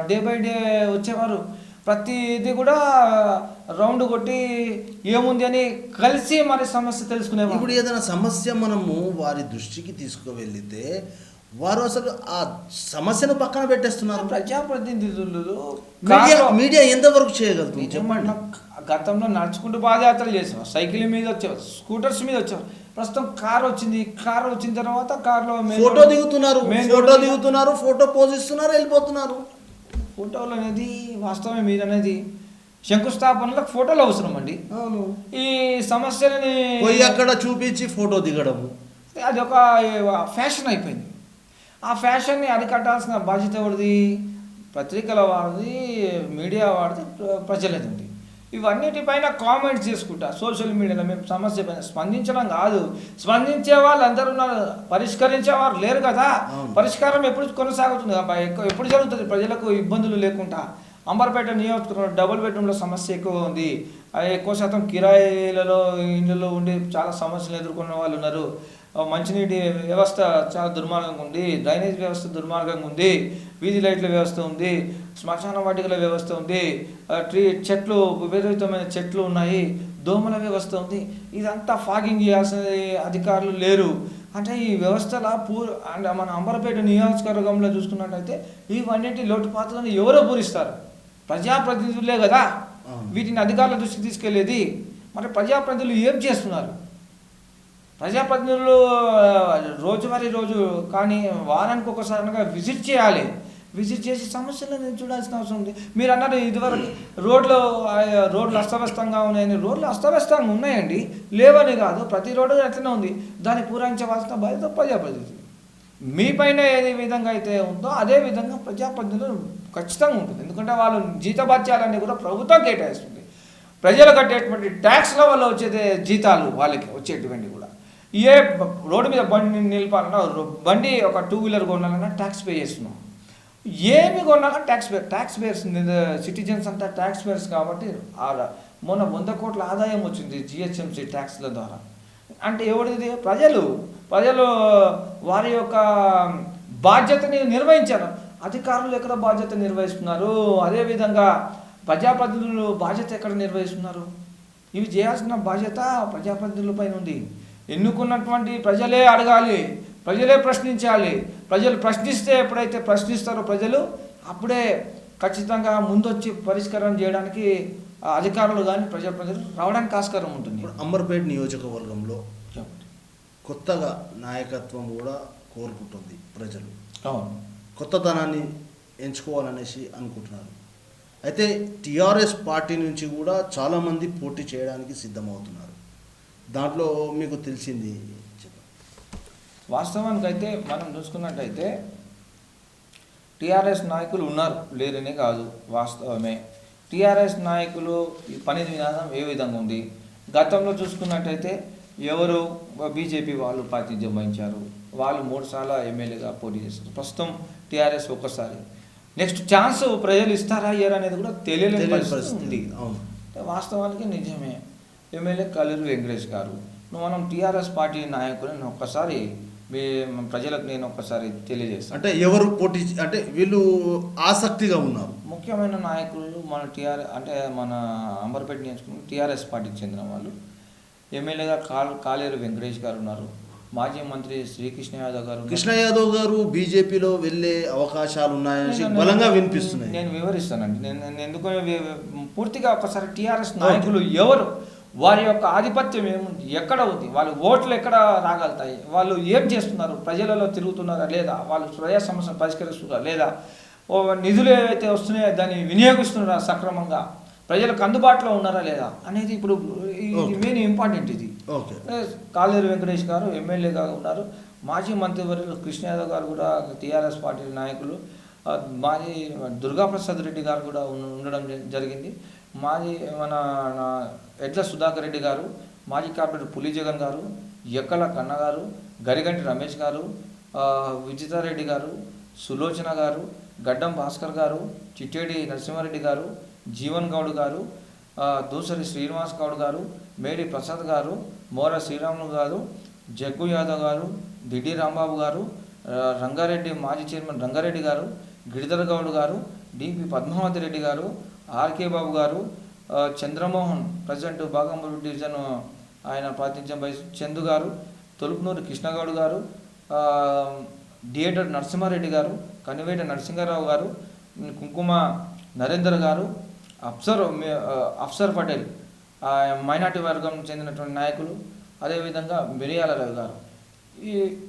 Speaker 2: డే బై డే వచ్చేవారు. ప్రతిది కూడా రౌండ్ కొట్టి ఏముంది అని కలిసి మరి సమస్య తెలుసుకునేవారు.
Speaker 3: ఇప్పుడు ఏదైనా సమస్య మనము వారి దృష్టికి తీసుకువెళితే వారు అసలు ఆ సమస్యను పక్కన పెట్టేస్తున్నారు.
Speaker 2: ప్రజాప్రతినిధులు
Speaker 3: మీడియా ఎంతవరకు చేయగలుగుతుంది చెప్పండి?
Speaker 2: గతంలో నడుచుకుంటూ పాదయాత్రలు చేసేవారు, సైకిల్ మీద వచ్చేవారు, స్కూటర్స్ మీద వచ్చేవారు. ప్రస్తుతం కారు వచ్చింది. కారు వచ్చిన తర్వాత కారులో
Speaker 3: ఫోటో దిగుతున్నారు, ఫోటో పోజ్ ఇస్తున్నారు, వెళ్ళిపోతున్నారు.
Speaker 2: ఫోటోలు అనేది వాస్తవమే. మీరు అనేది శంకుస్థాపనలకు ఫోటోలు అవసరం అండి.
Speaker 3: అవును.
Speaker 2: ఈ సమస్యలని
Speaker 3: పోయి అక్కడ చూపించి ఫోటో దిగడము
Speaker 2: అది ఒక ఫ్యాషన్ అయిపోయింది. ఆ ఫ్యాషన్ని అరికట్టాల్సిన బాధ్యత ఎవరిది? పత్రికల వారిది, మీడియా వారిది, ప్రజలది ఉంది. ఇవన్నిటిపైన కామెంట్స్ చేసుకుంటా సోషల్ మీడియాలో మేము సమస్య పైన స్పందించడం కాదు. స్పందించే వాళ్ళు అందరూ ఉన్నారు, పరిష్కరించేవారు లేరు కదా. పరిష్కారం ఎప్పుడు కొనసాగుతుంది? ఎప్పుడు జరుగుతుంది? ప్రజలకు ఇబ్బందులు లేకుండా. అంబర్పేట నియోజకవర్గంలో డబుల్ బెడ్రూమ్లో సమస్య ఎక్కువ ఉంది. ఎక్కువ శాతం కిరాయిలలో, ఇళ్ళలో ఉండి చాలా సమస్యలు ఎదుర్కొన్న వాళ్ళు ఉన్నారు. మంచినీటి వ్యవస్థ చాలా దుర్మార్గంగా ఉంది, డ్రైనేజ్ వ్యవస్థ దుర్మార్గంగా ఉంది, వీధి లైట్ల వ్యవస్థ ఉంది, శ్మశాన వాటికల వ్యవస్థ ఉంది, చెట్లు, విపరీతమైన చెట్లు ఉన్నాయి, దోమల వ్యవస్థ ఉంది. ఇదంతా ఫాగింగ్ చేయాల్సిన అధికారులు లేరు. అంటే ఈ వ్యవస్థల అంటే మన అంబర్పేట నియోజకవర్గంలో చూసుకున్నట్టయితే ఇవన్నిటి లోటుపాట్లను ఎవరో పూరిస్తారు? ప్రజాప్రతినిధులే కదా వీటిని అధికారుల దృష్టికి తీసుకెళ్లేది. మరి ప్రజాప్రతినిధులు ఏం చేస్తున్నారు? ప్రజాప్రతినిధులు రోజు కానీ వారానికి ఒకసారిగా విజిట్ చేయాలి. విజిట్ చేసి సమస్యలను చూడాల్సిన అవసరం ఉంది. మీరు అన్నారు ఇదివరకు రోడ్లు అస్తవ్యస్తంగా ఉన్నాయని. రోడ్లు అస్తవ్యస్తంగా ఉన్నాయండి, లేవని కాదు. ప్రతి రోడ్డు ఎట్లనే ఉంది. దాన్ని పూరించవలసిన బాధ్యత ప్రజాప్రతినిధులు. మీ పైన ఏ విధంగా అయితే ఉందో అదే విధంగా ప్రజాప్రతినిధులు ఖచ్చితంగా ఉంటుంది. ఎందుకంటే వాళ్ళు జీతభత్యాలన్నీ కూడా ప్రభుత్వం కేటాయిస్తుంది. ప్రజలు కట్టేటువంటి ట్యాక్స్ల వల్ల వచ్చే జీతాలు వాళ్ళకి వచ్చేటువంటి కూడా. ఏ రోడ్డు మీద బండి నిలపాలన్నా, బండి ఒక 2 వీలర్ కొనాలన్నా ట్యాక్స్ పే చేస్తున్నాం. ఏమి కొన్నాక ట్యాక్స్ పేయర్స్ సిటిజన్స్ అంతా ట్యాక్స్ పేయర్స్. కాబట్టి మొన్న 100 కోట్ల ఆదాయం వచ్చింది జిహెచ్ఎంసీ ట్యాక్స్ల ద్వారా. అంటే ఎవరిది? ప్రజలు వారి యొక్క బాధ్యతని నిర్వహించారు. అధికారులు ఎక్కడ బాధ్యత నిర్వహిస్తున్నారు? అదేవిధంగా ప్రజాప్రతినిధులు బాధ్యత ఎక్కడ నిర్వహిస్తున్నారు? ఇవి చేయాల్సిన బాధ్యత ప్రజాప్రతినిధులపైన ఉంది. ఎన్నుకున్నటువంటి ప్రజలే అడగాలి, ప్రజలే ప్రశ్నించాలి. ప్రజలు ప్రశ్నిస్తే ఎప్పుడైతే ప్రశ్నిస్తారో ప్రజలు, అప్పుడే ఖచ్చితంగా ముందొచ్చి పరిష్కారం చేయడానికి అధికారులు కానీ ప్రజలు రావడానికి ఆస్కారం ఉంటుంది.
Speaker 3: ఇప్పుడు అంబర్పేట నియోజకవర్గంలో
Speaker 2: చెప్పండి.
Speaker 3: కొత్తగా నాయకత్వం కూడా కోరుకుంటుంది ప్రజలు,
Speaker 2: అవును.
Speaker 3: కొత్తతనాన్ని ఎంచుకోవాలనేసి అనుకుంటున్నారు. అయితే టీఆర్ఎస్ పార్టీ నుంచి కూడా చాలామంది పోటీ చేయడానికి సిద్ధమవుతున్నారు. దాంట్లో మీకు తెలిసింది చెప్పండి.
Speaker 2: వాస్తవానికైతే మనం చూసుకున్నట్టయితే టీఆర్ఎస్ నాయకులు ఉన్నారు, లేరనే కాదు, వాస్తవమే. టీఆర్ఎస్ నాయకులు ఈ పని విధానం ఏ విధంగా ఉంది? గతంలో చూసుకున్నట్టయితే ఎవరు బీజేపీ వాళ్ళు ప్రాతినిధ్యం వహించారు, వాళ్ళు 3 సార్లు ఎమ్మెల్యేగా పోటీ చేశారు. ప్రస్తుతం టీఆర్ఎస్ ఒక్కసారి. నెక్స్ట్ ఛాన్స్ ప్రజలు ఇస్తారా ఇయ్యారా అనేది కూడా తెలియలేని పరిస్థితి ఉంది.
Speaker 3: అవును,
Speaker 2: వాస్తవానికి నిజమే. ఎమ్మెల్యే కల్లూరి వెంకటేష్ గారు, మనం టీఆర్ఎస్ పార్టీ నాయకులను ఒక్కసారి ప్రజలకు నేను ఒక్కసారి తెలియజేస్తాను.
Speaker 3: అంటే ఎవరు పోటీ, అంటే వీళ్ళు ఆసక్తిగా ఉన్నారు.
Speaker 2: ముఖ్యమైన నాయకులు మన అంబర్పేట నియోజకవర్గం టీఆర్ఎస్ పార్టీకి చెందిన వాళ్ళు. ఎమ్మెల్యేగా కాలేరు వెంకటేష్ గారు ఉన్నారు. మాజీ మంత్రి శ్రీకృష్ణ యాదవ్ గారు.
Speaker 3: కృష్ణ యాదవ్ గారు బీజేపీలో వెళ్ళే అవకాశాలు ఉన్నాయని బలంగా వినిపిస్తున్నాయి.
Speaker 2: నేను వివరిస్తానండి. నేను ఎందుకు పూర్తిగా ఒకసారి టీఆర్ఎస్ నాయకులు ఎవరు, వారి యొక్క ఆధిపత్యం ఏముంది, ఎక్కడ ఉంది, వాళ్ళు ఓట్లు ఎక్కడ రాగలుగుతాయి, వాళ్ళు ఏం చేస్తున్నారు, ప్రజలలో తిరుగుతున్నారా లేదా, వాళ్ళు ప్రజా సమస్యను పరిష్కరిస్తున్నారా లేదా, నిధులు ఏవైతే వస్తున్నాయో దాన్ని వినియోగిస్తున్నారా సక్రమంగా, ప్రజలకు అందుబాటులో ఉన్నారా లేదా అనేది ఇప్పుడు మెయిన్ ఇంపార్టెంట్ ఇది. కాలేరు వెంకటేష్ గారు ఎమ్మెల్యేగా ఉన్నారు. మాజీ మంత్రివర్యులు కృష్ణ యాదవ్ గారు కూడా టీఆర్ఎస్ పార్టీ నాయకులు. మాజీ దుర్గాప్రసాద్ రెడ్డి గారు కూడా ఉండడం జరిగింది. మాజీ ఎడ్ల సుధాకర్ రెడ్డి గారు, మాజీ కార్పొరేటర్ పులి జగన్ గారు, ఎక్కల కన్న గారు, గరిగంటి రమేష్ గారు, విజితారెడ్డి గారు, సులోచన గారు, గడ్డం భాస్కర్ గారు, చిట్టేడి నరసింహారెడ్డి గారు, జీవన్ గౌడ్ గారు, దూసరి శ్రీనివాస్ గౌడ్ గారు, మేరీ ప్రసాద్ గారు, మోర శ్రీరాములు గారు, జగ్గు యాదవ్ గారు, దిడి రాంబాబు గారు, రంగారెడ్డి మాజీ చైర్మన్ రంగారెడ్డి గారు, గిరిధర్ గౌడ్ గారు, డిపి పద్మావతి రెడ్డి గారు, ఆర్కే బాబు గారు, చంద్రమోహన్ ప్రెసిడెంట్ బాగంబూరు డివిజన్ ఆయన ప్రాతినిధ్యం వహించిన చందు గారు, తొలుపునూరు కృష్ణగౌడ్ గారు, థియేటర్ నరసింహారెడ్డి గారు, కనివేట నరసింహారావు గారు, కుంకుమ నరేందర్ గారు, అఫ్సర్ పటేల్ మైనార్టీ వర్గం చెందినటువంటి నాయకులు, అదేవిధంగా మిరియాల రవి గారు.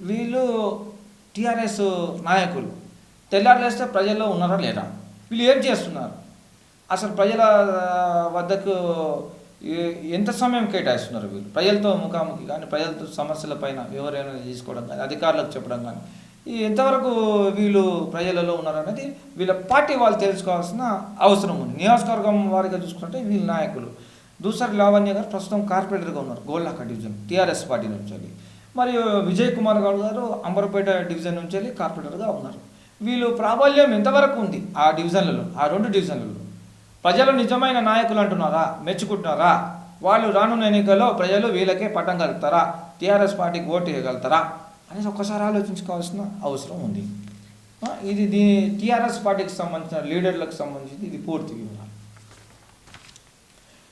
Speaker 2: వీళ్ళు టీఆర్ఎస్ నాయకులు. తెల్లారులేస్తే ప్రజల్లో ఉన్నారా లేరా, వీళ్ళు ఏం చేస్తున్నారు, అసలు ప్రజల వద్దకు ఎంత సమయం కేటాయిస్తున్నారు వీళ్ళు, ప్రజలతో ముఖాముఖి కానీ ప్రజలతో సమస్యలపైన ఎవరైనా తీసుకోవడం కానీ అధికారులకు చెప్పడం కానీ ఎంతవరకు వీళ్ళు ప్రజలలో ఉన్నారనేది వీళ్ళ పార్టీ వాళ్ళు తెలుసుకోవాల్సిన అవసరం ఉంది. నియోజకవర్గం వారిగా చూసుకుంటే వీళ్ళ నాయకులు. దూసరి లావణ్య గారు ప్రస్తుతం కార్పొరేటర్గా ఉన్నారు గోల్లాక డివిజన్ టీఆర్ఎస్ పార్టీ నుంచి వెళ్ళి. మరియు విజయ్ కుమార్ గౌడ్ గారు అంబర్పేట డివిజన్ నుంచి వెళ్ళి కార్పొరేటర్గా ఉన్నారు. వీళ్ళు ప్రాబల్యం ఎంతవరకు ఉంది ఆ డివిజన్లలో, ఆ 2 డివిజన్లలో ప్రజలు నిజమైన నాయకులు అంటున్నారా, మెచ్చుకుంటున్నారా, వాళ్ళు రానున్న ఎన్నికల్లో ప్రజలు వీళ్ళకే పట్టం కలుగుతారా, టీఆర్ఎస్ పార్టీకి ఓటు వేయగలుగుతారా అనేది ఒక్కసారి ఆలోచించుకోవాల్సిన అవసరం ఉంది. ఇది టీఆర్ఎస్ పార్టీకి సంబంధించిన లీడర్లకు సంబంధించి ఇది పూర్తి వివరాలు.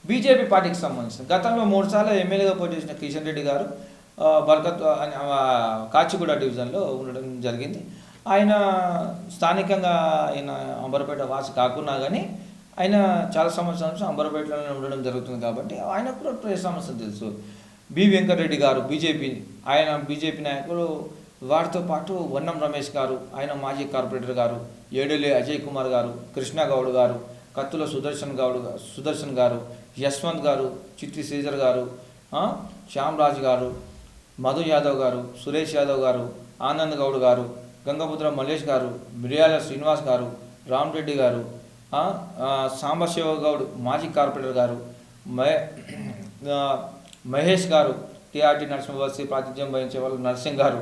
Speaker 2: బీజేపీ పార్టీకి సంబంధించిన గతంలో 3 సార్లు ఎమ్మెల్యేగా పోటీ చేసిన కిషన్ రెడ్డి గారు బర్కత్ కాచిగూడ డివిజన్లో ఉండడం జరిగింది. ఆయన స్థానికంగా ఆయన అంబర్పేట వాసి కాకున్నా కానీ ఆయన చాలా సంవత్సరాల నుంచి అంబర్పేటలోనే ఉండడం జరుగుతుంది కాబట్టి ఆయనకు కూడా ప్రజా సమస్యలు తెలుసు. బి వెంకటరెడ్డి గారు ఆయన బీజేపీ నాయకులు. వారితో పాటు వన్నం రమేష్ గారు, ఆయన మాజీ కార్పొరేటర్ గారు, ఏడెల్లి అజయ్ కుమార్ గారు, కృష్ణగౌడ్ గారు, కత్తుల సుదర్శన్ గారు, యశ్వంత్ గారు, చిట్టి శ్రీధర్ గారు, శ్యామ్రాజ్ గారు, మధు యాదవ్ గారు, సురేష్ యాదవ్ గారు, ఆనంద్ గౌడ్ గారు, గంగపుత్ర మల్లేష్ గారు, మిర్యాల శ్రీనివాస్ గారు, రామరెడ్డి గారు, సాంబశివ గౌడ్ మాజీ కార్పొరేటర్ గారు, మహేష్ గారు, టీఆర్టీ నరసింహవర్సి ప్రాతినిధ్యం వహించే వాళ్ళు నరసింగ్ గారు,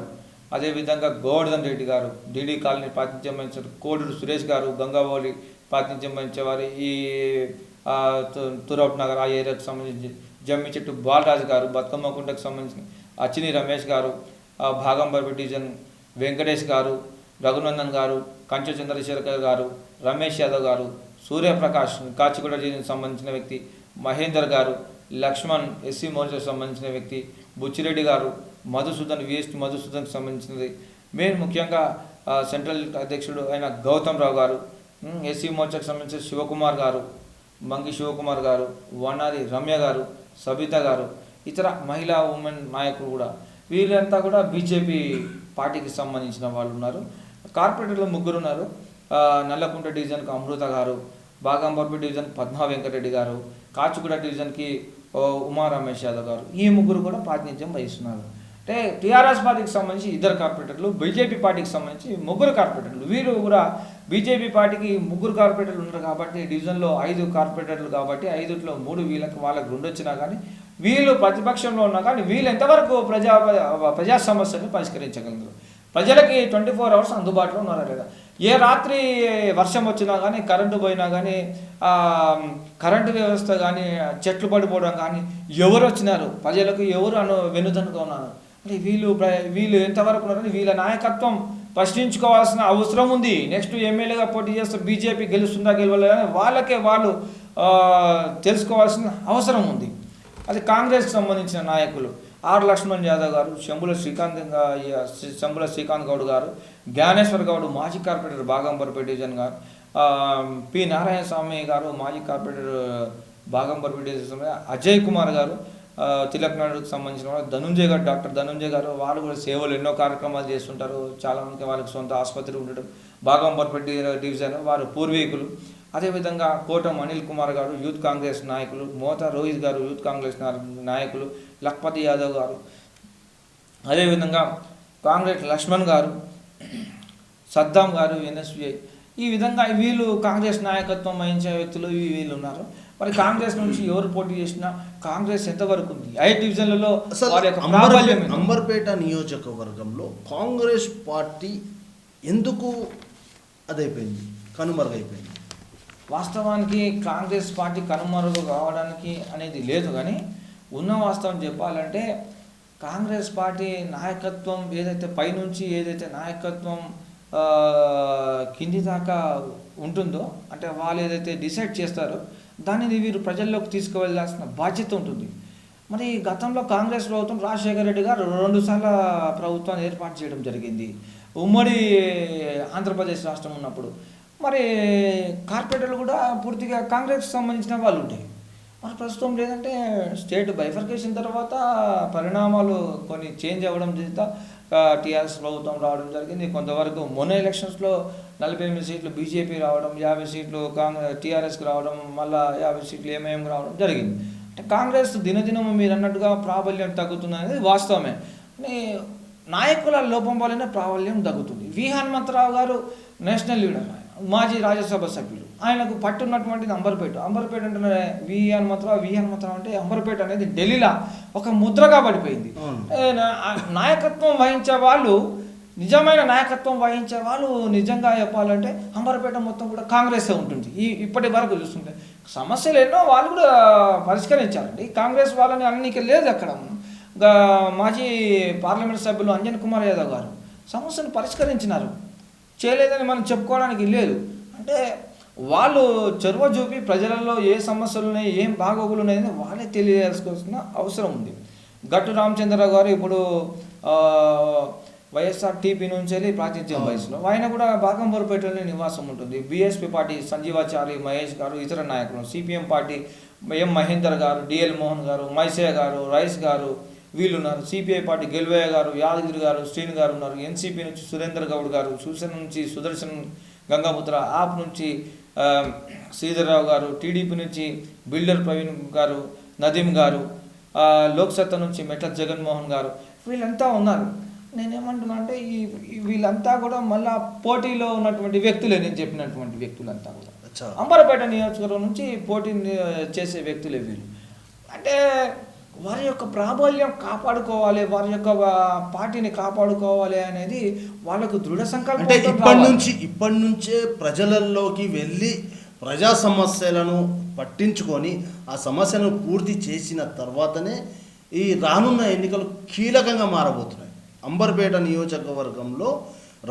Speaker 2: అదేవిధంగా గోవర్ధన్ రెడ్డి గారు, డీడీ కాలనీ ప్రాతినిధ్యం వహించారు, కోడూరు సురేష్ గారు, గంగావోలి ప్రాతినిధ్యం వహించేవారు ఈ తురౌట్ నగర్ ఆ ఏరియాకు సంబంధించి, జమ్మి చెట్టు బాలరాజు గారు, బతుకమ్మకుంటకు సంబంధించిన అచ్చిని రమేష్ గారు, భాగంబర్పేట డివిజన్ వెంకటేష్ గారు, రఘునందన్ గారు, కంచ చంద్రశేఖర్ గారు, రమేష్ యాదవ్ గారు, సూర్యప్రకాష్ కాచిగూడ డివిజన్కి సంబంధించిన వ్యక్తి, మహేందర్ గారు, లక్ష్మణ్ ఎస్సీ మోర్చాకు సంబంధించిన వ్యక్తి, బుచ్చిరెడ్డి గారు, మధుసూదన్ విఎస్టీ మధుసూదన్కి సంబంధించినది. మెయిన్ ముఖ్యంగా సెంట్రల్ అధ్యక్షుడు అయిన గౌతమ్ రావు గారు, ఎస్సీ మోర్చాకు సంబంధించి శివకుమార్ గారు, మంగి శివకుమార్ గారు, వనారి రమ్య గారు, సబిత గారు, ఇతర మహిళా ఉమెన్ నాయకులు కూడా, వీళ్ళంతా కూడా బీజేపీ పార్టీకి సంబంధించిన వాళ్ళు ఉన్నారు. కార్పొరేటర్లు 3 ఉన్నారు. నల్లకుంట డివిజన్కి అమృత గారు, బాగంబర్పేట డివిజన్కి పద్మా వెంకటరెడ్డి గారు, కాచిగూడ డివిజన్కి ఉమా రమేష్ యాదవ్ గారు, ఈ 3 కూడా ప్రాతినిధ్యం వహిస్తున్నారు. అంటే టీఆర్ఎస్ పార్టీకి సంబంధించి 2 కార్పొరేటర్లు, బీజేపీ పార్టీకి సంబంధించి 3 కార్పొరేటర్లు. వీళ్ళు కూడా బీజేపీ పార్టీకి 3 కార్పొరేటర్లు ఉన్నారు కాబట్టి డివిజన్లో 5 కార్పొరేటర్లు కాబట్టి 5లో 3 వాళ్ళకి 2 వచ్చినా కానీ వీళ్ళు ప్రతిపక్షంలో ఉన్నా కానీ వీళ్ళు ఎంతవరకు ప్రజా సమస్యలను పరిష్కరించగలరు? ప్రజలకి 24 అవర్స్ అందుబాటులో ఉన్నారా లేదా? ఏ రాత్రి వర్షం వచ్చినా కానీ, కరెంటు పోయినా కానీ, కరెంటు వ్యవస్థ కానీ, చెట్లు పడిపోవడం కానీ, ఎవరు వచ్చినారు ప్రజలకు, ఎవరు వెనుదనుగా ఉన్నారు అంటే వీళ్ళు ఎంతవరకు ఉన్నారని వీళ్ళ నాయకత్వం ప్రశ్నించుకోవాల్సిన అవసరం ఉంది. నెక్స్ట్ ఎమ్మెల్యేగా పోటీ చేస్తే బీజేపీ గెలుస్తుందా గెలవలేదా వాళ్ళకే వాళ్ళు తెలుసుకోవాల్సిన అవసరం ఉంది. అది కాంగ్రెస్కి సంబంధించిన నాయకులు ఆర్ లక్ష్మణ్ యాదవ్ గారు, శంభుల శ్రీకాంత్ గౌడ్ గారు, జ్ఞానేశ్వర్ గౌడ్ మాజీ కార్పొరేటర్ బాగంబర్పేట డివిజన్ గారు, పి నారాయణ స్వామి గారు మాజీ కార్పొరేటర్ బాగంబర్పేట డివిజన్, అజయ్ కుమార్ గారు తిలక్ నాయుడుకి సంబంధించిన వాళ్ళు, ధనుంజయ్ గారు, డాక్టర్ ధనుంజయ్ గారు, వాళ్ళు కూడా సేవలు ఎన్నో కార్యక్రమాలు చేస్తుంటారు. చాలామందికి వాళ్ళకి సొంత ఆసుపత్రి ఉండడం, బాగంబర్పేట డివిజన్ వారు పూర్వీకులు. అదేవిధంగా కోటం అనిల్ కుమార్ గారు యూత్ కాంగ్రెస్ నాయకులు, మోతా రోహిత్ గారు యూత్ కాంగ్రెస్ నాయకులు, లక్పతి యాదవ్ గారు, అదేవిధంగా కాంగ్రెస్ లక్ష్మణ్ గారు, సద్దాం గారు ఎన్ఎస్విఐ, ఈ విధంగా వీళ్ళు కాంగ్రెస్ నాయకత్వం వహించే వ్యక్తులు వీళ్ళు ఉన్నారు. మరి కాంగ్రెస్ నుంచి ఎవరు పోటీ చేసినా కాంగ్రెస్ ఎంతవరకు ఉంది? 5 డివిజన్లలో
Speaker 3: అంబర్పేట నియోజకవర్గంలో కాంగ్రెస్ పార్టీ ఎందుకు అదైపోయింది, కనుమరుగైపోయింది?
Speaker 2: వాస్తవానికి కాంగ్రెస్ పార్టీ కనుమరుగు కావడానికి అనేది లేదు, కానీ ఉన్న వాస్తవం చెప్పాలంటే కాంగ్రెస్ పార్టీ నాయకత్వం ఏదైతే పైనుంచి ఏదైతే నాయకత్వం కింది దాకా ఉంటుందో, అంటే వాళ్ళు ఏదైతే డిసైడ్ చేస్తారో దానిని వీరు ప్రజల్లోకి తీసుకువెళ్ళాల్సిన బాధ్యత ఉంటుంది. మరి గతంలో కాంగ్రెస్ ప్రభుత్వం రాజశేఖర రెడ్డి గారు 2 సార్ల ప్రభుత్వాన్ని ఏర్పాటు చేయడం జరిగింది ఉమ్మడి ఆంధ్రప్రదేశ్ రాష్ట్రం ఉన్నప్పుడు. మరి కార్పొరేటర్లు కూడా పూర్తిగా కాంగ్రెస్కి సంబంధించిన వాళ్ళు ఉంటాయి. మరి ప్రస్తుతం లేదంటే స్టేట్ బైఫర్కేషన్ తర్వాత పరిణామాలు కొన్ని చేంజ్ అవ్వడం చేత టీఆర్ఎస్ ప్రభుత్వం రావడం జరిగింది. కొంతవరకు మొన్న ఎలక్షన్స్లో 48 సీట్లు బీజేపీ రావడం, 50 సీట్లు టీఆర్ఎస్కి రావడం, మళ్ళీ 50 సీట్లు ఎంఐఎంకి రావడం జరిగింది. అంటే కాంగ్రెస్ దినదినం మీరు అన్నట్టుగా ప్రాబల్యం తగ్గుతుంది అనేది వాస్తవమే. నాయకుల లోపం వల్లనే ప్రాబల్యం తగ్గుతుంది. వి హనుమంతరావు గారు నేషనల్ లీడర్, మాజీ రాజ్యసభ సభ్యులు, ఆయనకు పట్టున్నటువంటిది అంబర్పేట అంటే వి హనుమంతరావు అంటే అంబర్పేట అనేది ఢిల్లీలో ఒక ముద్రగా పడిపోయింది. నాయకత్వం వహించే వాళ్ళు, నిజమైన నాయకత్వం వహించే వాళ్ళు నిజంగా చెప్పాలంటే అంబర్పేట మొత్తం కూడా కాంగ్రెసే ఉంటుంది. ఇప్పటి వరకు చూస్తుంటే సమస్యలు ఎన్నో వాళ్ళు కూడా పరిష్కరించారండి. కాంగ్రెస్ వాళ్ళని అన్నికి లేదు. అక్కడ మాజీ పార్లమెంట్ సభ్యులు అంజన్ కుమార్ యాదవ్ గారు సమస్యను పరిష్కరించినారు. చేయలేదని మనం చెప్పుకోవడానికి లేదు. అంటే వాళ్ళు చొరవ చూపి ప్రజలలో ఏ సమస్యలు ఉన్నాయి, ఏం బాగోగులు ఉన్నాయని వాళ్ళే తెలియజేసుకోవాల్సిన అవసరం ఉంది. గట్టు రామచంద్రరావు గారు ఇప్పుడు వైఎస్ఆర్టీపీ నుంచి వెళ్ళి ప్రాతినిధ్యం వహిస్తున్నారు. ఆయన కూడా బాగంబర్పేటలోనే నివాసం ఉంటుంది. బీఎస్పీ పార్టీ సంజీవాచారి మహేష్ గారు, ఇతర నాయకులు, సిపిఎం పార్టీ ఎం మహేందర్ గారు, డిఎల్ మోహన్ గారు, మైసయ్య గారు, రైస్ గారు వీళ్ళు ఉన్నారు. సిపిఐ పార్టీ గెల్వయ్య గారు, యాదగిరి గారు, శ్రీను గారు ఉన్నారు. ఎన్సీపీ నుంచి సురేందర్ గౌడ్ గారు, శివసేన నుంచి సుదర్శన్ గంగాపుత్ర, ఆప్ నుంచి శ్రీధర్రావు గారు, టీడీపీ నుంచి బిల్డర్ ప్రవీణ్ గారు, నదీం గారు, లోక్సత్తా నుంచి మెట్ల జగన్మోహన్ గారు, వీళ్ళంతా ఉన్నారు. నేనేమంటున్నా అంటే వీళ్ళంతా కూడా మళ్ళా పోటీలో ఉన్నటువంటి వ్యక్తులే, నేను చెప్పినటువంటి వ్యక్తులంతా కూడా అంబర్పేట నియోజకవర్గం నుంచి పోటీ చేసే వ్యక్తులే వీళ్ళు. అంటే వారి యొక్క ప్రాబల్యం కాపాడుకోవాలి, వారి యొక్క పార్టీని కాపాడుకోవాలి అనేది వాళ్ళకు దృఢ సంకల్పం.
Speaker 3: అంటే ఇప్పటి నుంచే ప్రజలలోకి వెళ్ళి ప్రజా సమస్యలను పట్టించుకొని ఆ సమస్యను పూర్తి చేసిన తర్వాతనే ఈ రానున్న ఎన్నికలు కీలకంగా మారబోతున్నాయి. అంబర్పేట నియోజకవర్గంలో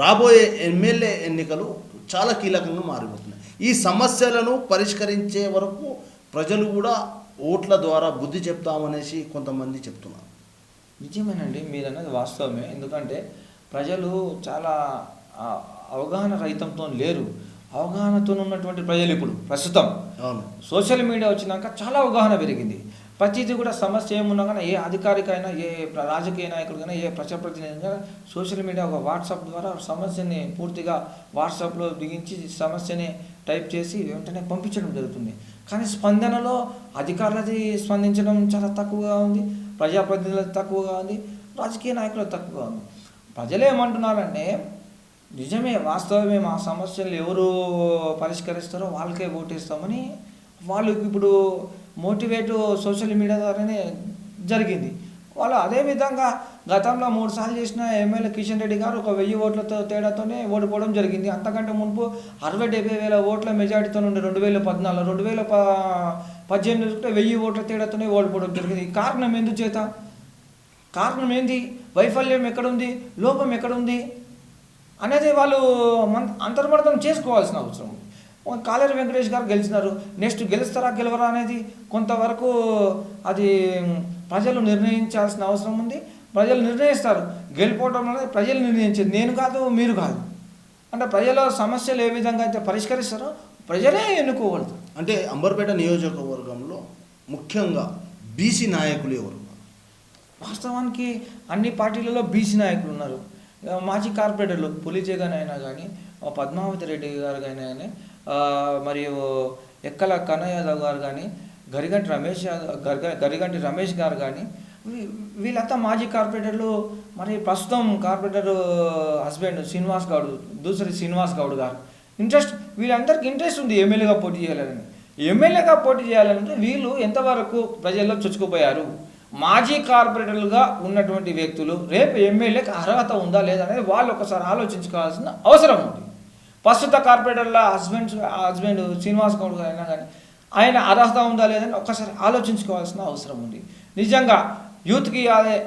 Speaker 3: రాబోయే ఎమ్మెల్యే ఎన్నికలు చాలా కీలకంగా మారిపోతున్నాయి. ఈ సమస్యలను పరిష్కరించే వరకు ప్రజలు కూడా ఓట్ల ద్వారా బుద్ధి చెప్తామనేసి కొంతమంది చెప్తున్నారు.
Speaker 2: నిజమేనండి, మీరు అన్నది వాస్తవమే. ఎందుకంటే ప్రజలు చాలా అవగాహన రహితంతో లేరు. అవగాహనతో ఉన్నటువంటి ప్రజలు ఇప్పుడు ప్రస్తుతం
Speaker 3: అవును.
Speaker 2: సోషల్ మీడియా వచ్చినాక చాలా అవగాహన పెరిగింది. ప్రతిదీ కూడా సమస్య ఏమున్నా కానీ ఏ అధికారిక అయినా ఏ రాజకీయ నాయకుడికైనా ఏ ప్రజాప్రతినిధి సోషల్ మీడియా ఒక వాట్సాప్ ద్వారా సమస్యని పూర్తిగా వాట్సాప్లో బిగించి సమస్యని టైప్ చేసి వెంటనే పంపించడం జరుగుతుంది. కానీ స్పందనలో అధికారులది స్పందించడం చాలా తక్కువగా ఉంది, ప్రజాప్రతినిధులది తక్కువగా ఉంది, రాజకీయ నాయకులది తక్కువగా ఉంది. ప్రజలు ఏమంటున్నారంటే నిజమే, వాస్తవమే, మా సమస్యలు ఎవరు పరిష్కరిస్తారో వాళ్ళకే ఓటేస్తామని వాళ్ళకి ఇప్పుడు మోటివేట్ సోషల్ మీడియా ద్వారానే జరిగింది. వాళ్ళు అదేవిధంగా గతంలో 3 సార్లు చేసిన ఎమ్మెల్యే కిషన్ రెడ్డి గారు ఒక 1000 ఓట్లతో తేడాతోనే ఓడిపోవడం జరిగింది. అంతకంటే మునుపు 60-70 వేల ఓట్ల మెజార్టీతో ఉండే 2014, 2018 1000 ఓట్ల తేడాతోనే ఓడిపోవడం జరిగింది. కారణం ఎందుచేత? కారణం ఏంది? వైఫల్యం ఎక్కడుంది, లోపం ఎక్కడుంది అనేది వాళ్ళు అంతర్మర్థం చేసుకోవాల్సిన అవసరం ఉంది. కాలేరు వెంకటేష్ గారు గెలిచినారు, నెక్స్ట్ గెలుస్తారా గెలవరా అనేది కొంతవరకు అది ప్రజలు నిర్ణయించాల్సిన అవసరం ఉంది. ప్రజలు నిర్ణయిస్తారు. గెలిపోవడం అనేది ప్రజలు నిర్ణయించేది, నేను కాదు, మీరు కాదు. అంటే ప్రజల సమస్యలు ఏ విధంగా అయితే పరిష్కరిస్తారో ప్రజలే ఎన్నుకోగలుగుతారు.
Speaker 3: అంటే అంబర్పేట నియోజకవర్గంలో ముఖ్యంగా బీసీ నాయకులు ఎవరు?
Speaker 2: వాస్తవానికి అన్ని పార్టీలలో బీసీ నాయకులు ఉన్నారు. మాజీ కార్పొరేటర్లు పులిజగన్ అయినా కానీ, పద్మావతి రెడ్డి గారు కానీ, మరియు ఎక్కల కన్నయ్య యాదవ్ గారు కానీ, గరిగంటి రమేష్ గారు కానీ, వీళ్ళంతా మాజీ కార్పొరేటర్లు. మరి ప్రస్తుతం కార్పొరేటర్ హస్బెండ్ శ్రీనివాస్ గౌడ్, దూసరి శ్రీనివాస్ గౌడ్ గారు వీళ్ళందరికీ ఇంట్రెస్ట్ ఉంది ఎమ్మెల్యేగా పోటీ చేయాలని. ఎమ్మెల్యేగా పోటీ చేయాలంటే వీళ్ళు ఎంతవరకు ప్రజల్లో చొచ్చుకుపోయారు, మాజీ కార్పొరేటర్లుగా ఉన్నటువంటి వ్యక్తులు రేపు ఎమ్మెల్యేకి అర్హత ఉందా లేదా అనేది వాళ్ళు ఒకసారి ఆలోచించుకోవాల్సిన అవసరం ఉంది. ప్రస్తుత కార్పొరేటర్ల హస్బెండ్ శ్రీనివాస్ గౌడ్ గారు అయినా కానీ ఆయన అర్హత ఉందా లేదని ఒక్కసారి ఆలోచించుకోవాల్సిన అవసరం ఉంది. నిజంగా యూత్కి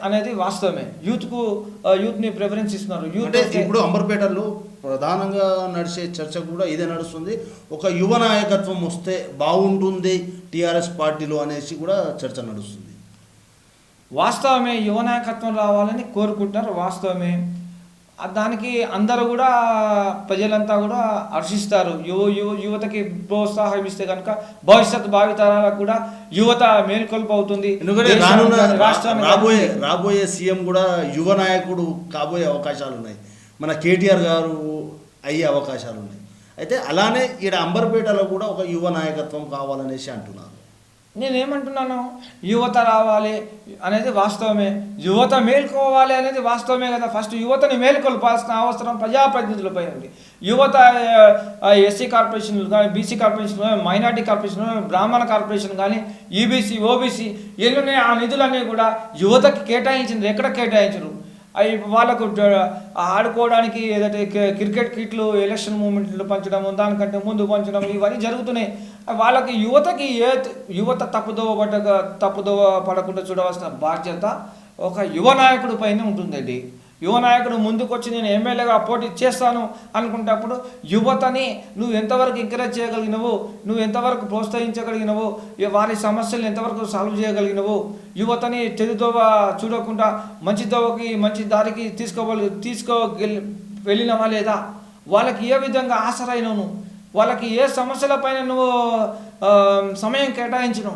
Speaker 2: అనేది వాస్తవమే, యూత్ని ప్రిఫరెన్స్ ఇస్తున్నారు.
Speaker 3: అంటే ఇప్పుడు అంబర్పేటలో ప్రధానంగా నడిచే చర్చ కూడా ఇదే నడుస్తుంది. ఒక యువ నాయకత్వం వస్తే బాగుంటుంది టీఆర్ఎస్ పార్టీలో అనేసి కూడా చర్చ నడుస్తుంది.
Speaker 2: వాస్తవమే, యువ నాయకత్వం రావాలని కోరుకుంటున్నారు, వాస్తవమే. దానికి అందరూ కూడా ప్రజలంతా కూడా హర్షిస్తారు. యువతకి ప్రోత్సాహం ఇస్తే కనుక భవిష్యత్ భావితరాలకు కూడా యువత మేల్కొల్పు అవుతుంది.
Speaker 3: ఎందుకంటే రాబోయే సీఎం కూడా యువ నాయకుడు కాబోయే అవకాశాలు ఉన్నాయి. మన కేటీఆర్ గారు అయ్యే అవకాశాలు ఉన్నాయి. అయితే అలానే ఈడ అంబర్పేటలో కూడా ఒక యువ నాయకత్వం కావాలనేసి అంటున్నారు.
Speaker 2: నేనేమంటున్నాను, యువత రావాలి అనేది వాస్తవమే, యువత మేల్కోవాలి అనేది వాస్తవమే కదా. ఫస్ట్ యువతని మేల్కొల్పాల్సిన అవసరం ప్రజాప్రతినిధులపై ఉంది. యువత ఎస్సీ కార్పొరేషన్లు కానీ, బీసీ కార్పొరేషన్, మైనార్టీ కార్పొరేషన్, బ్రాహ్మణ కార్పొరేషన్ కానీ, ఈబీసీ, ఓబీసీ ఎల్లునే ఆ నిధులన్నీ కూడా యువతకి కేటాయించింది. ఎక్కడ కేటాయించరు? అవి వాళ్ళకు ఆడుకోవడానికి ఏదైతే క్రికెట్ కిట్లు, ఎలక్షన్ మూమెంట్లు పంచడం, దానికంటే ముందు పంచడం, ఇవన్నీ జరుగుతున్నాయి. వాళ్ళకి యువత తప్పుదోవ పడకుండా చూడవలసిన బాధ్యత ఒక యువ నాయకుడి పైన ఉంటుందండి. యువ నాయకుడు ముందుకొచ్చి నేను ఎమ్మెల్యేగా పోటీ చేస్తాను అనుకునేటప్పుడు యువతని నువ్వు ఎంతవరకు ఎంకరేజ్ చేయగలిగినవు, నువ్వు ఎంతవరకు ప్రోత్సహించగలిగినవు, వారి సమస్యలు ఎంతవరకు సాల్వ్ చేయగలిగినవు, యువతని చెడుదోవ చూడకుండా మంచి దోవకి, మంచి దారికి వెళ్ళినవా లేదా, వాళ్ళకి ఏ విధంగా ఆసరైనవు, వాళ్ళకి ఏ సమస్యలపైన నువ్వు సమయం కేటాయించను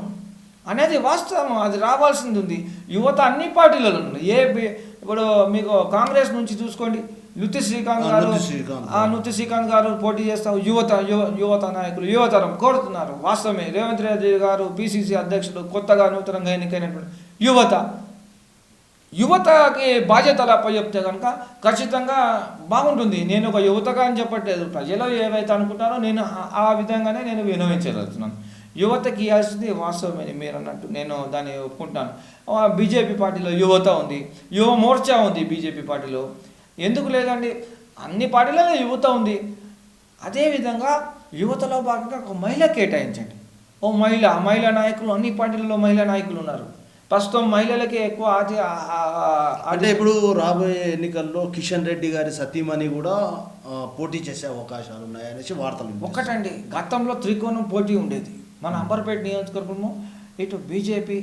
Speaker 2: అనేది వాస్తవం. అది రావాల్సింది ఉంది. యువత అన్ని పార్టీలలో ఉంది. ఇప్పుడు మీకు కాంగ్రెస్ నుంచి చూసుకోండి, నృత్య శ్రీకాంత్ గారు పోటీ చేస్తావు. యువత నాయకులు, యువతరం కోరుతున్నారు. వాస్తవమే, రేవంత్ రెడ్డి గారు పిసిసి అధ్యక్షుడు, కొత్తగా నూతనంగా ఎన్నికైనటువంటి యువతకి బాధ్యతలు అప్పచెప్తే కనుక ఖచ్చితంగా బాగుంటుంది. నేను ఒక యువతగా అని చెప్పట్లేదు, ప్రజలు ఏవైతే అనుకుంటారో నేను ఆ విధంగానే నేను వినవించగలుగుతున్నాను. యువతకి ఇవ్వాల్సింది వాస్తవమే మీరు అన్నట్టు, నేను దాన్ని ఒప్పుకుంటున్నాను. బీజేపీ పార్టీలో యువత ఉంది, యువ మోర్చా ఉంది బీజేపీ పార్టీలో. ఎందుకు లేదండి, అన్ని పార్టీలలో యువత ఉంది. అదేవిధంగా యువతలో భాగంగా ఒక మహిళ కేటాయించండి. మహిళా నాయకులు, అన్ని పార్టీలలో మహిళా నాయకులు ఉన్నారు. ప్రస్తుతం మహిళలకి ఎక్కువ
Speaker 3: అంటే ఇప్పుడు రాబోయే ఎన్నికల్లో కిషన్ రెడ్డి గారి సతీమణి కూడా పోటీ చేసే అవకాశాలు ఉన్నాయనేసి వార్తలు.
Speaker 2: ఒకటండి, గతంలో త్రికోణం పోటీ ఉండేది మన అంబర్పేట నియోజకవర్గంలో. ఇటు బీజేపీ,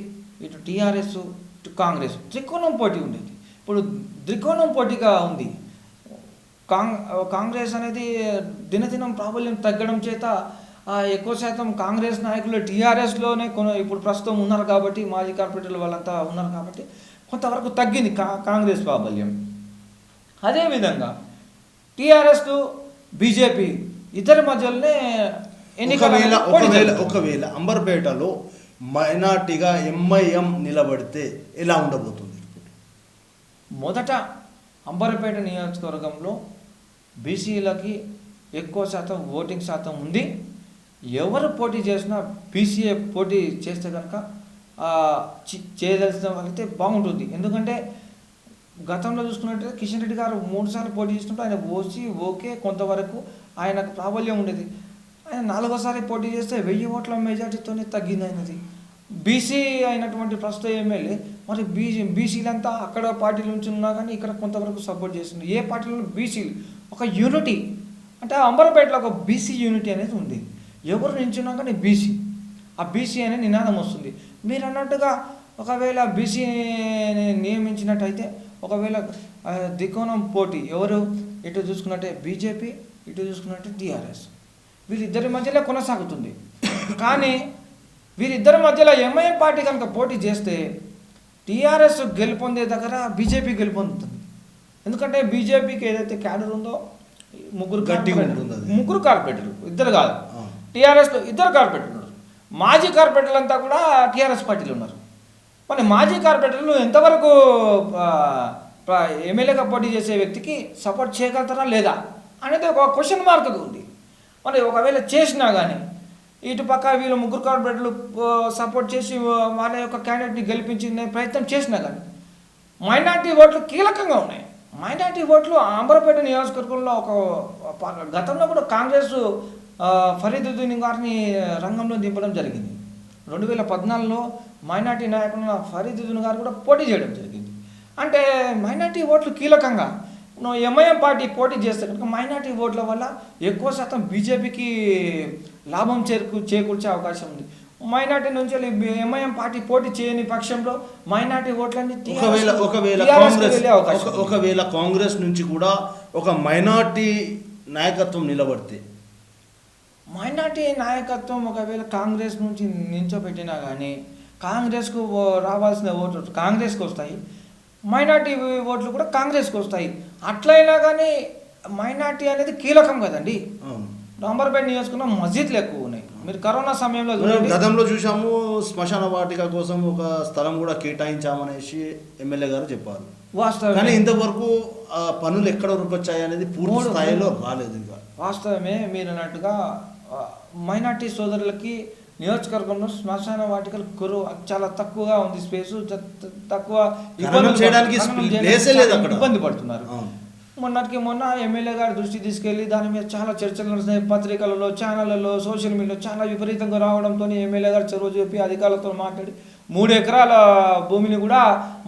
Speaker 2: ఇటు టీఆర్ఎస్, ఇటు కాంగ్రెస్ త్రికోణం పోటీ ఉండేది. ఇప్పుడు త్రికోణం పోటీగా ఉంది. కాంగ్రెస్ అనేది దినదినం ప్రాబల్యం తగ్గడం చేత ఎక్కువ శాతం కాంగ్రెస్ నాయకులు టీఆర్ఎస్లోనే ఇప్పుడు ప్రస్తుతం ఉన్నారు కాబట్టి మాజీ కార్పొరేటర్లు వాళ్ళంతా ఉన్నారు కాబట్టి కొంతవరకు తగ్గింది కాంగ్రెస్ ప్రాబల్యం. అదేవిధంగా టీఆర్ఎస్ బీజేపీ ఇద్దరి మధ్యలోనే
Speaker 3: ఒకవేళ అంబర్పేటలో మైనార్టీగా ఎంఐఎం నిలబడితే ఎలా ఉండబోతుంది?
Speaker 2: మొదట అంబర్పేట నియోజకవర్గంలో బీసీలకి ఎక్కువ శాతం ఓటింగ్ శాతం ఉంది. ఎవరు పోటీ చేసినా బీసీఏ పోటీ చేస్తే కనుక చేయదలిసిన వాళ్ళైతే బాగుంటుంది. ఎందుకంటే గతంలో చూసుకున్నట్లయితే కిషన్ రెడ్డి గారు 3 సార్లు పోటీ చేసినప్పుడు ఆయన ఓకే కొంతవరకు ఆయనకు ప్రాబల్యం ఉండేది. ఆయన 4వసారి పోటీ చేస్తే 1000 ఓట్ల మెజార్టీతోనే తగ్గింది ఆయనది. బీసీ అయినటువంటి ప్రస్తుత ఎమ్మెల్యే మరి బీసీలంతా అక్కడ పార్టీల నుంచి ఉన్నా కానీ ఇక్కడ కొంతవరకు సపోర్ట్ చేస్తుంది. ఏ పార్టీలో బీసీలు ఒక యూనిటీ అంటే అంబర్పేటలో ఒక బీసీ యూనిటీ అనేది ఉంది. ఎవరు నించున్నా కానీ బీసీ ఆ బీసీ అనే నినాదం వస్తుంది. మీరు అన్నట్టుగా ఒకవేళ బీసీని నియమించినట్టయితే ఒకవేళ దికోణం పోటీ ఎవరు ఇటు చూసుకున్నట్టే బీజేపీ ఇటు చూసుకున్నట్టే టీఆర్ఎస్ వీళ్ళిద్దరి మధ్యలో కొనసాగుతుంది. కానీ వీరిద్దరి మధ్యలో ఎంఐఎం పార్టీ కనుక పోటీ చేస్తే టీఆర్ఎస్ గెలుపొందే దగ్గర బీజేపీ గెలుపొందుతుంది. ఎందుకంటే బీజేపీకి ఏదైతే క్యాడర్ ఉందో ముగ్గురు కార్పొరేటర్లు ఇద్దరు కాదు, టీఆర్ఎస్లో 2 కార్పొరేటర్లు ఉన్నారు. మాజీ కార్పొరేటర్లు అంతా కూడా టీఆర్ఎస్ పార్టీలో ఉన్నారు. మరి మాజీ కార్పొరేటర్లు ఎంతవరకు ఎమ్మెల్యేగా పోటీ చేసే వ్యక్తికి సపోర్ట్ చేయగలుగుతారా లేదా అనేది ఒక క్వశ్చన్ మార్క్ ఉంది. మరి ఒకవేళ చేసినా కానీ ఇటుపక్క వీళ్ళు 3 కార్పొరేటర్లు సపోర్ట్ చేసి వాళ్ళ యొక్క క్యాండిడేట్ని గెలిపించే ప్రయత్నం చేసినా కానీ మైనార్టీ ఓట్లు కీలకంగా ఉన్నాయి. మైనార్టీ ఓట్లు అంబర్పేట నియోజకవర్గంలో ఒక గతంలో కూడా కాంగ్రెస్ ఫరీదుద్దీన్ గారిని రంగంలో దింపడం జరిగింది. 2014లో మైనార్టీ నాయకులు ఫరీదుద్దీన్ గారు కూడా పోటీ చేయడం జరిగింది. అంటే మైనార్టీ ఓట్లు కీలకంగా ఎంఐఎం పార్టీ పోటీ చేస్తే కనుక మైనార్టీ ఓట్ల వల్ల ఎక్కువ శాతం బీజేపీకి లాభం చేకూర్చే అవకాశం ఉంది. మైనార్టీ నుంచి ఎంఐఎం పార్టీ పోటీ చేయని పక్షంలో మైనార్టీ ఓట్లన్నీ
Speaker 3: ఒకవేళ కాంగ్రెస్ నుంచి కూడా ఒక మైనార్టీ నాయకత్వం నిలబడితే
Speaker 2: మైనార్టీ నాయకత్వం ఒకవేళ కాంగ్రెస్ నుంచి నించోబెట్టినా కానీ కాంగ్రెస్కు రావాల్సిన ఓట్లు కాంగ్రెస్కి వస్తాయి, మైనార్టీ ఓట్లు కూడా కాంగ్రెస్కి వస్తాయి. అట్లయినా కానీ మైనార్టీ అనేది కీలకం కదండి. అంబర్పేట నియోజకవర్గంలో మస్జిద్లు ఎక్కువ ఉన్నాయి. మీరు కరోనా సమయంలో
Speaker 3: గతంలో చూసాము శ్మశాన వాటిక కోసం ఒక స్థలం కూడా కేటాయించామనేసి ఎమ్మెల్యే గారు చెప్పారు.
Speaker 2: వాస్తవం.
Speaker 3: కానీ ఇంతవరకు పనులు ఎక్కడ రూపొచ్చాయి అనేది పూర్తి స్థాయిలో రాలేదు. ఇంకా
Speaker 2: వాస్తవమే మీరు అన్నట్టుగా మైనార్టీ సోదరులకి నియోజకవర్గంలో శ్మశాన వాటికలు చాలా తక్కువగా ఉంది. స్పేసు తక్కువ ఇబ్బంది పడుతున్నారు. మొన్న ఎమ్మెల్యే గారి దృష్టి తీసుకెళ్ళి దాని మీద చాలా చర్చలు నడుస్తున్నాయి. పత్రికలలో, ఛానళ్లలో, సోషల్ మీడియాలో చాలా విపరీతంగా రావడంతో ఎమ్మెల్యే గారు చొరవ చూపి అధికారులతో మాట్లాడి 3 ఎకరాల భూమిని కూడా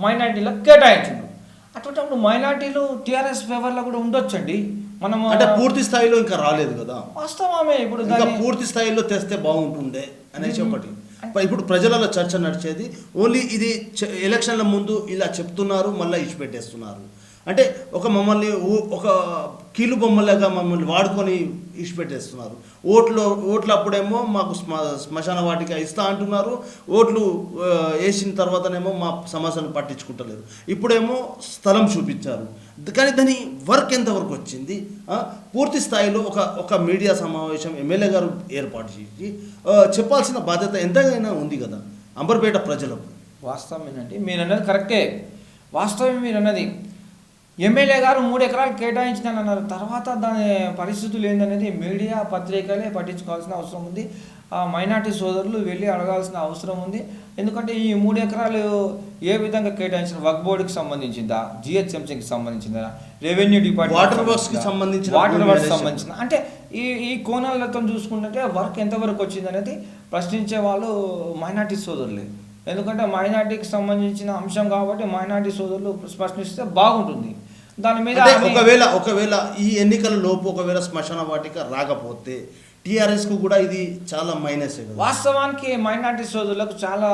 Speaker 2: మైనార్టీలకు కేటాయించారు. అటువంటిప్పుడు మైనార్టీలు టీఆర్ఎస్ ఫేవర్లో కూడా ఉండొచ్చండి. మనం
Speaker 3: అంటే పూర్తి స్థాయిలో ఇంకా రాలేదు కదా.
Speaker 2: వాస్తవమే. ఇప్పుడు
Speaker 3: పూర్తి స్థాయిలో తెస్తే బాగుంటుండే అనేసి ఒకటి. ఇప్పుడు ప్రజలలో చర్చ నడిచేది ఓన్లీ ఇది ఎలక్షన్ల ముందు ఇలా చెప్తున్నారు, మళ్ళీ ఇచ్చిపెట్టేస్తున్నారు. అంటే మమ్మల్ని ఒక కీలు బొమ్మలాగా మమ్మల్ని వాడుకొని ఇచ్చిపెట్టేస్తున్నారు. ఓట్లు అప్పుడేమో మాకు శ్మశాన వాటిక ఇస్తా అంటున్నారు, ఓట్లు వేసిన తర్వాతనేమో మా సమస్యను పట్టించుకుంటలేరు. ఇప్పుడేమో స్థలం చూపించారు, కానీ దాని వర్క్ ఎంతవరకు వచ్చింది? పూర్తి స్థాయిలో ఒక మీడియా సమావేశం ఎమ్మెల్యే గారు ఏర్పాటు చేసి చెప్పాల్సిన బాధ్యత ఎంతైనా ఉంది కదా అంబర్పేట ప్రజలకు.
Speaker 2: వాస్తవమేనండి, మీరు అన్నది కరెక్టే. వాస్తవం మీరు అన్నది. ఎమ్మెల్యే గారు 3 ఎకరాలు కేటాయించినానన్నారు. తర్వాత దాని పరిస్థితులు ఏందనేది మీడియా పత్రికలే పట్టించుకోవాల్సిన అవసరం ఉంది. మైనార్టీ సోదరులు వెళ్ళి అడగాల్సిన అవసరం ఉంది. ఎందుకంటే ఈ 3 ఎకరాలు ఏ విధంగా కేటాయించిన వక్ఫ్ బోర్డుకి సంబంధించిందా, జిహెచ్ఎంసీకి సంబంధించిందా, రెవెన్యూ డిపార్ట్మెంట్, వాటర్ వర్క్స్ సంబంధించిన అంటే ఈ కోణాలతో చూసుకుంటే వర్క్ ఎంతవరకు వచ్చింది అనేది ప్రశ్నించే వాళ్ళు మైనార్టీ సోదరులే. ఎందుకంటే మైనార్టీకి సంబంధించిన అంశం కాబట్టి మైనార్టీ సోదరులు ప్రశ్నిస్తే బాగుంటుంది. దాని మీద
Speaker 3: ఒకవేళ ఈ ఎన్నికల లోపు ఒకవేళ శ్మశాన వాటిక రాకపోతే టీఆర్ఎస్కు కూడా ఇది చాలా మైనస్.
Speaker 2: వాస్తవానికి మైనార్టీ సోదరులకు చాలా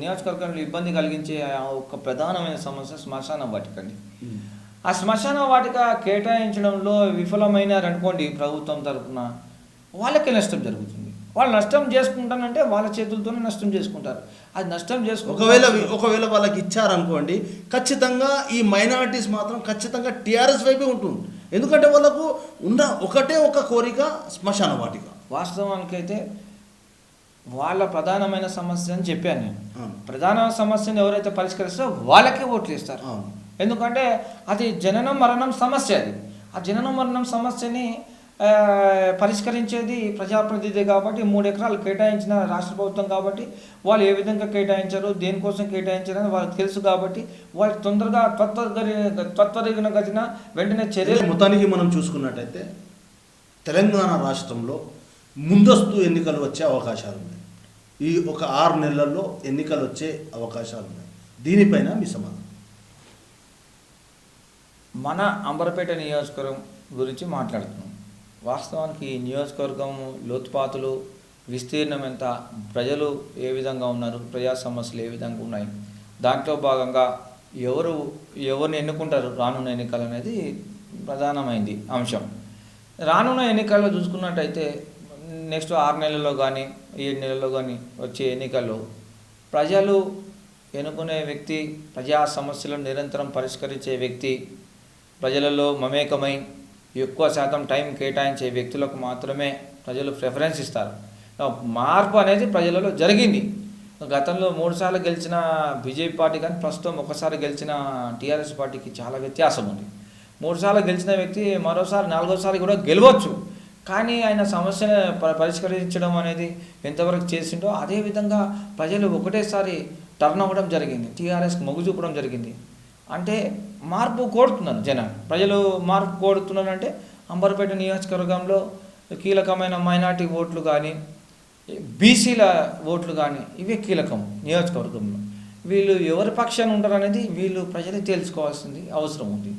Speaker 2: నియోజకవర్గంలో ఇబ్బంది కలిగించే ఒక ప్రధానమైన సమస్య శ్మశాన వాటిక అండి. ఆ శ్మశాన వాటిక కేటాయించడంలో విఫలమైనారనుకోండి ప్రభుత్వం తరఫున, వాళ్ళకే నష్టం జరుగుతుంది. వాళ్ళు నష్టం చేసుకుంటానంటే వాళ్ళ చేతులతోనే నష్టం చేసుకుంటారు. అది నష్టం
Speaker 3: ఒకవేళ వాళ్ళకి ఇచ్చారనుకోండి, ఖచ్చితంగా ఈ మైనారిటీస్ మాత్రం ఖచ్చితంగా టీఆర్ఎస్ వైపే ఉంటుంది. ఎందుకంటే వాళ్ళకు ఉన్న ఒకటే ఒక కోరిక శ్మశాన వాటిక.
Speaker 2: వాస్తవానికైతే వాళ్ళ ప్రధానమైన సమస్య అని చెప్పాను నేను. ప్రధాన సమస్యను ఎవరైతే పరిష్కరిస్తారో వాళ్ళకే ఓట్లు ఇస్తారు. ఎందుకంటే అది జననం మరణం సమస్య. అది ఆ జననం మరణం సమస్యని పరిష్కరించేది ప్రజాప్రతినిధి కాబట్టి, 3 ఎకరాలు కేటాయించిన రాష్ట్ర ప్రభుత్వం కాబట్టి, వాళ్ళు ఏ విధంగా కేటాయించారు, దేనికోసం కేటాయించారని వాళ్ళకి తెలుసు కాబట్టి, వాళ్ళు తొందరగా త్వరితగతిన వెంటనే చర్యలు.
Speaker 3: మొత్తానికి మనం చూసుకున్నట్టయితే తెలంగాణ రాష్ట్రంలో ముందస్తు ఎన్నికలు వచ్చే అవకాశాలు ఉన్నాయి. ఈ ఒక 6 నెలల్లో ఎన్నికలు వచ్చే అవకాశాలు ఉన్నాయి. దీనిపైన మీ సమాధానం?
Speaker 2: మన అంబర్పేట నియోజకవర్గం గురించి మాట్లాడుతున్నాం. వాస్తవానికి ఈ నియోజకవర్గం లోతుపాతులు, విస్తీర్ణం ఎంత, ప్రజలు ఏ విధంగా ఉన్నారు, ప్రజా సమస్యలు ఏ విధంగా ఉన్నాయి, దాంట్లో భాగంగా ఎవరిని ఎన్నుకుంటారు రానున్న ఎన్నికలు అనేది ప్రధానమైంది అంశం. రానున్న ఎన్నికల్లో చూసుకున్నట్టయితే నెక్స్ట్ 6 నెలల్లో కానీ 7 నెలల్లో కానీ వచ్చే ఎన్నికల్లో ప్రజలు ఎన్నుకునే వ్యక్తి, ప్రజా సమస్యలను నిరంతరం పరిష్కరించే వ్యక్తి, ప్రజలలో మమేకమై ఎక్కువ శాతం టైం కేటాయించే వ్యక్తులకు మాత్రమే ప్రజలు ప్రిఫరెన్స్ ఇస్తారు. మార్పు అనేది ప్రజలలో జరిగింది. గతంలో 3 సార్లు గెలిచిన బీజేపీ పార్టీ కానీ ప్రస్తుతం ఒకసారి గెలిచిన టీఆర్ఎస్ పార్టీకి చాలా వ్యత్యాసం ఉంది. 3 సార్లు గెలిచిన వ్యక్తి మరోసారి 4వసారి కూడా గెలవచ్చు, కానీ ఆయన సమస్యను పరిష్కరించడం అనేది ఎంతవరకు చేసిండో అదేవిధంగా ప్రజలు ఒకటేసారి టర్న్ అవ్వడం జరిగింది, టీఆర్ఎస్కి మొగ్గు చూపడం జరిగింది. అంటే మార్పు కోరుతున్నారు జనం, ప్రజలు మార్పు కోరుతున్నారంటే అంబర్పేట నియోజకవర్గంలో కీలకమైన మైనార్టీ ఓట్లు కానీ బీసీల ఓట్లు కానీ ఇవే కీలకం నియోజకవర్గంలో. వీళ్ళు ఎవరి పక్షాన ఉంటారు అనేది వీళ్ళు ప్రజలు తెలుసుకోవాల్సింది అవసరం ఉంది.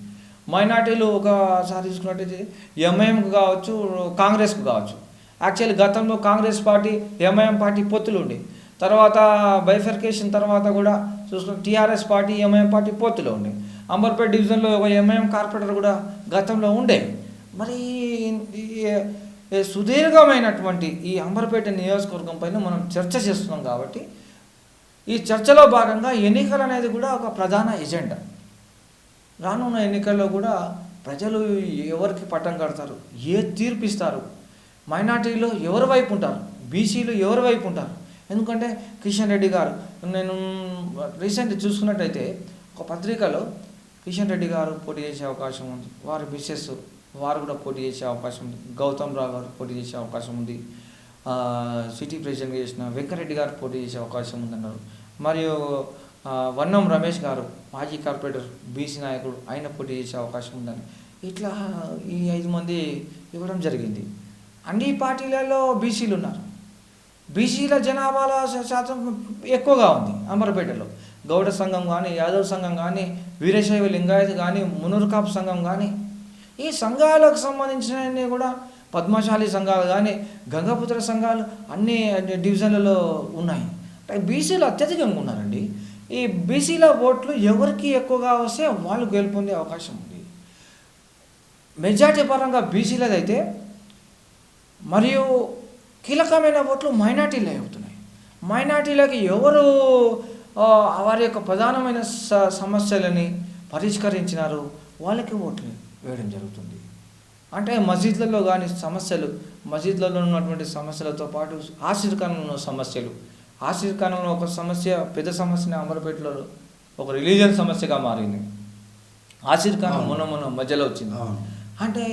Speaker 2: మైనార్టీలు ఒకసారి చూసుకున్నట్టయితే ఎంఐఎంకు కావచ్చు, కాంగ్రెస్కు కావచ్చు. యాక్చువల్లీ గతంలో కాంగ్రెస్ పార్టీ ఎంఐఎం పార్టీ పొత్తులు ఉండే, తర్వాత బైఫర్కేషన్ తర్వాత కూడా చూసుకున్న టీఆర్ఎస్ పార్టీ ఎంఐఎం పార్టీ పొత్తులో ఉండే. అంబర్పేట డివిజన్లో ఒక ఎంఐఎం కార్పొరేటర్ కూడా గతంలో ఉండే. మరి సుదీర్ఘమైనటువంటి ఈ అంబర్పేట నియోజకవర్గం పైన మనం చర్చ చేస్తున్నాం కాబట్టి ఈ చర్చలో భాగంగా ఎన్నికలు అనేది కూడా ఒక ప్రధాన ఎజెండా. రానున్న ఎన్నికల్లో కూడా ప్రజలు ఎవరికి పట్టం కడతారు, ఏ తీర్పిస్తారు, మైనార్టీలో ఎవరి వైపు ఉంటారు, బీసీలు ఎవరి వైపు ఉంటారు. ఎందుకంటే కిషన్ రెడ్డి గారు, నేను రీసెంట్ చూసుకున్నట్టయితే ఒక పత్రికలో కిషన్ రెడ్డి గారు పోటీ చేసే అవకాశం ఉంది, వారి మిస్సెస్ వారు కూడా పోటీ చేసే అవకాశం ఉంది, గౌతమ్ రావు గారు పోటీ చేసే అవకాశం ఉంది, సిటీ ప్రెసిడెంట్ చేసిన వెంకరెడ్డి గారు పోటీ చేసే అవకాశం ఉందన్నారు. మరియు వన్నం రమేష్ గారు మాజీ కార్పొరేటర్ బీసీ నాయకుడు, ఆయన పోటీ చేసే అవకాశం ఉందని ఇట్లా ఈ 5 మంది ఇవ్వడం జరిగింది. అన్ని పార్టీలలో బీసీలు ఉన్నారు. బీసీల జనాభాల శాతం ఎక్కువగా ఉంది అంబర్పేటలో. గౌడ సంఘం కానీ, యాదవ్ సంఘం కానీ, వీరశైవ లింగాయత్ కానీ, మునూరు కాపు సంఘం కానీ, ఈ సంఘాలకు సంబంధించినవన్నీ కూడా పద్మశాలి సంఘాలు కానీ, గంగపుత్ర సంఘాలు అన్ని డివిజన్లలో ఉన్నాయి. బీసీలు అత్యధికంగా ఉన్నారండి. ఈ బీసీల ఓట్లు ఎవరికి ఎక్కువగా వస్తే వాళ్ళు గెలుపొందే అవకాశం ఉంది. మెజార్టీ పరంగా బీసీలదైతే, మరియు కీలకమైన ఓట్లు మైనార్టీలే అవుతున్నాయి. మైనార్టీలకి ఎవరు వారి యొక్క ప్రధానమైన సమస్యలని పరిష్కరించినారు వాళ్ళకి ఓట్లు వేయడం జరుగుతుంది. అంటే మసీద్లలో కానీ సమస్యలు, మసీద్లలో ఉన్నటువంటి సమస్యలతో పాటు ఆసిర్ ఖానంలో సమస్యలు, ఆసిర్ ఖానంలో ఒక సమస్య, పెద్ద సమస్యని అంబర్పేటలో ఒక రిలీజియన్ సమస్యగా మారింది. ఆసిర్ ఖాన్ మొన్న మధ్యలో వచ్చింది. అంటే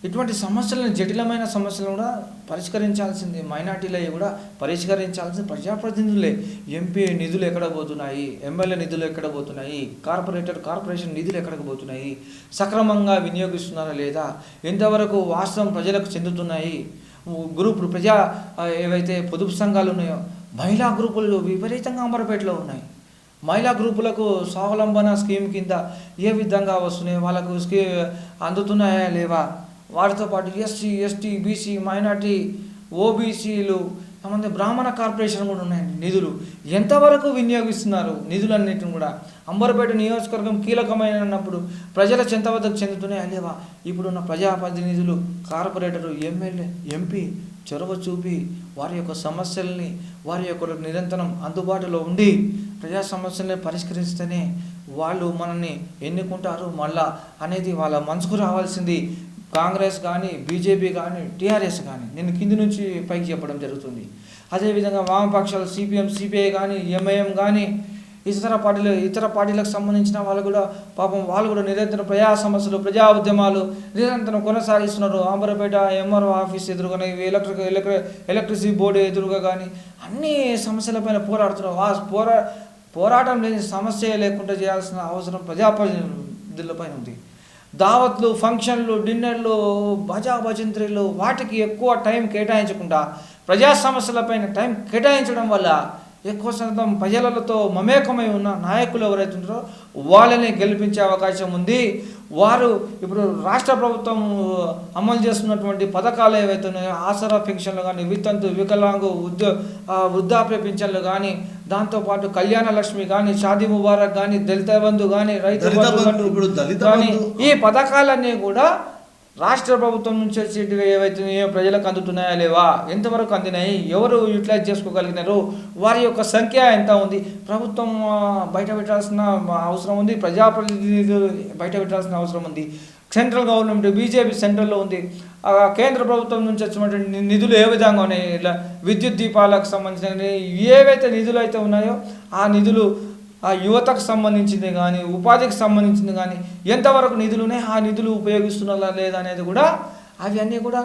Speaker 2: ఇటువంటి సమస్యలను, జటిలమైన సమస్యలను కూడా పరిష్కరించాల్సింది మైనార్టీలే కూడా పరిష్కరించాల్సింది ప్రజాప్రతినిధులే. ఎంపీ నిధులు ఎక్కడ పోతున్నాయి, ఎమ్మెల్యే నిధులు ఎక్కడ పోతున్నాయి, కార్పొరేషన్ నిధులు ఎక్కడికి పోతున్నాయి, సక్రమంగా వినియోగిస్తున్నారా లేదా, ఎంతవరకు వాస్తవం ప్రజలకు చెందుతున్నాయి, గ్రూపులు ఏవైతే పొదుపు సంఘాలు ఉన్నాయో మహిళా గ్రూపులు విపరీతంగా అంబర్పేటలో ఉన్నాయి. మహిళా గ్రూపులకు స్వావలంబన స్కీమ్ కింద ఏ విధంగా వస్తున్నాయి, వాళ్ళకు అందుతున్నాయా లేవా, వారితో పాటు ఎస్సీ, ఎస్టీ, బీసీ, మైనార్టీ, ఓబీసీలు, సంబంధించి బ్రాహ్మణ కార్పొరేషన్ కూడా ఉన్నాయండి. నిధులు ఎంతవరకు వినియోగిస్తున్నారు నిధులన్నిటిని కూడా. అంబర్పేట నియోజకవర్గం కీలకమైన అన్నప్పుడు ప్రజల చెంతవద్దకు చెందుతున్నాయా లేవా? ఇప్పుడున్న ప్రజాప్రతినిధులు, కార్పొరేటరు, ఎమ్మెల్యే, ఎంపీ చొరవ చూపి వారి యొక్క సమస్యల్ని వారి యొక్క నిరంతరం అందుబాటులో ఉండి ప్రజా సమస్యల్ని పరిష్కరిస్తేనే వాళ్ళు మనల్ని ఎన్నుకుంటారు మళ్ళా అనేది వాళ్ళ మనసుకు రావాల్సింది. కాంగ్రెస్ కానీ, బీజేపీ కానీ, టీఆర్ఎస్ కానీ నేను కింది నుంచి పైకి చెప్పడం జరుగుతుంది. అదేవిధంగా వామపక్షాలు సిపిఎం, సిపిఐ కానీ, ఎంఐఎం కానీ ఇతర పార్టీలకు సంబంధించిన వాళ్ళు కూడా పాపం వాళ్ళు కూడా నిరంతరం ప్రజా సమస్యలు, ప్రజా ఉద్యమాలు నిరంతరం కొనసాగిస్తున్నారు. అంబర్పేట ఎంఆర్ఓ ఆఫీస్ ఎదురుగానే, ఎలక్ట్రిసిటీ బోర్డు ఎదురుగా కానీ అన్ని సమస్యలపైన పోరాడుతున్నారు. ఆ పోరాటం లేని సమస్య లేకుండా చేయాల్సిన అవసరం ప్రజాప్రతినిధులపైన ఉంది. దావత్లు, ఫంక్షన్లు, డిన్నర్లు, భజంత్రీలు వాటికి ఎక్కువ టైం కేటాయించకుండా ప్రజా సమస్యలపైన టైం కేటాయించడం వల్ల ఎక్కువ శాతం ప్రజలతో మమేకమై ఉన్న నాయకులు ఎవరైతే ఉన్నారో వాళ్ళని గెలిపించే అవకాశం ఉంది. వారు ఇప్పుడు రాష్ట్ర ప్రభుత్వం అమలు చేస్తున్నటువంటి పథకాలు ఏవైతే ఉన్నాయో ఆసరా పెన్షన్లు కానీ, వితంతు, వికలాంగు, వృద్ధాప్య పెన్షన్లు కానీ, దాంతోపాటు కళ్యాణ లక్ష్మి కానీ, షాదీ ముబారక్ కానీ, దళిత బంధు కానీ, రైతు బంధు కానీ ఈ పథకాలన్నీ కూడా రాష్ట్ర ప్రభుత్వం నుంచి వచ్చేటివి ఏవైతే ప్రజలకు అందుతున్నాయా లేవా, ఎంతవరకు అందినాయి, ఎవరు యూటిలైజ్ చేసుకోగలిగినారు, వారి యొక్క సంఖ్య ఎంత ఉంది, ప్రభుత్వం బయట పెట్టాల్సిన అవసరం ఉంది, ప్రజాప్రతినిధులు బయట పెట్టాల్సిన అవసరం ఉంది. సెంట్రల్ గవర్నమెంట్, బీజేపీ సెంట్రల్లో ఉంది. కేంద్ర ప్రభుత్వం నుంచి వచ్చినటువంటి నిధులు ఏ విధంగా ఉన్నాయి, ఇలా విద్యుత్ దీపాలకు సంబంధించిన ఏవైతే నిధులు అయితే ఉన్నాయో ఆ నిధులు ఆ యువతకు సంబంధించింది కానీ, ఉపాధికి సంబంధించింది కానీ ఎంతవరకు నిధులు ఉన్నాయి, ఆ నిధులు ఉపయోగిస్తున్నారా లేదా అనేది కూడా అవి అన్నీ కూడా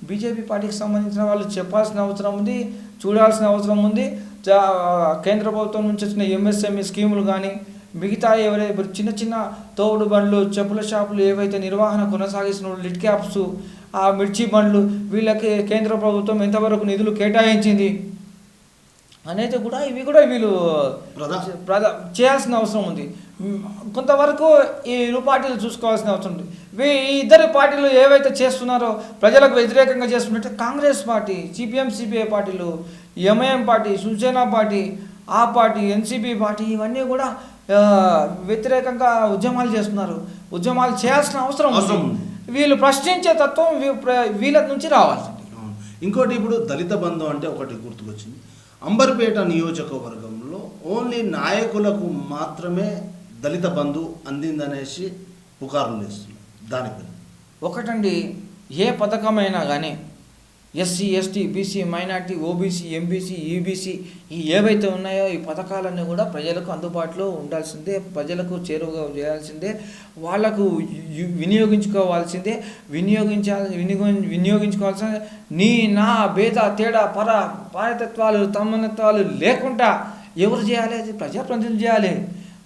Speaker 2: బీజేపీ పార్టీకి సంబంధించిన వాళ్ళు చెప్పాల్సిన అవసరం ఉంది, చూడాల్సిన అవసరం ఉంది. కేంద్ర ప్రభుత్వం నుంచి వచ్చిన ఎంఎస్ఎంఈ స్కీములు కానీ, మిగతా ఎవరైతే చిన్న చిన్న తోడు బండ్లు, చెప్పుల షాపులు ఏవైతే నిర్వహణ కొనసాగిస్తున్న లిడ్ క్యాప్స్, ఆ మిర్చి బండ్లు వీళ్ళకి కేంద్ర ప్రభుత్వం ఎంతవరకు నిధులు కేటాయించింది అనేది కూడా ఇవి కూడా వీళ్ళు చేయాల్సిన అవసరం ఉంది. కొంతవరకు ఈ ఇరు పార్టీలు చూసుకోవాల్సిన అవసరం ఉంది. ఈ ఇద్దరు పార్టీలు ఏవైతే చేస్తున్నారో ప్రజలకు వ్యతిరేకంగా చేస్తున్నట్టే కాంగ్రెస్ పార్టీ, సిపిఎం, సిపిఐ పార్టీలు, ఎంఐఎం పార్టీ, శివసేన పార్టీ, ఆ పార్టీ, ఎన్సీపీ పార్టీ ఇవన్నీ కూడా వ్యతిరేకంగా ఉద్యమాలు చేస్తున్నారు. ఉద్యమాలు చేయాల్సిన అవసరం ఉంది. వీళ్ళు ప్రశ్నించే తత్వం వీళ్ళ నుంచి రావాల్సింది.
Speaker 1: ఇంకోటి ఇప్పుడు దళిత బంధు అంటే ఒకటి గుర్తుకొచ్చింది. అంబర్పేట నియోజకవర్గంలో ఓన్లీ నాయకులకు మాత్రమే దళిత బంధు అందిందనేసి పుకార్లు వేస్తున్నారు. దానిపై
Speaker 2: ఒకటండి, ఏ పథకమైనా కానీ SC, ST, BC, minority, OBC, MBC, EBC ఈ ఏవైతే ఉన్నాయో ఈ పథకాలన్నీ కూడా ప్రజలకు అందుబాటులో ఉండాల్సిందే, ప్రజలకు చేరువగా చేయాల్సిందే, వాళ్లకు వినియోగించుకోవాల్సిందే. వినియోగించుకోవాల్సిన నీ నా భేద తేడా పారతత్వాలు, తమ్మనత్వాలు లేకుండా ఎవరు చేయాలి? అది ప్రజాప్రతినిధులు చేయాలి.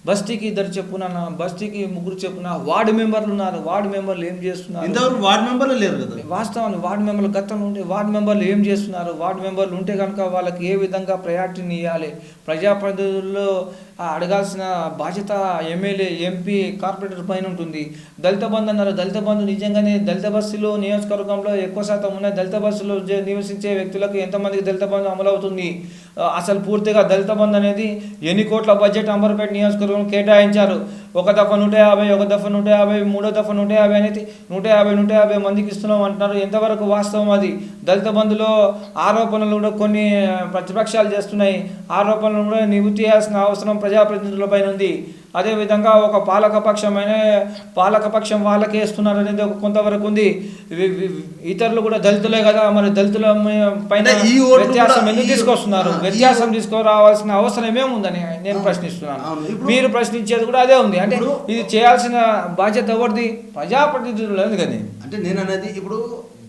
Speaker 2: బస్తీకి ఇద్దరు చెప్పున, బస్తీకి ముగ్గురు చెప్పున వార్డు మెంబర్లు ఉన్నారు. వార్డు మెంబర్లు ఏం చేస్తున్నారు?
Speaker 1: ఇంతవరకు వార్డు మెంబర్లు లేరు కదా.
Speaker 2: వాస్తవాన్ని వార్డు మెంబర్లు గతంలో ఉండే వార్డు మెంబర్లు ఏం చేస్తున్నారు? వార్డు మెంబర్లు ఉంటే కనుక వాళ్ళకి ఏ విధంగా ప్రయారిటీని ఇవ్వాలి? ప్రజాప్రతినిధుల్లో అడగాల్సిన బాధ్యత ఎమ్మెల్యే, ఎంపీ, కార్పొరేటర్ పైన ఉంటుంది. దళిత బంధు అన్నారు. దళిత బంధు నిజంగానే దళిత బస్సులు నియోజకవర్గంలో ఎక్కువ శాతం ఉన్నాయి. దళిత బస్సులో నివసించే వ్యక్తులకు ఎంతమందికి దళిత బంధు అమలవుతుంది? అసలు పూర్తిగా దళిత బంధు అనేది ఎన్ని కోట్ల బడ్జెట్ అంబర్పేట నియోజకవర్గం కేటాయించారు? ఒక దఫా 150, ఒక దఫా 150, మూడో దఫా 150 అనేది 150 మందికి ఇస్తున్నాం అంటున్నారు. ఎంతవరకు వాస్తవం అది? దళిత బంధులో ఆరోపణలు కూడా కొన్ని ప్రతిపక్షాలు చేస్తున్నాయి. ఆరోపణలు కూడా నివృత్తి చేయాల్సిన అవసరం ప్రజాప్రతినిధులపైన ఉంది. అదేవిధంగా ఒక పాలకపక్షం వాళ్ళకే ఇస్తున్నారు అనేది కొంతవరకు ఉంది. ఇతరులు కూడా దళితులే కదా, మరి దళితుల పైన వ్యత్యాసం ఎందుకు తీసుకొస్తున్నారు? వ్యత్యాసం తీసుకురావాల్సిన అవసరం ఏముందని నేను ప్రశ్నిస్తున్నాను. మీరు ప్రశ్నించేది కూడా అదే ఉంది. అంటే ఇది చేయాల్సిన బాధ్యత ఎవరిది? ప్రజాప్రతినిధులు కదా.
Speaker 1: అంటే నేను అనేది ఇప్పుడు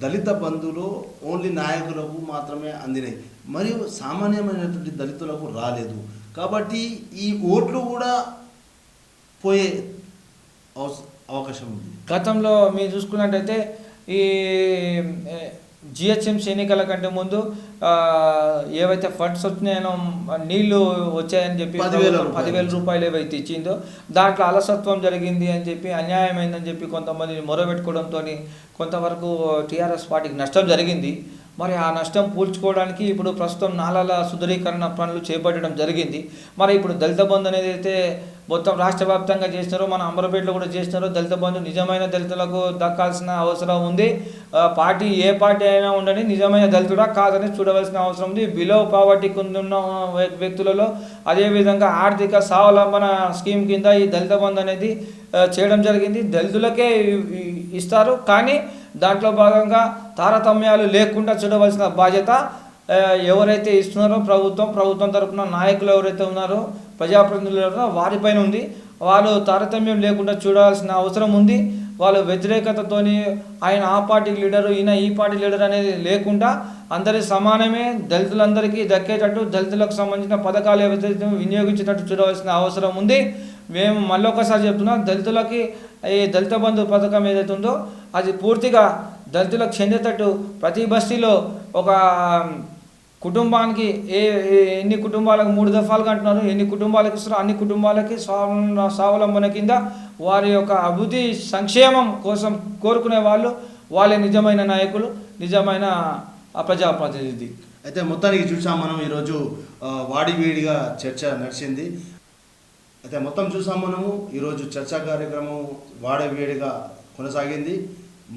Speaker 1: దళిత బంధువులు ఓన్లీ నాయకులకు మాత్రమే అందినాయి, మరియు సామాన్యమైనటువంటి దళితులకు రాలేదు. కాబట్టి ఈ ఓట్లు కూడా పోయే అవకాశం ఉంది.
Speaker 2: గతంలో మీరు చూసుకున్నట్టయితే ఈ జిహెచ్ఎంసీ ఎన్నికల కంటే ముందు ఏవైతే ఫండ్స్ వచ్చినాయో, నీళ్లు వచ్చాయని చెప్పి 10,000 రూపాయలు ఏవైతే ఇచ్చిందో దాంట్లో అలసత్వం జరిగింది అని చెప్పి, అన్యాయమైందని చెప్పి కొంతమంది మొరబెట్టుకోవడంతో కొంతవరకు టీఆర్ఎస్ పార్టీకి నష్టం జరిగింది. మరి ఆ నష్టం పూడ్చుకోవడానికి ఇప్పుడు ప్రస్తుతం నాలాల సుందరీకరణ పనులు చేపట్టడం జరిగింది. మరి ఇప్పుడు దళిత బంధు అనేది అయితే మొత్తం రాష్ట్ర వ్యాప్తంగా చేసినారో, మన అంబర్పేటలో కూడా చేసినారో, దళిత బంధు నిజమైన దళితులకు దక్కాల్సిన అవసరం ఉంది. పార్టీ ఏ పార్టీ అయినా ఉండని నిజమైన దళితుడా కాదని చూడవలసిన అవసరం ఉంది. బిలో పావర్టీ కింద వ్యక్తులలో అదేవిధంగా ఆర్థిక స్వావలంబన స్కీమ్ కింద ఈ దళిత బంధు అనేది చేయడం జరిగింది. దళితులకే ఇస్తారు, కానీ దాంట్లో భాగంగా తారతమ్యాలు లేకుండా చూడవలసిన బాధ్యత ఎవరైతే ఇస్తున్నారో ప్రభుత్వం తరపున నాయకులు ఎవరైతే ఉన్నారో, ప్రజాప్రతినిధులు ఎవరో వారిపైన ఉంది. వాళ్ళు తారతమ్యం లేకుండా చూడాల్సిన అవసరం ఉంది. వాళ్ళు వ్యతిరేకతతోని ఆయన ఆ పార్టీ లీడరు, ఈయన ఈ పార్టీ లీడర్ అనేది లేకుండా అందరి సమానమే, దళితులందరికీ దక్కేటట్టు దళితులకు సంబంధించిన పథకాలు ఏవైతే వినియోగించేటట్టు చూడవలసిన అవసరం ఉంది. మేము మళ్ళొకసారి చెప్తున్నాం, దళితులకి ఈ దళిత బంధు పథకం ఏదైతే ఉందో అది పూర్తిగా దళితులకు చెందేటట్టు ప్రతి బస్తీలో ఒక కుటుంబానికి ఎన్ని కుటుంబాలకు 3 దఫాలుగా అంటున్నారు, ఎన్ని కుటుంబాలకు ఇస్తారో అన్ని కుటుంబాలకి స్వావలంబన కింద వారి యొక్క అభివృద్ధి సంక్షేమం కోసం కోరుకునే వాళ్ళే నిజమైన నాయకులు, నిజమైన ప్రజాప్రతినిధి.
Speaker 3: అయితే మొత్తానికి చూసాం మనం ఈరోజు వాడివేడిగా చర్చ నడిచింది. అయితే మొత్తం చూసాం మనము ఈరోజు చర్చా కార్యక్రమం వాడివేడిగా కొనసాగింది.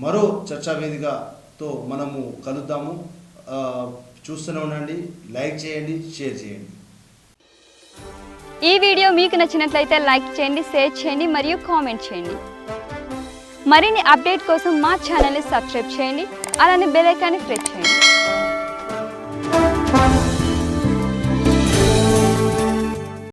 Speaker 3: మరో చర్చా వేదికతో మనము కలుద్దాము. చూస్తూనే ఉండండి, లైక్ చేయండి, షేర్ చేయండి.
Speaker 4: ఈ వీడియో మీకు నచ్చినట్లయితే లైక్ చేయండి, షేర్ చేయండి మరియు కామెంట్ చేయండి. మరిన్ని అప్డేట్ కోసం మా ఛానల్ని సబ్స్క్రైబ్ చేయండి, అలానే బెల్ ఐకాన్ని ప్రెస్ చేయండి.